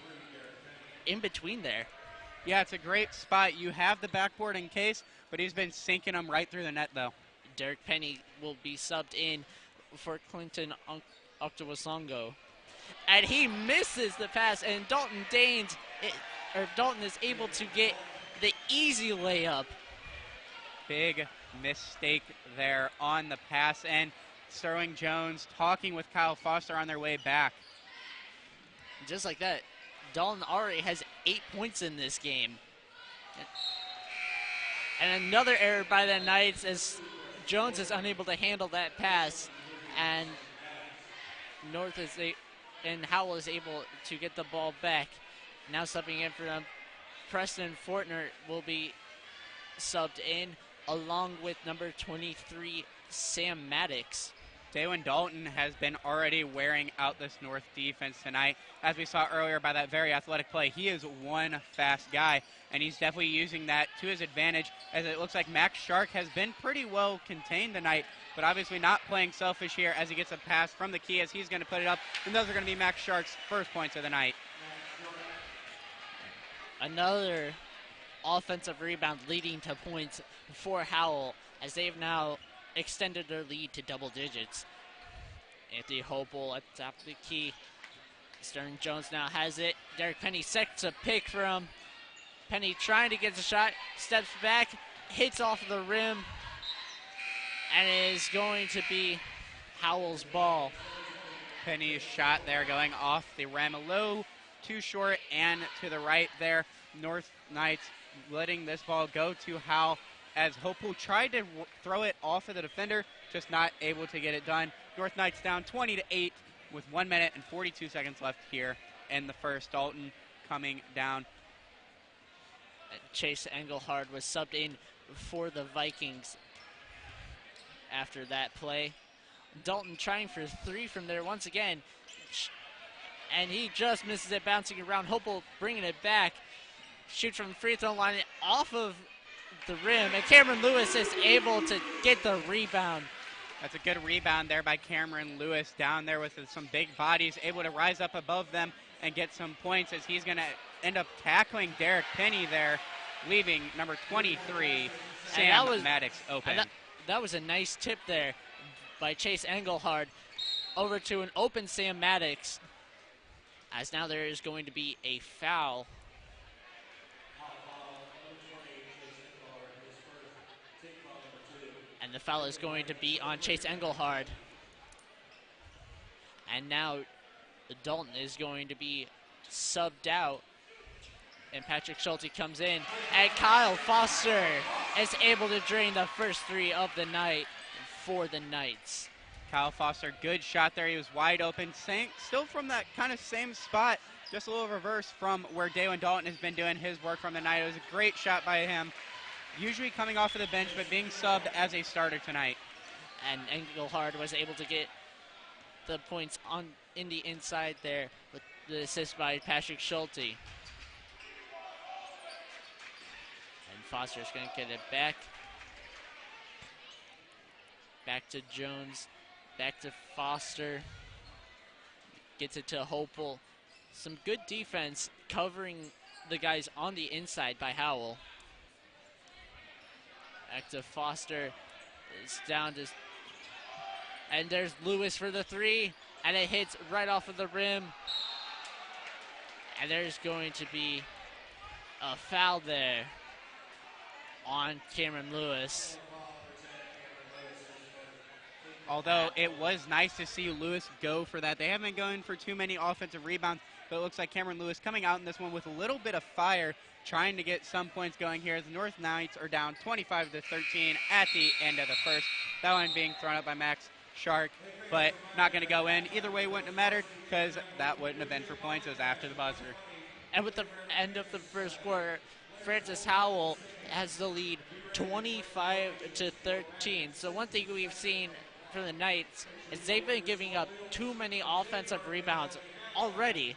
in between there. Yeah, it's a great spot. You have the backboard in case, but he's been sinking them right through the net, though. Derek Penny will be subbed in for Clinton Octawasongo. And he misses the pass, and Dalton is able to get the easy layup. Big mistake there on the pass, and Sterling Jones talking with Kyle Foster on their way back. Just like that, Dalton already has 8 points in this game. And another error by the Knights as Jones is unable to handle that pass, and Howell is able to get the ball back. Now subbing in for them, Preston Fortner will be subbed in, along with number 23, Sam Maddox. Daywin Dalton has been already wearing out this North defense tonight. As we saw earlier by that very athletic play, he is one fast guy, and he's definitely using that to his advantage, as it looks like Max Shark has been pretty well contained tonight, but obviously not playing selfish here as he gets a pass from the key as he's going to put it up, and those are going to be Max Shark's first points of the night. Another offensive rebound leading to points for Howell, as they've now extended their lead to double digits. Anthony Hopel at the top of the key. Sterling Jones now has it. Derek Penny sets a pick for him. Penny trying to get the shot, steps back, hits off the rim, and it is going to be Howell's ball. Penny's shot there going off the rim, a little too short and to the right there. North Knights letting this ball go to Howell, as Hopel tried to throw it off of the defender, just not able to get it done. North Knights down 20-8 with 1 minute and 42 seconds left here in the first. Dalton coming down. Chase Engelhard was subbed in for the Vikings after that play. Dalton trying for three from there once again, and he just misses it, bouncing around. Hopel bringing it back. Shoots from the free throw line off of the rim, and Cameron Lewis is able to get the rebound. That's a good rebound there by Cameron Lewis down there with some big bodies, able to rise up above them and get some points, as he's going to end up tackling Derek Penny there, leaving number 23, Sam Maddox, open. That was a nice tip there by Chase Engelhard over to an open Sam Maddox, as now there is going to be a foul. And the foul is going to be on Chase Engelhard. And now Dalton is going to be subbed out. And Patrick Schulte comes in. And Kyle Foster is able to drain the first three of the night for the Knights. Kyle Foster, good shot there. He was wide open. Still from that kind of same spot, just a little reverse from where Daywin Dalton has been doing his work from the night. It was a great shot by him. Usually coming off of the bench, but being subbed as a starter tonight. And Engelhard was able to get the points in the inside there with the assist by Patrick Schulte. And Foster's going to get it back. Back to Jones. Back to Foster. Gets it to Hopel. Some good defense covering the guys on the inside by Howell. Back to Foster. It's down to... And there's Lewis for the three. And it hits right off of the rim. And there's going to be a foul there on Cameron Lewis. Although it was nice to see Lewis go for that. They haven't been going for too many offensive rebounds, but it looks like Cameron Lewis coming out in this one with a little bit of fire, trying to get some points going here as the North Knights are down 25-13 at the end of the first. That one being thrown up by Max Shark, but not going to go in. Either way, wouldn't have mattered because that wouldn't have been for points. It was after the buzzer. And with the end of the first quarter, Francis Howell has the lead 25-13. So one thing we've seen from the Knights is they've been giving up too many offensive rebounds already.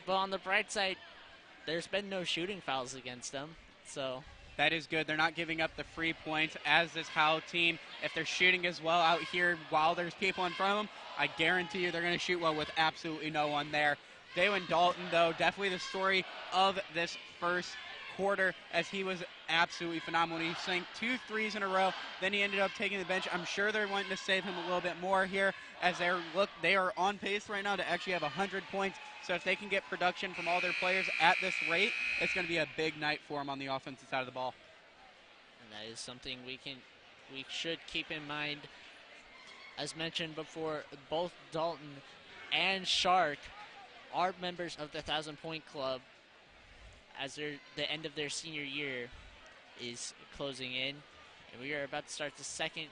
But on the bright side, there's been no shooting fouls against them. So that is good. They're not giving up the free points as this Howell team. If they're shooting as well out here while there's people in front of them, I guarantee you they're going to shoot well with absolutely no one there. Dalen Dalton, though, definitely the story of this first quarter as he was absolutely phenomenal. He sank 2 threes in a row. Then he ended up taking the bench. I'm sure they're wanting to save him a little bit more here as they are on pace right now to actually have 100 points. So if they can get production from all their players at this rate, it's going to be a big night for them on the offensive side of the ball. And that is something we should keep in mind. As mentioned before, both Dalton and Shark are members of the 1,000-point club as the end of their senior year is closing in. And we are about to start the second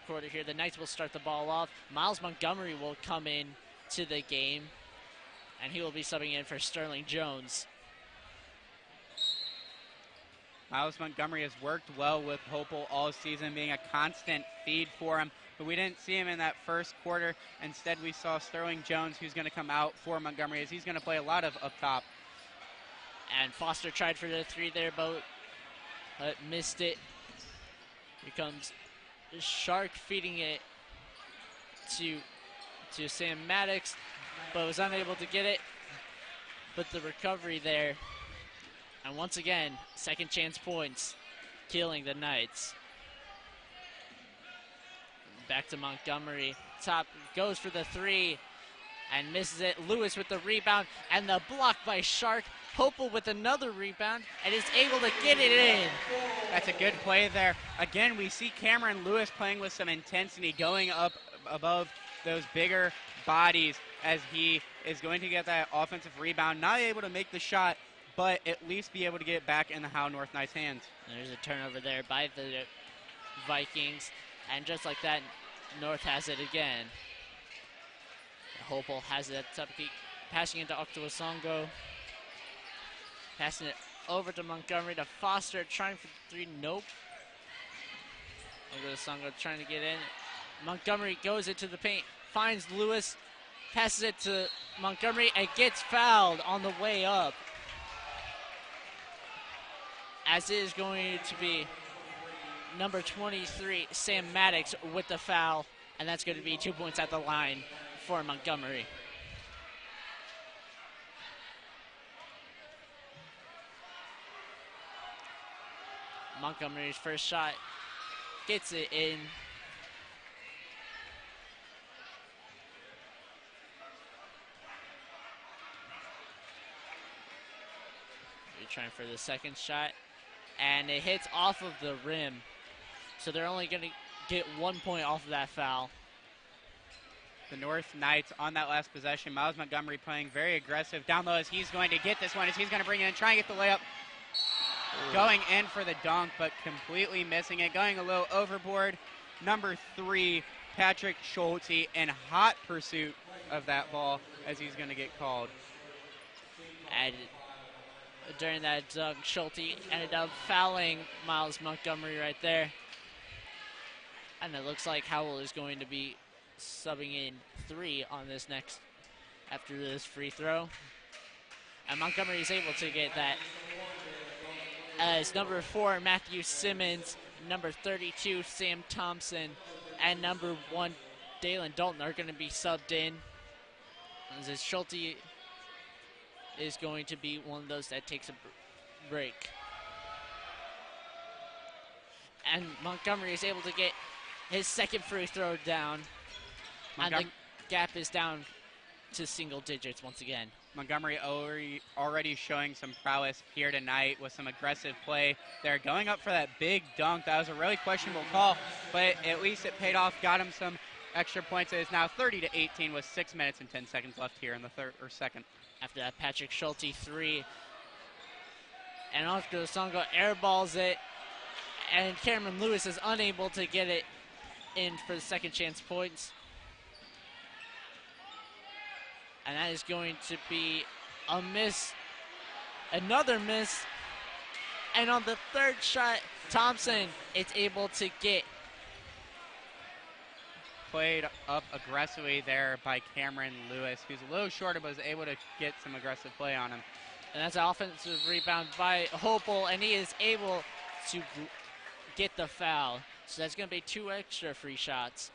quarter here. The Knights will start the ball off. Miles Montgomery will come in to the game, and he will be subbing in for Sterling Jones. Miles Montgomery has worked well with Hopel all season, being a constant feed for him, but we didn't see him in that first quarter. Instead, we saw Sterling Jones, who's going to come out for Montgomery, as he's going to play a lot of up top. And Foster tried for the three there, but missed it. Here comes Shark feeding it to Sam Maddox, but was unable to get it. But the recovery there. And once again, second chance points, killing the Knights. Back to Montgomery. Top goes for the three and misses it. Lewis with the rebound and the block by Shark. Hopel with another rebound and is able to get it in. That's a good play there. Again, we see Cameron Lewis playing with some intensity, going up above those bigger bodies as he is going to get that offensive rebound. Not able to make the shot, but at least be able to get it back in the Howe North Knights' hands. There's a turnover there by the Vikings. And just like that, North has it again. Hopel has it at Tupke, passing into Octavasongo. Passing it over to Montgomery to Foster, trying for three, nope. Octavasongo trying to get in. Montgomery goes into the paint, finds Lewis, passes it to Montgomery, and gets fouled on the way up. As it is going to be number 23, Sam Maddox, with the foul, and that's going to be 2 points at the line for Montgomery. Montgomery's first shot gets it in. We're trying for the second shot, and it hits off of the rim. So they're only going to get 1 point off of that foul. The North Knights on that last possession. Miles Montgomery playing very aggressive down low as he's going to get this one, as he's going to bring it in, try and get the layup. Ooh. Going in for the dunk, but completely missing it. Going a little overboard. Number 3, Patrick Schulte, in hot pursuit of that ball as he's going to get called. And during that dunk, Schulte ended up fouling Miles Montgomery right there. And it looks like Howell is going to be subbing in 3 on this next, after this free throw. And Montgomery is able to get that. As number 4, Matthew Simmons, number 32, Sam Thompson, and number 1, Dalen Dalton are going to be subbed in. As Schulte is going to be one of those that takes a break. And Montgomery is able to get his second free throw down. And the gap is down to single digits once again. Montgomery already showing some prowess here tonight with some aggressive play. They're going up for that big dunk. That was a really questionable call, but at least it paid off, got him some extra points. It is now 30-18 with 6 minutes and 10 seconds left here in the second. After that Patrick Schulte 3. And after Songo airballs it, and Cameron Lewis is unable to get it in for the second chance points. And that is going to be a miss. Another miss. And on the third shot, Thompson is able to get. Played up aggressively there by Cameron Lewis, who's a little shorter but was able to get some aggressive play on him. And that's an offensive rebound by Hopel, and he is able to get the foul. So that's going to be 2 extra free shots.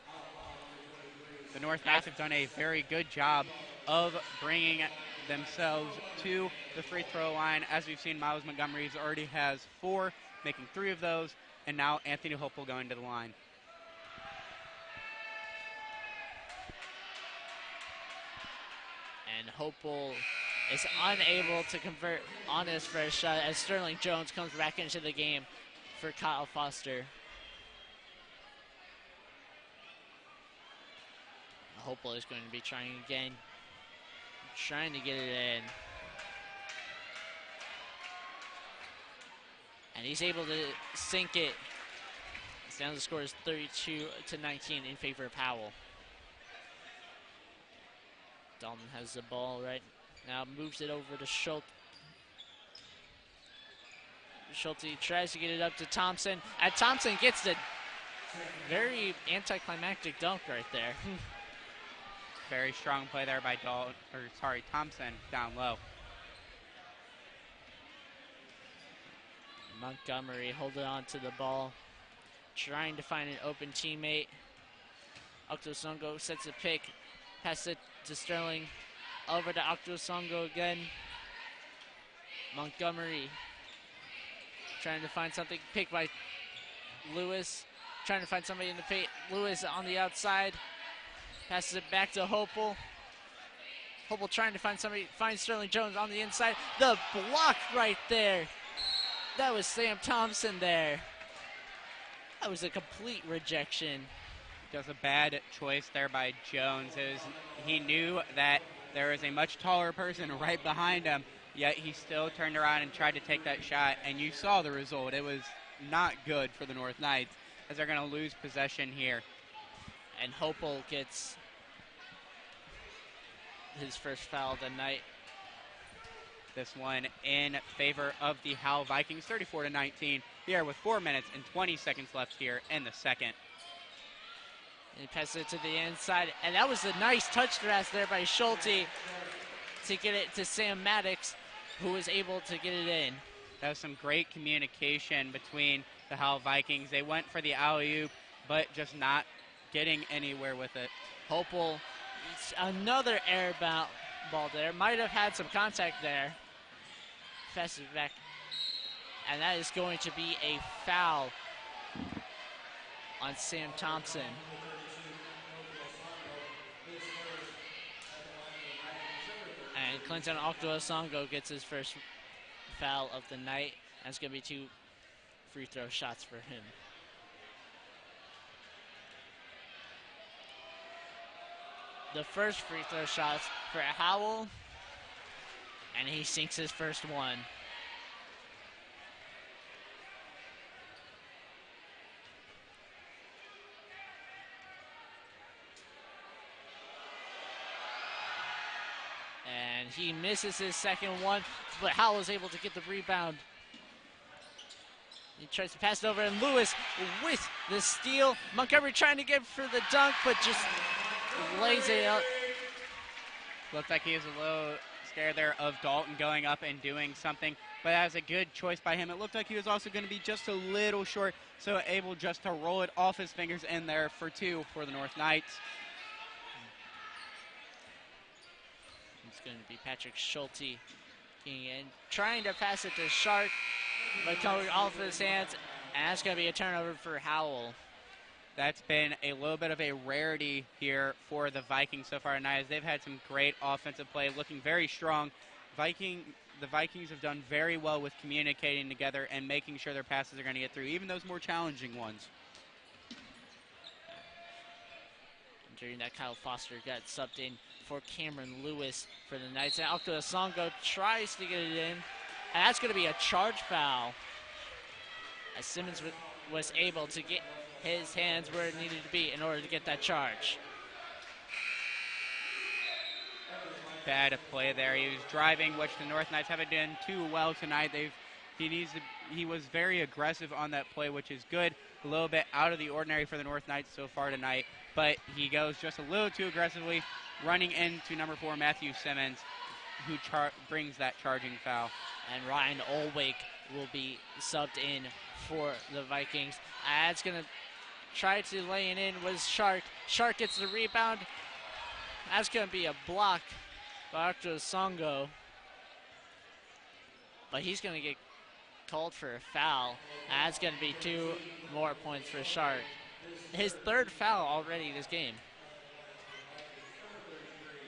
The North Knights have done a very good job of bringing themselves to the free throw line. As we've seen, Miles Montgomery already has 4, making 3 of those, and now Anthony Hopel going to the line. And Hopel is unable to convert on his first shot as Sterling Jones comes back into the game for Kyle Foster. Hopel is going to be trying again, trying to get it in. And he's able to sink it. Now the score is 32-19 in favor of Howell. Dalton has the ball right now, moves it over to Schulte. Schulte tries to get it up to Thompson, and Thompson gets the very anticlimactic dunk right there. Very strong play there by Thompson down low. Montgomery holding on to the ball, trying to find an open teammate. Oktosongo sets a pick, passes it to Sterling, over to Oktosongo again. Montgomery trying to find something, picked by Lewis, trying to find somebody in the paint. Lewis on the outside, passes it back to Hopel. Hopel trying to find somebody, finds Sterling Jones on the inside. The block right there. That was Sam Thompson there. That was a complete rejection. That was a bad choice there by Jones. He knew that there was a much taller person right behind him, yet he still turned around and tried to take that shot, and you saw the result. It was not good for the North Knights, as they're going to lose possession here. And Hopel gets his first foul of the night. This one in favor of the Howell Vikings, 34-19 here with 4 minutes and 20 seconds left here in the second. And he passes it to the inside, and that was a nice touch pass there by Schulte to get it to Sam Maddox, who was able to get it in. That was some great communication between the Howell Vikings. They went for the alley-oop, but just not getting anywhere with it. Hopel, another air ball there. Might have had some contact there. Passes it back. And that is going to be a foul on Sam Thompson. And Clinton Oktosongo gets his first foul of the night. That's going to be 2 free throw shots for him. The first free throw shots for Howell, and he sinks his first one. And he misses his second one, but Howell is able to get the rebound. He tries to pass it over, and Lewis with the steal. Montgomery trying to get for the dunk, but just lays it out. Looked like he was a little scared there of Dalton going up and doing something, but that was a good choice by him. It looked like he was also going to be just a little short, so able just to roll it off his fingers in there for 2 for the North Knights. It's going to be Patrick Schulte getting in, trying to pass it to Shark, but coming off his hands, and that's going to be a turnover for Howell. That's been a little bit of a rarity here for the Vikings so far tonight, as they've had some great offensive play, looking very strong. The Vikings have done very well with communicating together and making sure their passes are going to get through, even those more challenging ones. During that, Kyle Foster got subbed in for Cameron Lewis for the Knights. And Alco Songo tries to get it in. And that's going to be a charge foul, as Simmons was able to get his hands where it needed to be in order to get that charge. Bad play there. He was driving, which the North Knights haven't done too well tonight. He was very aggressive on that play, which is good. A little bit out of the ordinary for the North Knights so far tonight, but he goes just a little too aggressively, running into number 4, Matthew Simmons, who brings that charging foul. And Ryan Olwick will be subbed in for the Vikings. That's going to try to lay it in was Shark. Shark gets the rebound. That's going to be a block by Arthur Songo. But he's going to get called for a foul. That's going to be 2 more points for Shark. His 3rd foul already this game.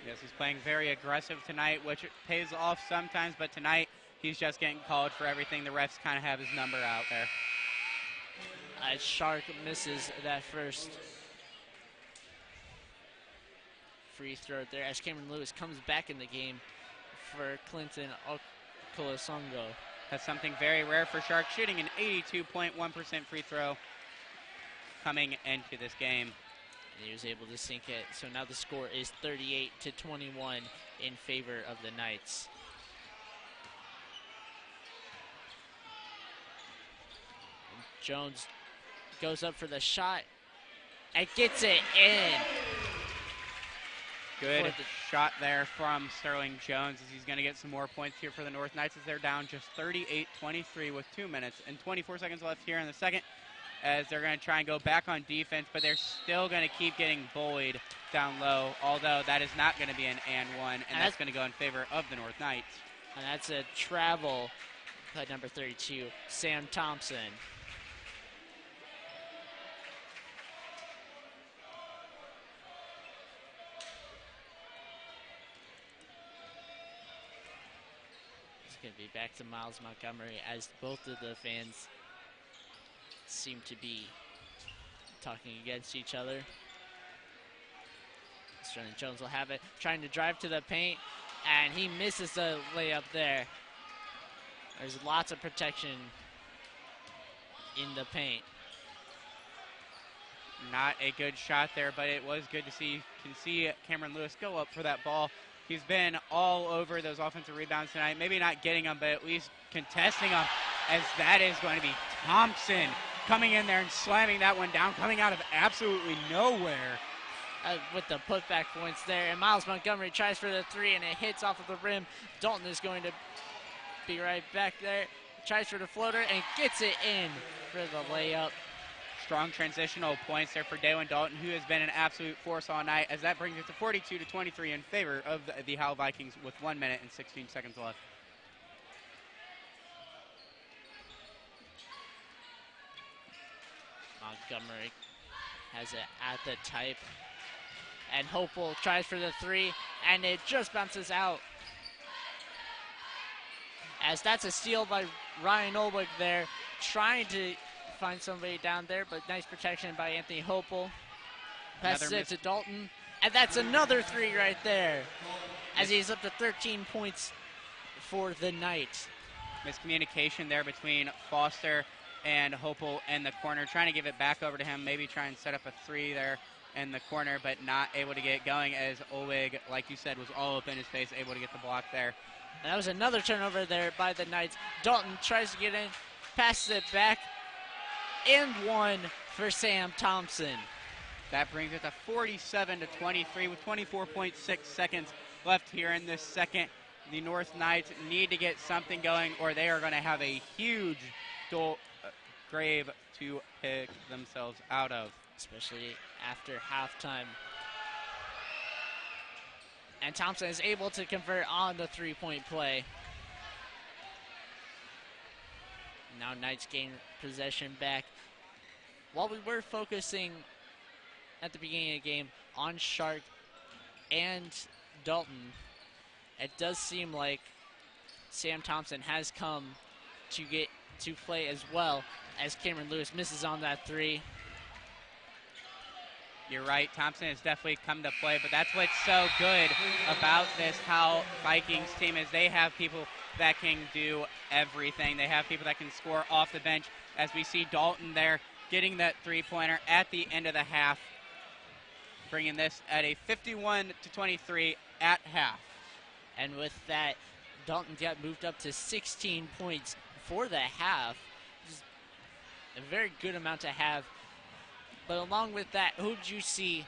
Yes, he's playing very aggressive tonight, which pays off sometimes, but tonight he's just getting called for everything. The refs kind of have his number out there. Shark misses that first free throw there as Cameron Lewis comes back in the game for Clinton Okolosongo. That's something very rare for Shark, shooting an 82.1% free throw coming into this game. And he was able to sink it. So now the score is 38-21 in favor of the Knights. And Jones goes up for the shot and gets it in. Good shot there from Sterling Jones, as he's going to get some more points here for the North Knights, as they're down just 38-23 with 2 minutes and 24 seconds left here in the second, as they're going to try and go back on defense, but they're still going to keep getting bullied down low, although that is not going to be an and one, and that's going to go in favor of the North Knights. And that's a travel by number 32, Sam Thompson. It's going to be back to Miles Montgomery, as both of the fans seem to be talking against each other. Sterling Jones will have it, trying to drive to the paint, and he misses the layup there. There's lots of protection in the paint. Not a good shot there, but it was good to see. You can see Cameron Lewis go up for that ball. He's been all over those offensive rebounds tonight. Maybe not getting them, but at least contesting them, as that is going to be Thompson coming in there and slamming that one down, coming out of absolutely nowhere. With the putback points there. And Miles Montgomery tries for the 3, and it hits off of the rim. Dalton is going to be right back there. Tries for the floater and gets it in for the layup. Strong transitional points there for Daylon Dalton, who has been an absolute force all night, as that brings it to 42-23 in favor of the Howell Vikings with 1 minute and 16 seconds left. Montgomery has it at the type. And Hopeful tries for the 3, and it just bounces out. As that's a steal by Ryan Olwick there, trying to find somebody down there, but nice protection by Anthony Hopeful. Passes it to Dalton, and that's another 3 right there, as he's up to 13 points for the Knights. Miscommunication there between Foster and Hopeful in the corner, trying to give it back over to him, maybe try and set up a 3 there in the corner, but not able to get it going, as Olwig, like you said, was all up in his face, able to get the block there. And that was another turnover there by the Knights. Dalton tries to get in, passes it back, and 1 for Sam Thompson. That brings it to 47-23 with 24.6 seconds left here in this second. The North Knights need to get something going, or they are going to have a huge grave to pick themselves out of. Especially after halftime. And Thompson is able to convert on the 3-point play. Now Knights gain possession back. While we were focusing at the beginning of the game on Shark and Dalton, it does seem like Sam Thompson has come to get to play as well as Cameron Lewis misses on that three. You're right, Thompson has definitely come to play, but that's what's so good about this Howell Vikings team is they have people that can do everything. They have people that can score off the bench, as we see Dalton there getting that three-pointer at the end of the half, bringing this at a 51-23 at half. And with that, Dalton got moved up to 16 points for the half. Just a very good amount to have. But along with that, who did you see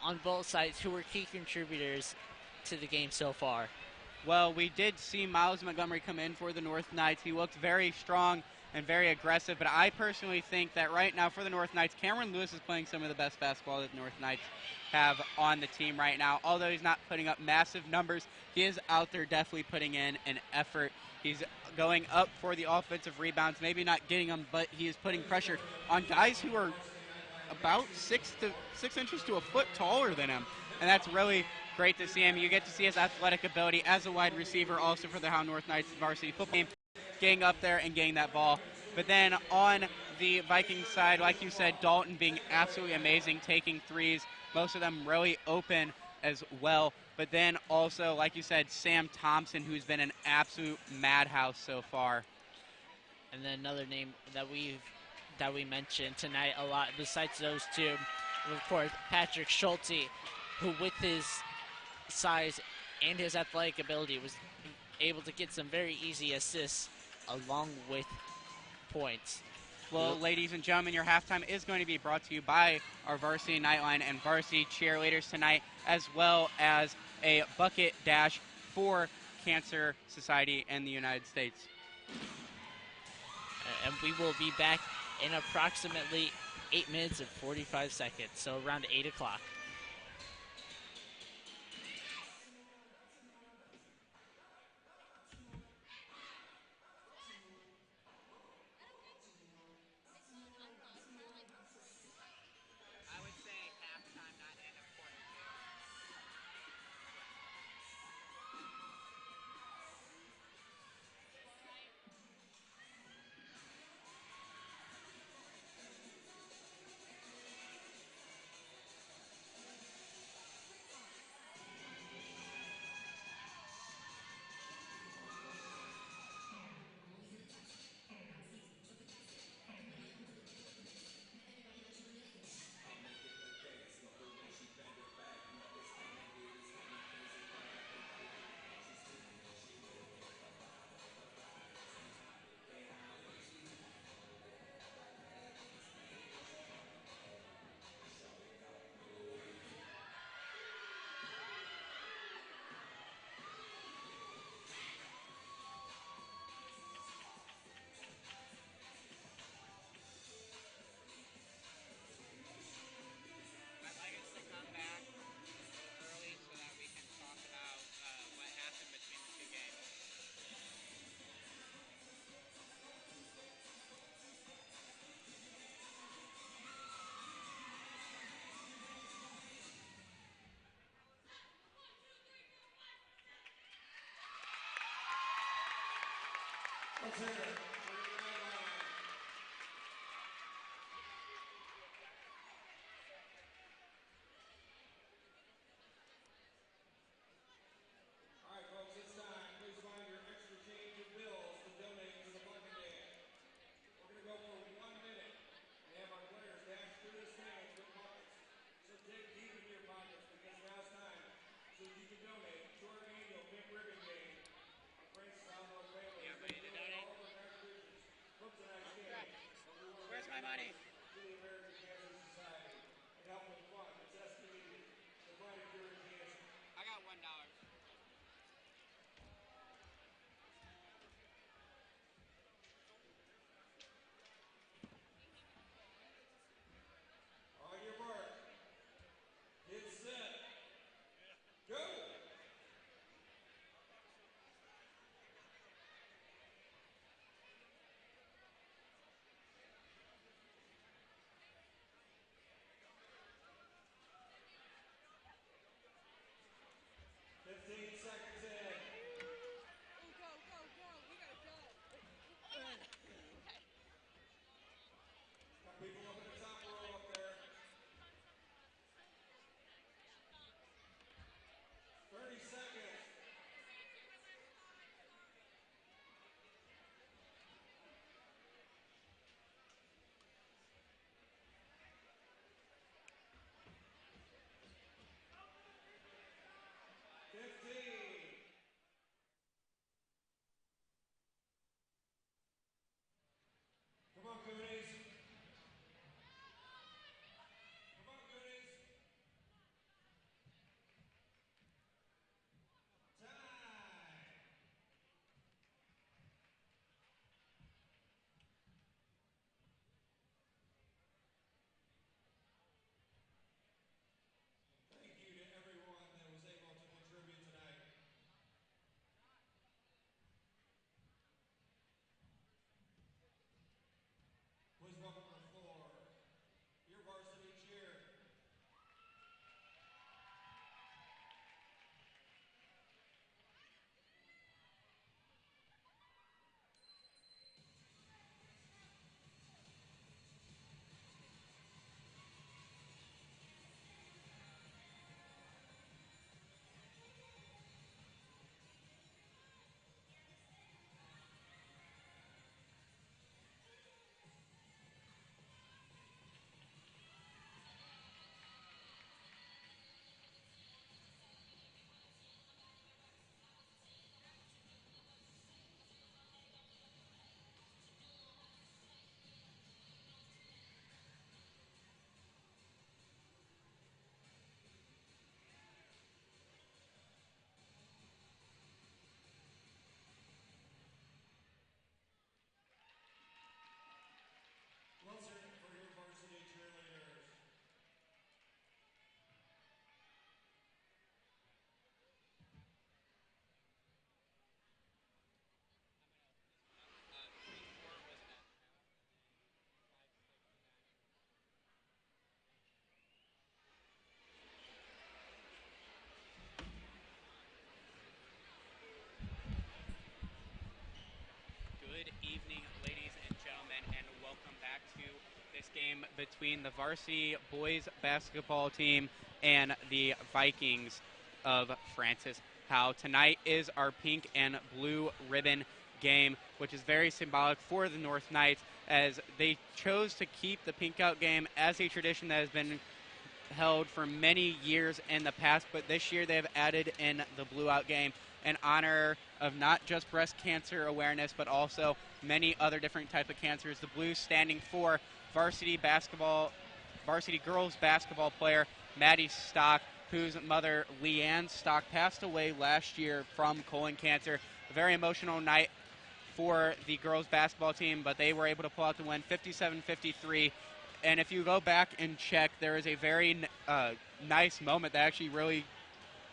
on both sides who were key contributors to the game so far? Well, we did see Miles Montgomery come in for the North Knights. He looked very strong and very aggressive, but I personally think that right now for the North Knights, Cameron Lewis is playing some of the best basketball that the North Knights have on the team right now. Although he's not putting up massive numbers, he is out there definitely putting in an effort. He's going up for the offensive rebounds, maybe not getting them, but he is putting pressure on guys who are about 6 inches to a foot taller than him, and that's really great to see him. You get to see his athletic ability as a wide receiver also for the Howell North Knights varsity football team, getting up there and getting that ball. But then on the Vikings side, like you said, Dalton being absolutely amazing, taking threes, most of them really open as well. But then also, like you said, Sam Thompson, who's been an absolute madhouse so far. And then another name that we mentioned tonight a lot, besides those two, of course, Patrick Schulte, who with his size and his athletic ability was able to get some very easy assists along with points. Well, ladies and gentlemen, your halftime is going to be brought to you by our Varsity Nightline and Varsity Cheerleaders tonight, as well as a bucket dash for Cancer Society in the United States. And we will be back in approximately 8 minutes and 45 seconds, so around 8 o'clock. Let's hear it. All right, folks, it's time. Please find your extra change of bills to donate to the Bucket Day. We're going to go for 1 minute and have our players dash through the stands with buckets. So dig deep in your pockets because now's time so you can donate to our annual Pink Ribbon Game. Our Francis Howell family is going to donate all of our contributions from tonight's game. Where's my money? To the American Cancer Society and help them fund its estimated the fight of curing cancer. I got $1. On your mark. Get set. Go. game between the varsity boys basketball team and the Vikings of Francis Howell. Tonight is our pink and blue ribbon game, which is very symbolic for the North Knights, as they chose to keep the pink out game as a tradition that has been held for many years in the past, but this year they have added in the blue out game in honor of not just breast cancer awareness, but also many other different type of cancers. The blue standing for varsity girls basketball player Maddie Stock, whose mother Leanne Stock passed away last year from colon cancer. A very emotional night for the girls basketball team, but they were able to pull out the win 57-53. And if you go back and check, there is a very nice moment that actually really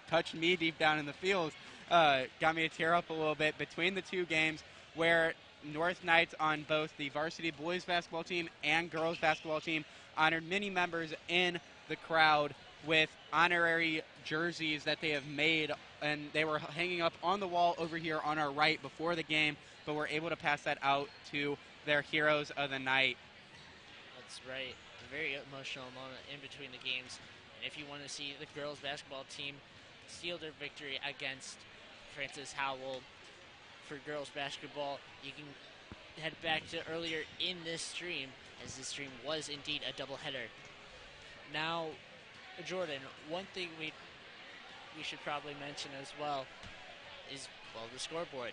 touched me deep down in the feels, got me to tear up a little bit between the two games, where North Knights on both the varsity boys basketball team and girls basketball team honored many members in the crowd with honorary jerseys that they have made, and they were hanging up on the wall over here on our right before the game, but we're able to pass that out to their heroes of the night. That's right. A very emotional moment in between the games. And if you want to see the girls basketball team seal their victory against Francis Howell for girls basketball, you can head back to earlier in this stream, as this stream was indeed a doubleheader. Now, Jordan, one thing we should probably mention as well is, well, the scoreboard.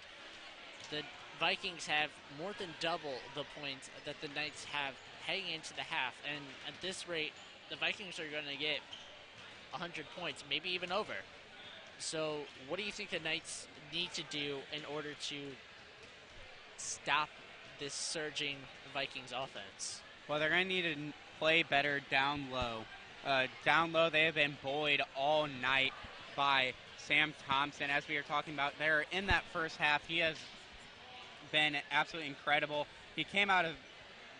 The Vikings have more than double the points that the Knights have heading into the half, and at this rate, the Vikings are going to get 100 points, maybe even over. So what do you think the Knights need to do in order to stop this surging Vikings offense? Well, they're going to need to play better down low. Down low, they have been bullied all night by Sam Thompson. As we were talking about there in that first half, he has been absolutely incredible. He came out of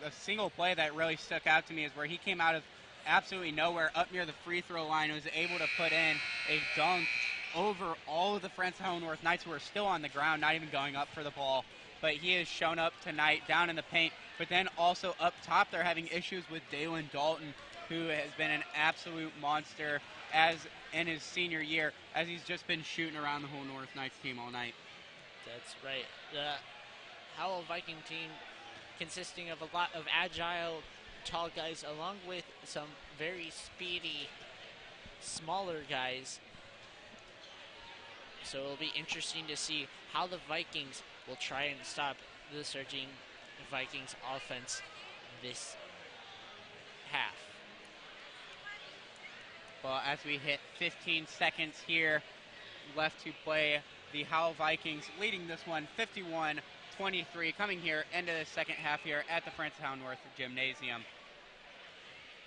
a single play that really stuck out to me, is where he came out of absolutely nowhere up near the free throw line and was able to put in a dunk over all of the Francis Howell North Knights, who are still on the ground, not even going up for the ball. But he has shown up tonight down in the paint. But then also up top, they're having issues with Dalen Dalton, who has been an absolute monster as in his senior year, as he's just been shooting around the whole North Knights team all night. That's right. The Howell Viking team consisting of a lot of agile, tall guys, along with some very speedy, smaller guys. So it'll be interesting to see how the Vikings will try and stop the surging Vikings offense this half. Well, as we hit 15 seconds here left to play, the Howell Vikings leading this one 51-23, coming here into the second half here at the Francis Howell North Gymnasium.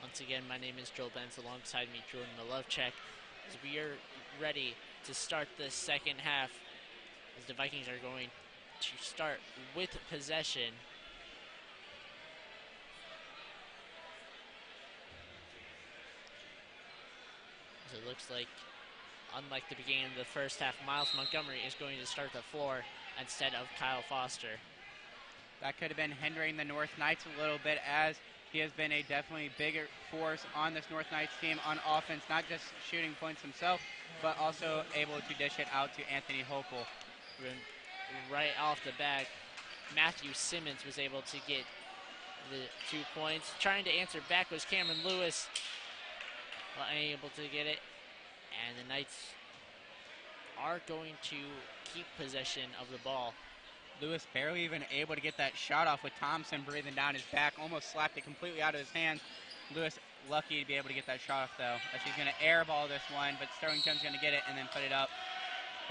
Once again, my name is Joel Benz, alongside me, Jordan Malovchek, as we are ready to start the second half, as the Vikings are going to start with possession. So it looks like, unlike the beginning of the first half, Miles Montgomery is going to start the floor instead of Kyle Foster. That could have been hindering the North Knights a little bit, as he has been a definitely bigger force on this North Knights team on offense, not just shooting points himself, but also able to dish it out to Anthony Hopel. Right off the bat, Matthew Simmons was able to get the 2 points. Trying to answer back was Cameron Lewis, unable to get it. And the Knights are going to keep possession of the ball. Lewis barely even able to get that shot off, with Thompson breathing down his back, almost slapped it completely out of his hands. Lewis lucky to be able to get that shot off, though, as he's going to airball this one, but Sterling Jones going to get it and then put it up,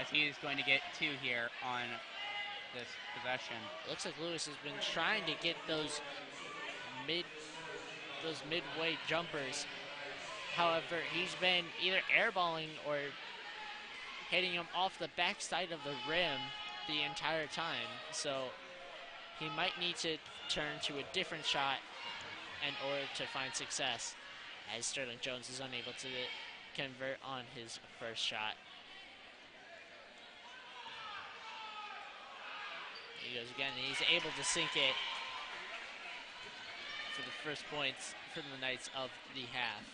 as he is going to get 2 here on this possession. Looks like Lewis has been trying to get those midway jumpers. However, he's been either airballing or hitting them off the backside of the rim the entire time. So he might need to turn to a different shot in order to find success, as Sterling Jones is unable to convert on his first shot. He goes again, and he's able to sink it for the first points for the Knights of the half.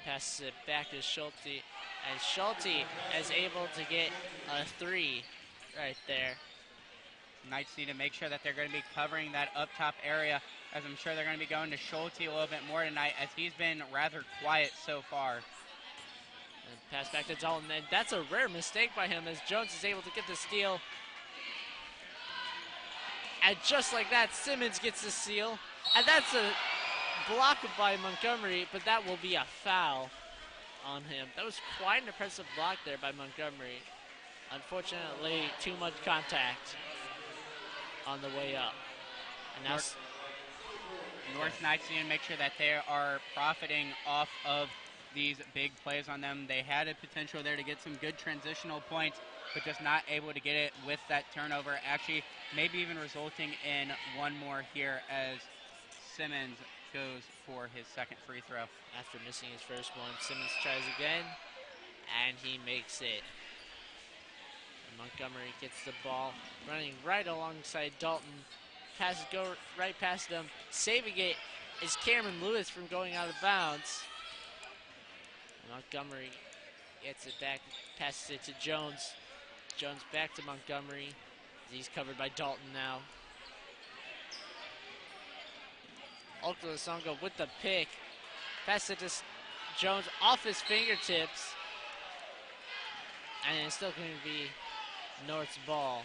Passes it back to Schulte, and Schulte is able to get a 3 right there. Knights need to make sure that they're going to be covering that up top area, as I'm sure they're going to be going to Schulte a little bit more tonight, as he's been rather quiet so far. And pass back to Dalton, and that's a rare mistake by him, as Jones is able to get the steal. And just like that, Simmons gets the steal, and that's a block by Montgomery, but that will be a foul on him. That was quite an impressive block there by Montgomery. Unfortunately, too much contact on the way up. And now North Knights need to make sure that they are profiting off of these big plays on them. They had a potential there to get some good transitional points, but just not able to get it with that turnover. Actually, maybe even resulting in one more here as Simmons goes for his second free throw. After missing his first one, Simmons tries again, and he makes it. And Montgomery gets the ball, running right alongside Dalton. Passes go right past him. Saving it is Cameron Lewis from going out of bounds. Montgomery gets it back, passes it to Jones. Jones back to Montgomery. He's covered by Dalton now. Okolosongo with the pick. Pass it to Jones off his fingertips. And it's still going to be North's ball.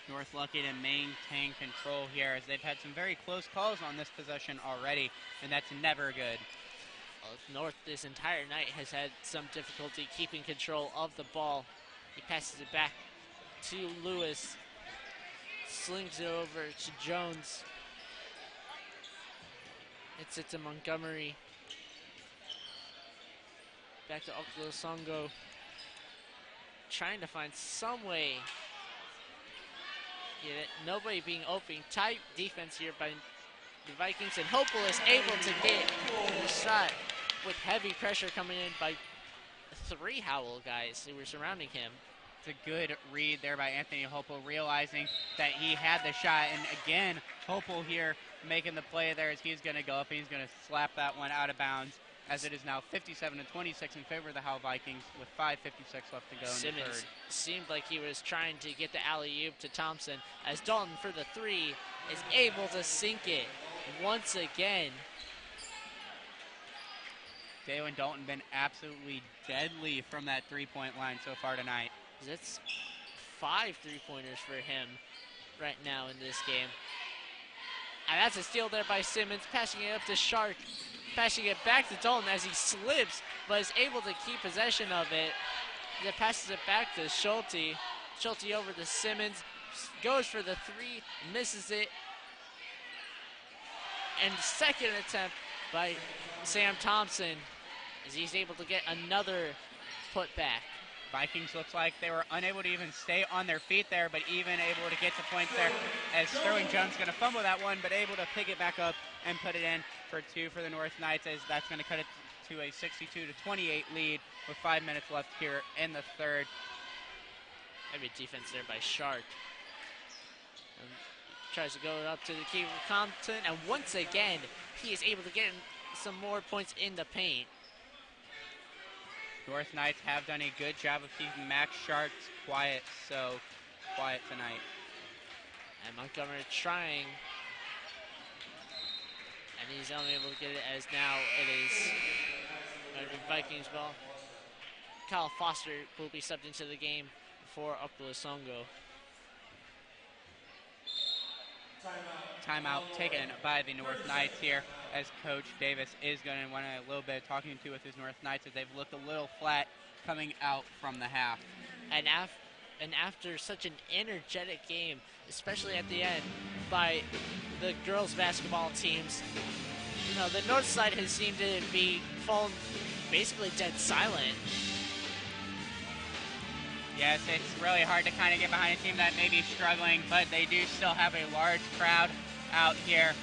North lucky to maintain control here, as they've had some very close calls on this possession already, and that's never good. North this entire night has had some difficulty keeping control of the ball. He passes it back to Lewis. Slings it over to Jones. It's it to Montgomery. Back to Okolosongo. Trying to find some way. Nobody being open. Tight defense here by the Vikings, and Hopel is able to get a shot with heavy pressure coming in by 3 Howell guys who were surrounding him. It's a good read there by Anthony Hopel, realizing that he had the shot. And again, Hopel here making the play there as he's going to go up and he's going to slap that one out of bounds, as it is now 57-26 in favor of the Howell Vikings with 5:56 left to go in the third. Seemed like he was trying to get the alley-oop to Thompson, as Dalton for the 3 is able to sink it once again. Dalen Dalton been absolutely deadly from that three-point line so far tonight. That's 5 3-pointers for him right now in this game. And that's a steal there by Simmons, passing it up to Shark, passing it back to Dalton as he slips, but is able to keep possession of it. Then passes it back to Schulte. Schulte over to Simmons, goes for the 3, misses it. And second attempt by Sam Thompson, as he's able to get another putback. Vikings looks like they were unable to even stay on their feet there, but even able to get to points there, as Sterling Jones going to fumble that one, but able to pick it back up and put it in for 2 for the North Knights, as that's going to cut it to a 62-28 lead with 5 minutes left here in the third. Maybe defense there by Shark. And tries to go up to the key for Compton, and once again, he is able to get some more points in the paint. North Knights have done a good job of keeping Max Sharks quiet tonight. And Montgomery trying, and he's unable to get it, as now it is Vikings ball. Kyle Foster will be subbed into the game for Okolosongo. Timeout taken by the North Knights here, as Coach Davis is going to want a little bit of talking to with his North Knights, as they've looked a little flat coming out from the half. And after such an energetic game, especially at the end, by the girls basketball teams, the North side has seemed to be fallen basically dead silent. Yes, it's really hard to kind of get behind a team that may be struggling, but they do still have a large crowd out here.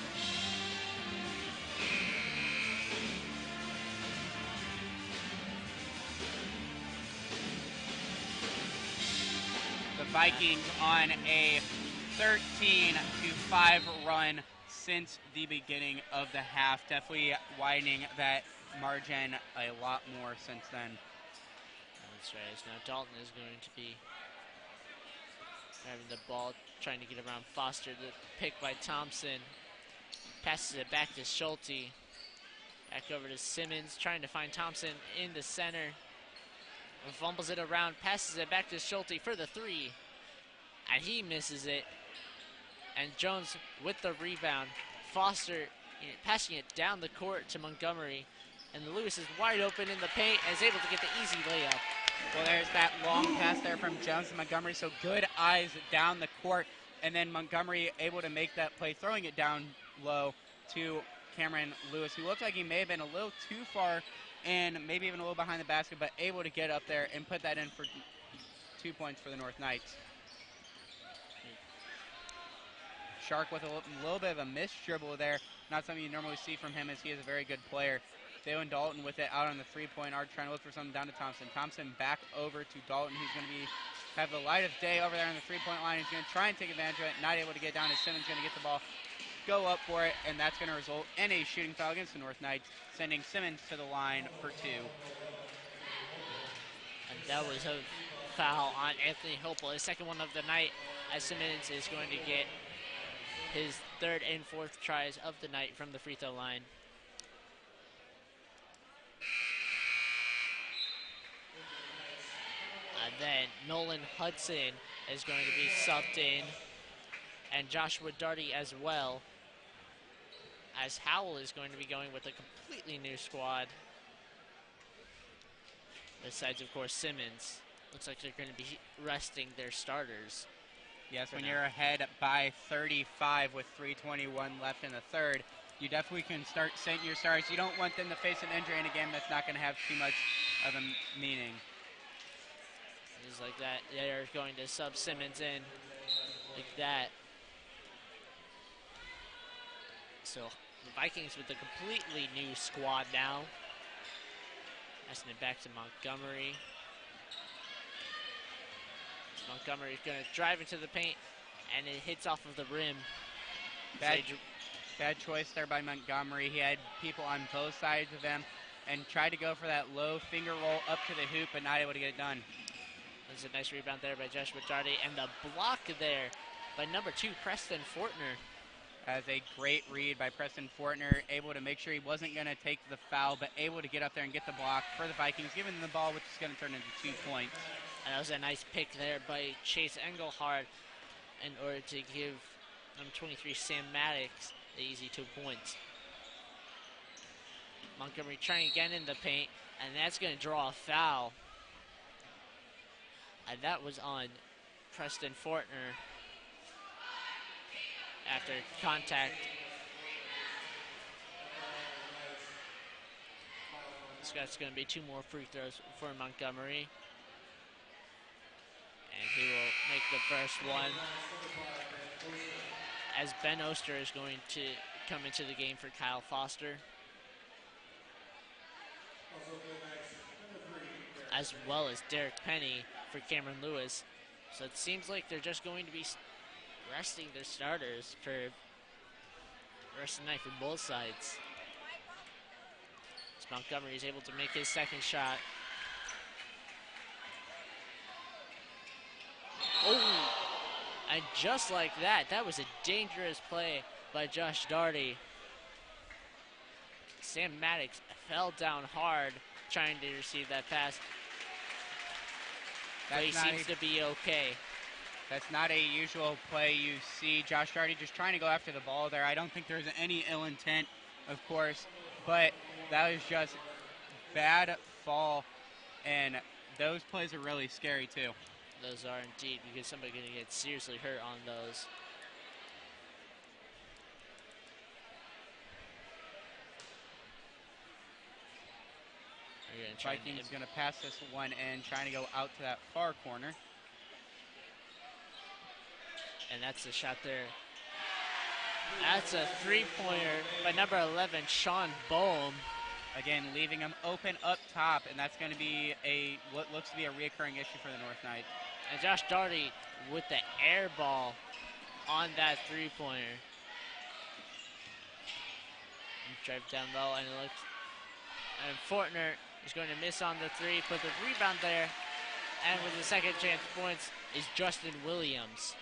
The Vikings on a 13-5 run since the beginning of the half. Definitely widening that margin a lot more since then. That's right. So now Dalton is going to be having the ball, trying to get around Foster. The pick by Thompson. Passes it back to Schulte. Back over to Simmons, trying to find Thompson in the center. Fumbles it around, passes it back to Schulte for the three. And he misses it. And Jones with the rebound. Foster passing it down the court to Montgomery. And Lewis is wide open in the paint and is able to get the easy layup. Well, there's that long pass there from Jones to Montgomery, so good eyes down the court. And then Montgomery able to make that play, throwing it down low to Cameron Lewis, who looked like he may have been a little too far and maybe even a little behind the basket, but able to get up there and put that in for 2 points for the North Knights. Shark with a little bit of a missed dribble there. Not something you normally see from him, as he is a very good player. Dalen Dalton with it out on the three-point arc, trying to look for something down to Thompson. Thompson back over to Dalton, who's going to have the light of day over there on the three-point line. He's going to try and take advantage of it. Not able to get down, as Simmons going to get the ball, go up for it, and that's going to result in a shooting foul against the North Knights, sending Simmons to the line for two. And that was a foul on Anthony Hopel, his second one of the night, as Simmons is going to get his third and fourth tries of the night from the free throw line. And then Nolan Hudson is going to be subbed in, and Joshua Darty as well, as Howell is going to be going with a completely new squad. Besides, of course, Simmons. Looks like they're going to be resting their starters. Yes, when you're ahead by 35 with 3:21 left in the third, you definitely can start setting your stars. You don't want them to face an injury in a game that's not going to have too much of a meaning. Just like that, they're going to sub Simmons in like that. So the Vikings with a completely new squad now. Passing it back to Montgomery. Montgomery's going to drive into the paint, and it hits off of the rim. Bad choice there by Montgomery. He had people on both sides of him and tried to go for that low finger roll up to the hoop, but not able to get it done. There's a nice rebound there by Joshua Darty, and the block there by number 2, Preston Fortner. As a great read by Preston Fortner, able to make sure he wasn't going to take the foul, but able to get up there and get the block for the Vikings, giving them the ball, which is going to turn into 2 points. And that was a nice pick there by Chase Engelhardt in order to give number 23, Sam Maddox, the easy 2 points. Montgomery trying again in the paint, and that's going to draw a foul. And that was on Preston Fortner after contact. So that's going to be 2 more free throws for Montgomery. And he will make the first one, as Ben Oster is going to come into the game for Kyle Foster, as well as Derek Penny for Cameron Lewis. So it seems like they're just going to be resting their starters for the rest of the night for both sides. As Montgomery is able to make his second shot. Oh, and just like that, that was a dangerous play by Josh Darty. Sam Maddox fell down hard trying to receive that pass, but he seems to be okay. That's not a usual play you see. Josh Darty just trying to go after the ball there. I don't think there's any ill intent, of course, but that was just bad fall, and those plays are really scary too. Those are indeed, because somebody's going to get seriously hurt on those. Vikings going to pass this one in, trying to go out to that far corner. And that's the shot there. That's a three-pointer by number 11, Sean Bohm. Again, leaving him open up top, and that's going to be what looks to be a reoccurring issue for the North Knights. And Josh Darty with the air ball on that three-pointer. Drive down low, and it looks, and Fortner is going to miss on the three, put the rebound there, and with the second chance points is Justin Williams.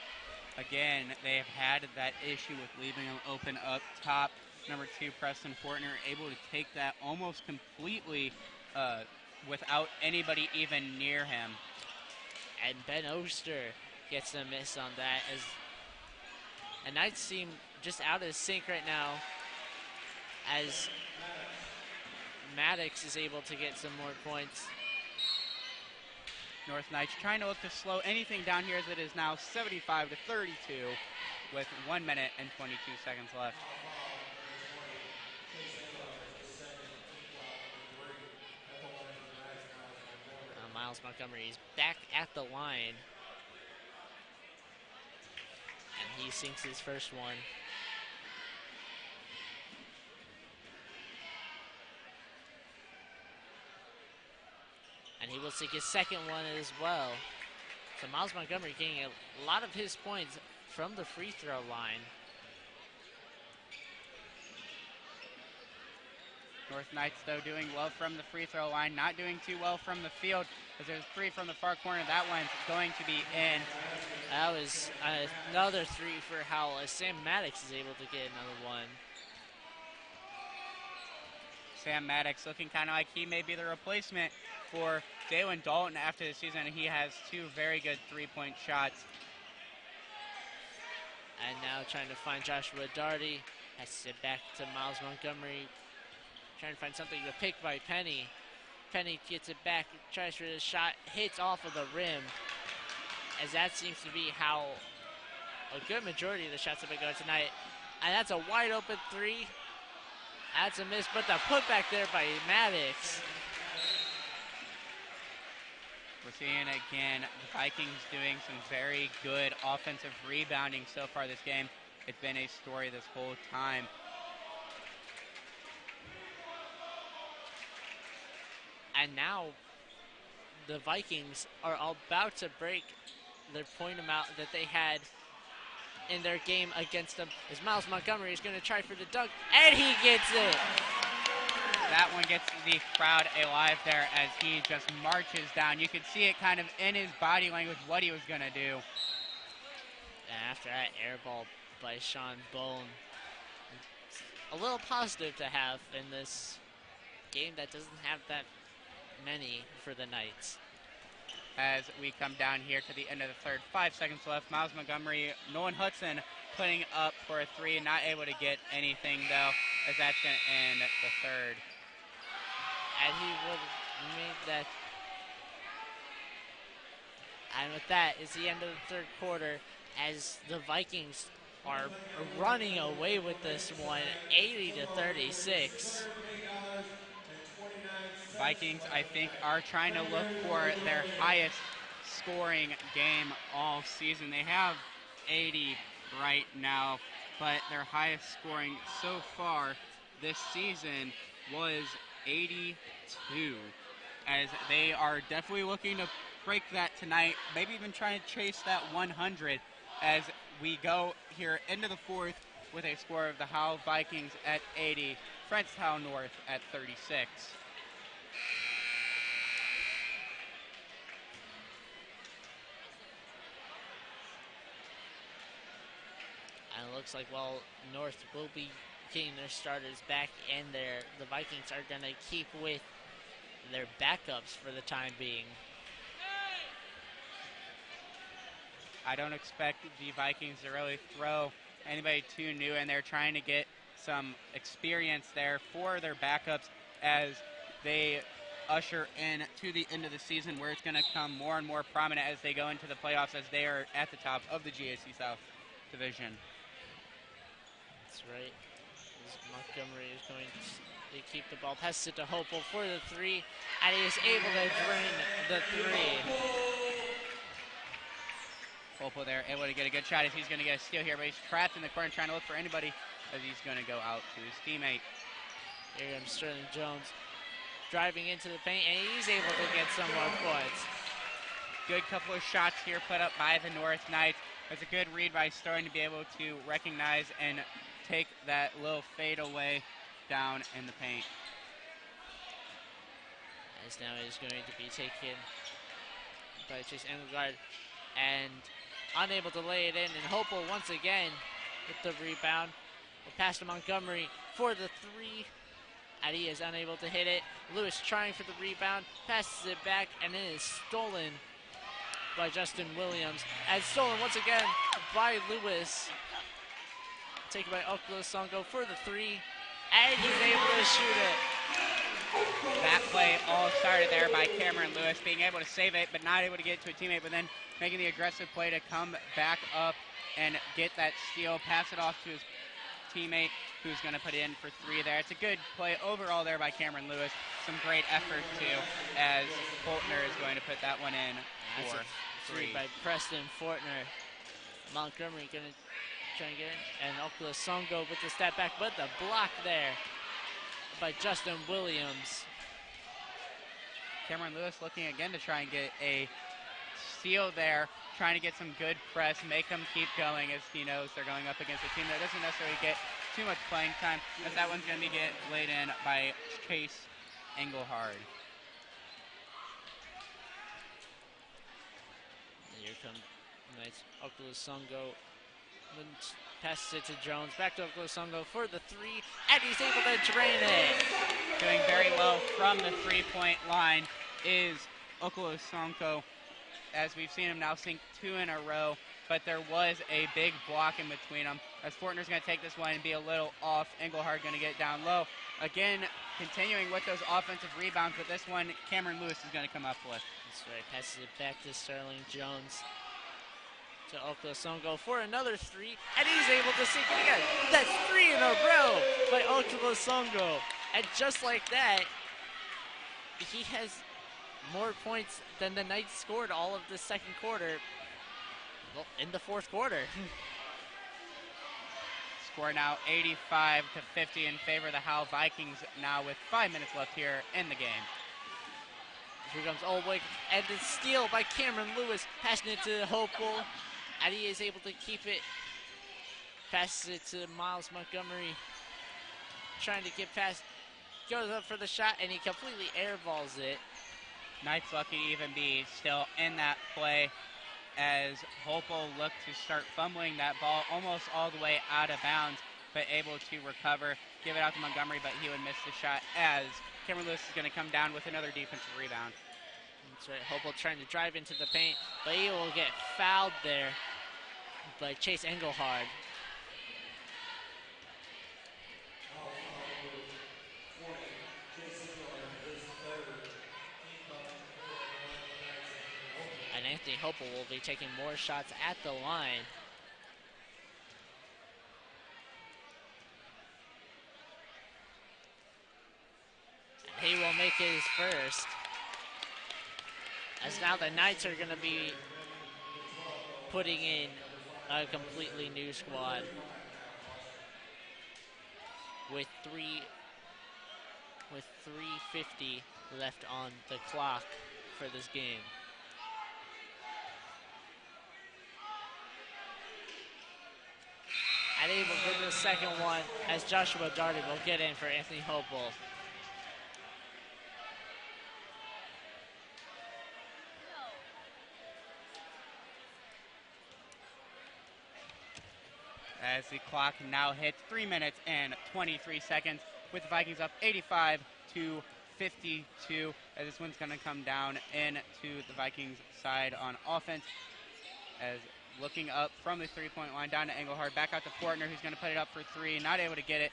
Again, they have had that issue with leaving him open up top. Number 2, Preston Fortner, able to take that almost completely without anybody even near him. And Ben Oster gets a miss on that, as the Knights seem just out of sync right now, as Maddox is able to get some more points. North Knights trying to look to slow anything down here, as it is now 75-32 with 1 minute and 22 seconds left. Miles Montgomery is back at the line, and he sinks his first one. And he will sink his second one as well. So Miles Montgomery getting a lot of his points from the free throw line. North Knights, though, doing well from the free throw line, not doing too well from the field, as there's 3 from the far corner. That one's going to be in. That was another 3 for Howell, as Sam Maddox is able to get another one. Sam Maddox looking kind of like he may be the replacement for Jalen Dalton after the season. He has 2 very good three-point shots. And now trying to find Joshua Darty. Has it back to Miles Montgomery. Trying to find something to pick by Penny. Penny gets it back, tries for the shot, hits off of the rim. As that seems to be how a good majority of the shots have been going tonight. And that's a wide open 3. That's a miss, but the putback there by Maddox. We're seeing again the Vikings doing some very good offensive rebounding so far this game. It's been a story this whole time. And now the Vikings are about to break their point amount that they had in their game against them, as Miles Montgomery is going to try for the dunk, and he gets it. That one gets the crowd alive there as he just marches down. You can see it kind of in his body language what he was going to do. And after that air ball by Sean Bone, a little positive to have in this game that doesn't have that many for the Knights. As we come down here to the end of the third, 5 seconds left. Miles Montgomery, Nolan Hudson putting up for a 3, not able to get anything though, as that's going to end the third. And he would have made that. And with that is the end of the third quarter, as the Vikings are running away with this one, 80-36. Vikings, I think, are trying to look for their highest scoring game all season. They have 80 right now, but their highest scoring so far this season was 82, as they are definitely looking to break that tonight, maybe even trying to chase that 100 as we go here into the fourth with a score of the Howell Vikings at 80, Howell North at 36. And it looks like, well, North will be getting their starters back in there. The Vikings are going to keep with their backups for the time being. I don't expect the Vikings to really throw anybody too new in there, trying to get some experience there for their backups as they usher in to the end of the season, where it's going to come more and more prominent as they go into the playoffs, as they are at the top of the GAC South Division. That's right. As Montgomery is going to keep the ball, passes it to Hopel for the 3, and he is able to drain the 3. Hopel there, able to get a good shot as he's going to get a steal here, but he's trapped in the corner trying to look for anybody as he's going to go out to his teammate. Here comes Sterling Jones driving into the paint, and he's able to get some more points. Good couple of shots here put up by the North Knights. It's a good read by Starling to be able to recognize and take that little fade away down in the paint. As now is going to be taken by Chase Engelgard and unable to lay it in. And Hopel once again with the rebound. A pass to Montgomery for the three. Adi is unable to hit it. Lewis trying for the rebound, passes it back, and it is stolen by Justin Williams. And stolen once again by Lewis. Taken by Okolosongo for the three. And he's able to shoot it. That play all started there by Cameron Lewis, being able to save it, but not able to get it to a teammate, but then making the aggressive play to come back up and get that steal, pass it off to his teammate, who's going to put it in for three there. It's a good play overall there by Cameron Lewis. Some great effort, too, as Fortner is going to put that one in for three. By Preston Fortner. Montgomery going to try and get in. And Okolosongo with the step back, but the block there by Justin Williams. Cameron Lewis looking again to try and get a steal there, trying to get some good press, make them keep going as he knows they're going up against a team that doesn't necessarily get too much playing time, as that one's going to get laid in by Chase Engelhard. Here comes nice Okolosongo. Passes it to Jones. Back to Okolosongo for the three, and he's able to drain it. Doing very well from the three-point line is Okolosongo, as we've seen him now sink two in a row, but there was a big block in between them. As Fortner's going to take this one and be a little off, Engelhard going to get down low. Again, continuing with those offensive rebounds, but this one Cameron Lewis is going to come up with. That's right, passes it back to Sterling Jones. To Okolosongo for another three, and he's able to sink it again. That's three in a row by Okolosongo. And just like that, he has more points than the Knights scored all of the second quarter. Well, in the fourth quarter. Score now 85-50 in favor of the Howell Vikings now with 5 minutes left here in the game. Here comes Olwick, and the steal by Cameron Lewis, passing it to Hopel. Adi is able to keep it. Passes it to Miles Montgomery. Trying to get past. Goes up for the shot, and he completely airballs it. Knights lucky to even be still in that play, as Hopel looked to start fumbling that ball almost all the way out of bounds, but able to recover, give it out to Montgomery, but he would miss the shot, as Cameron Lewis is going to come down with another defensive rebound. That's right, Hopel trying to drive into the paint, but he will get fouled there by Chase Engelhard. And Anthony Hopel will be taking more shots at the line. And he will make his first. As now the Knights are going to be putting in a completely new squad with 3:50 left on the clock for this game. And he will get the second one as Joshua Darden will get in for Anthony Hopel. As the clock now hits 3 minutes and 23 seconds with the Vikings up 85-52, as this one's going to come down into the Vikings side on offense, as looking up from the three-point line down to Engelhard, back out to Fortner, who's going to put it up for three, not able to get it,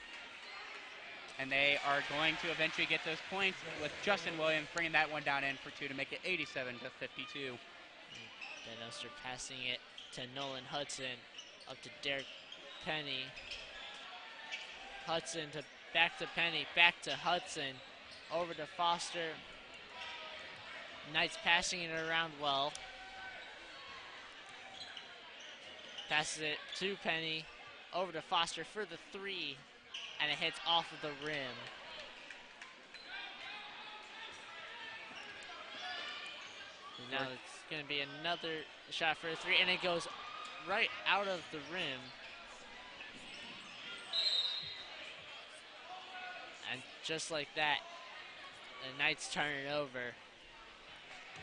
and they are going to eventually get those points with Justin Williams bringing that one down in for two to make it 87-52. Ben Oster passing it to Nolan Hudson, up to Derek Penny. Hudson to back to Penny, back to Hudson, over to Foster. Knights passing it around well. Passes it to Penny, over to Foster for the three, and it hits off of the rim. And now it's going to be another shot for a three, and it goes right out of the rim. And just like that, the Knights turn it over.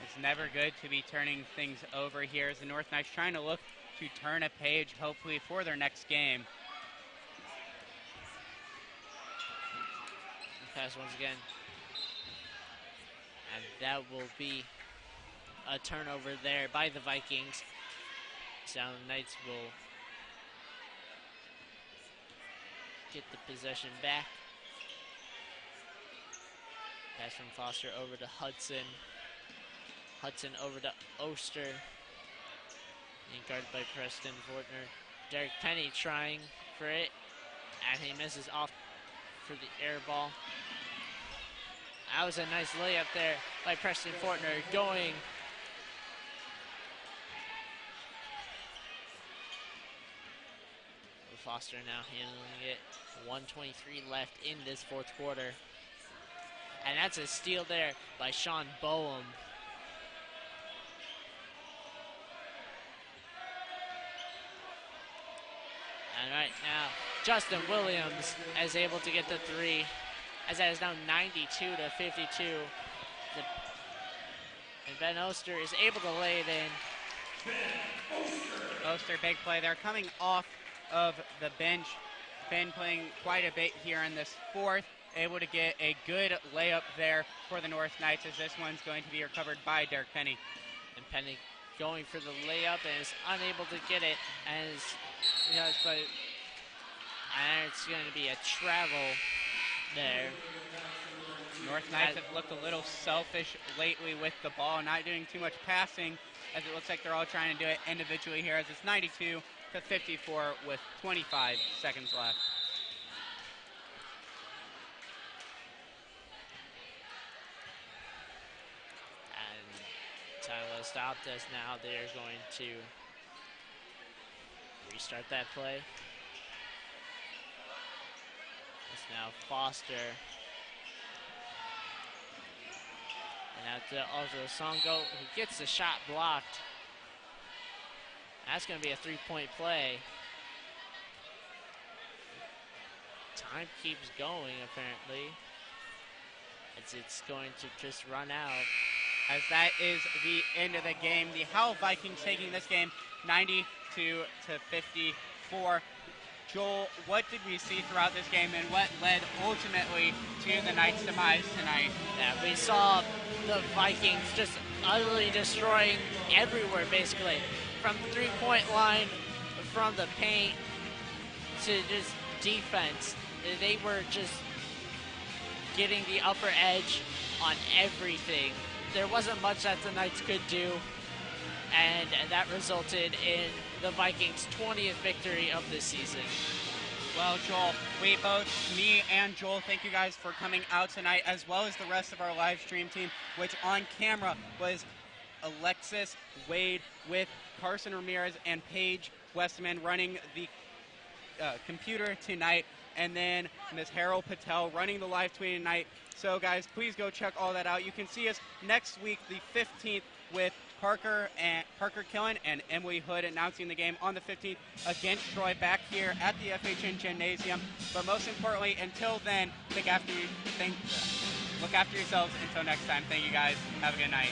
It's never good to be turning things over here as the North Knights trying to look to turn a page, hopefully, for their next game. Pass once again. And that will be a turnover there by the Vikings. So the Knights will get the possession back. Pass from Foster over to Hudson. Hudson over to Oster. And guarded by Preston Fortner. Derek Penny trying for it. And he misses off for the air ball. That was a nice layup there by Preston Fortner going. Foster now handling it. 1:23 left in this fourth quarter. And that's a steal there by Sean Boehm. And right now, Justin Williams is able to get the three, as that is now 92-52. And Ben Oster is able to lay it in. Oster, big play there, coming off of the bench. Been playing quite a bit here in this fourth, able to get a good layup there for the North Knights, as this one's going to be recovered by Derek Penny. And Penny going for the layup and is unable to get it, and it's going to be a travel there. North Knights have looked a little selfish lately with the ball, not doing too much passing, as it looks like they're all trying to do it individually here, as it's 92-54 with 25 seconds left. And time was stopped, as now they're going to restart that play. It's now Foster. And out to Aljo Songo, who gets the shot blocked. That's going to be a three-point play. Time keeps going, apparently, as it's going to just run out. As that is the end of the game. The Howell Vikings taking this game 92-54. Joel, what did we see throughout this game, and what led ultimately to the Knights' demise tonight? Yeah, we saw the Vikings just utterly destroying everywhere, basically. From the three-point line, from the paint, to just defense. They were just getting the upper edge on everything. There wasn't much that the Knights could do, and that resulted in the Vikings' 20th victory of this season. Well, Joel, me and Joel, thank you guys for coming out tonight, as well as the rest of our live stream team, which on camera was Alexis Wade with Carson Ramirez and Paige Westman running the computer tonight, and then Ms. Harold Patel running the live tweet tonight. So, guys, please go check all that out. You can see us next week, the 15th, with Parker Killen and Emily Hood announcing the game on the 15th against Troy back here at the FHN Gymnasium. But most importantly, until then, look after yourselves. Until next time, thank you guys. Have a good night.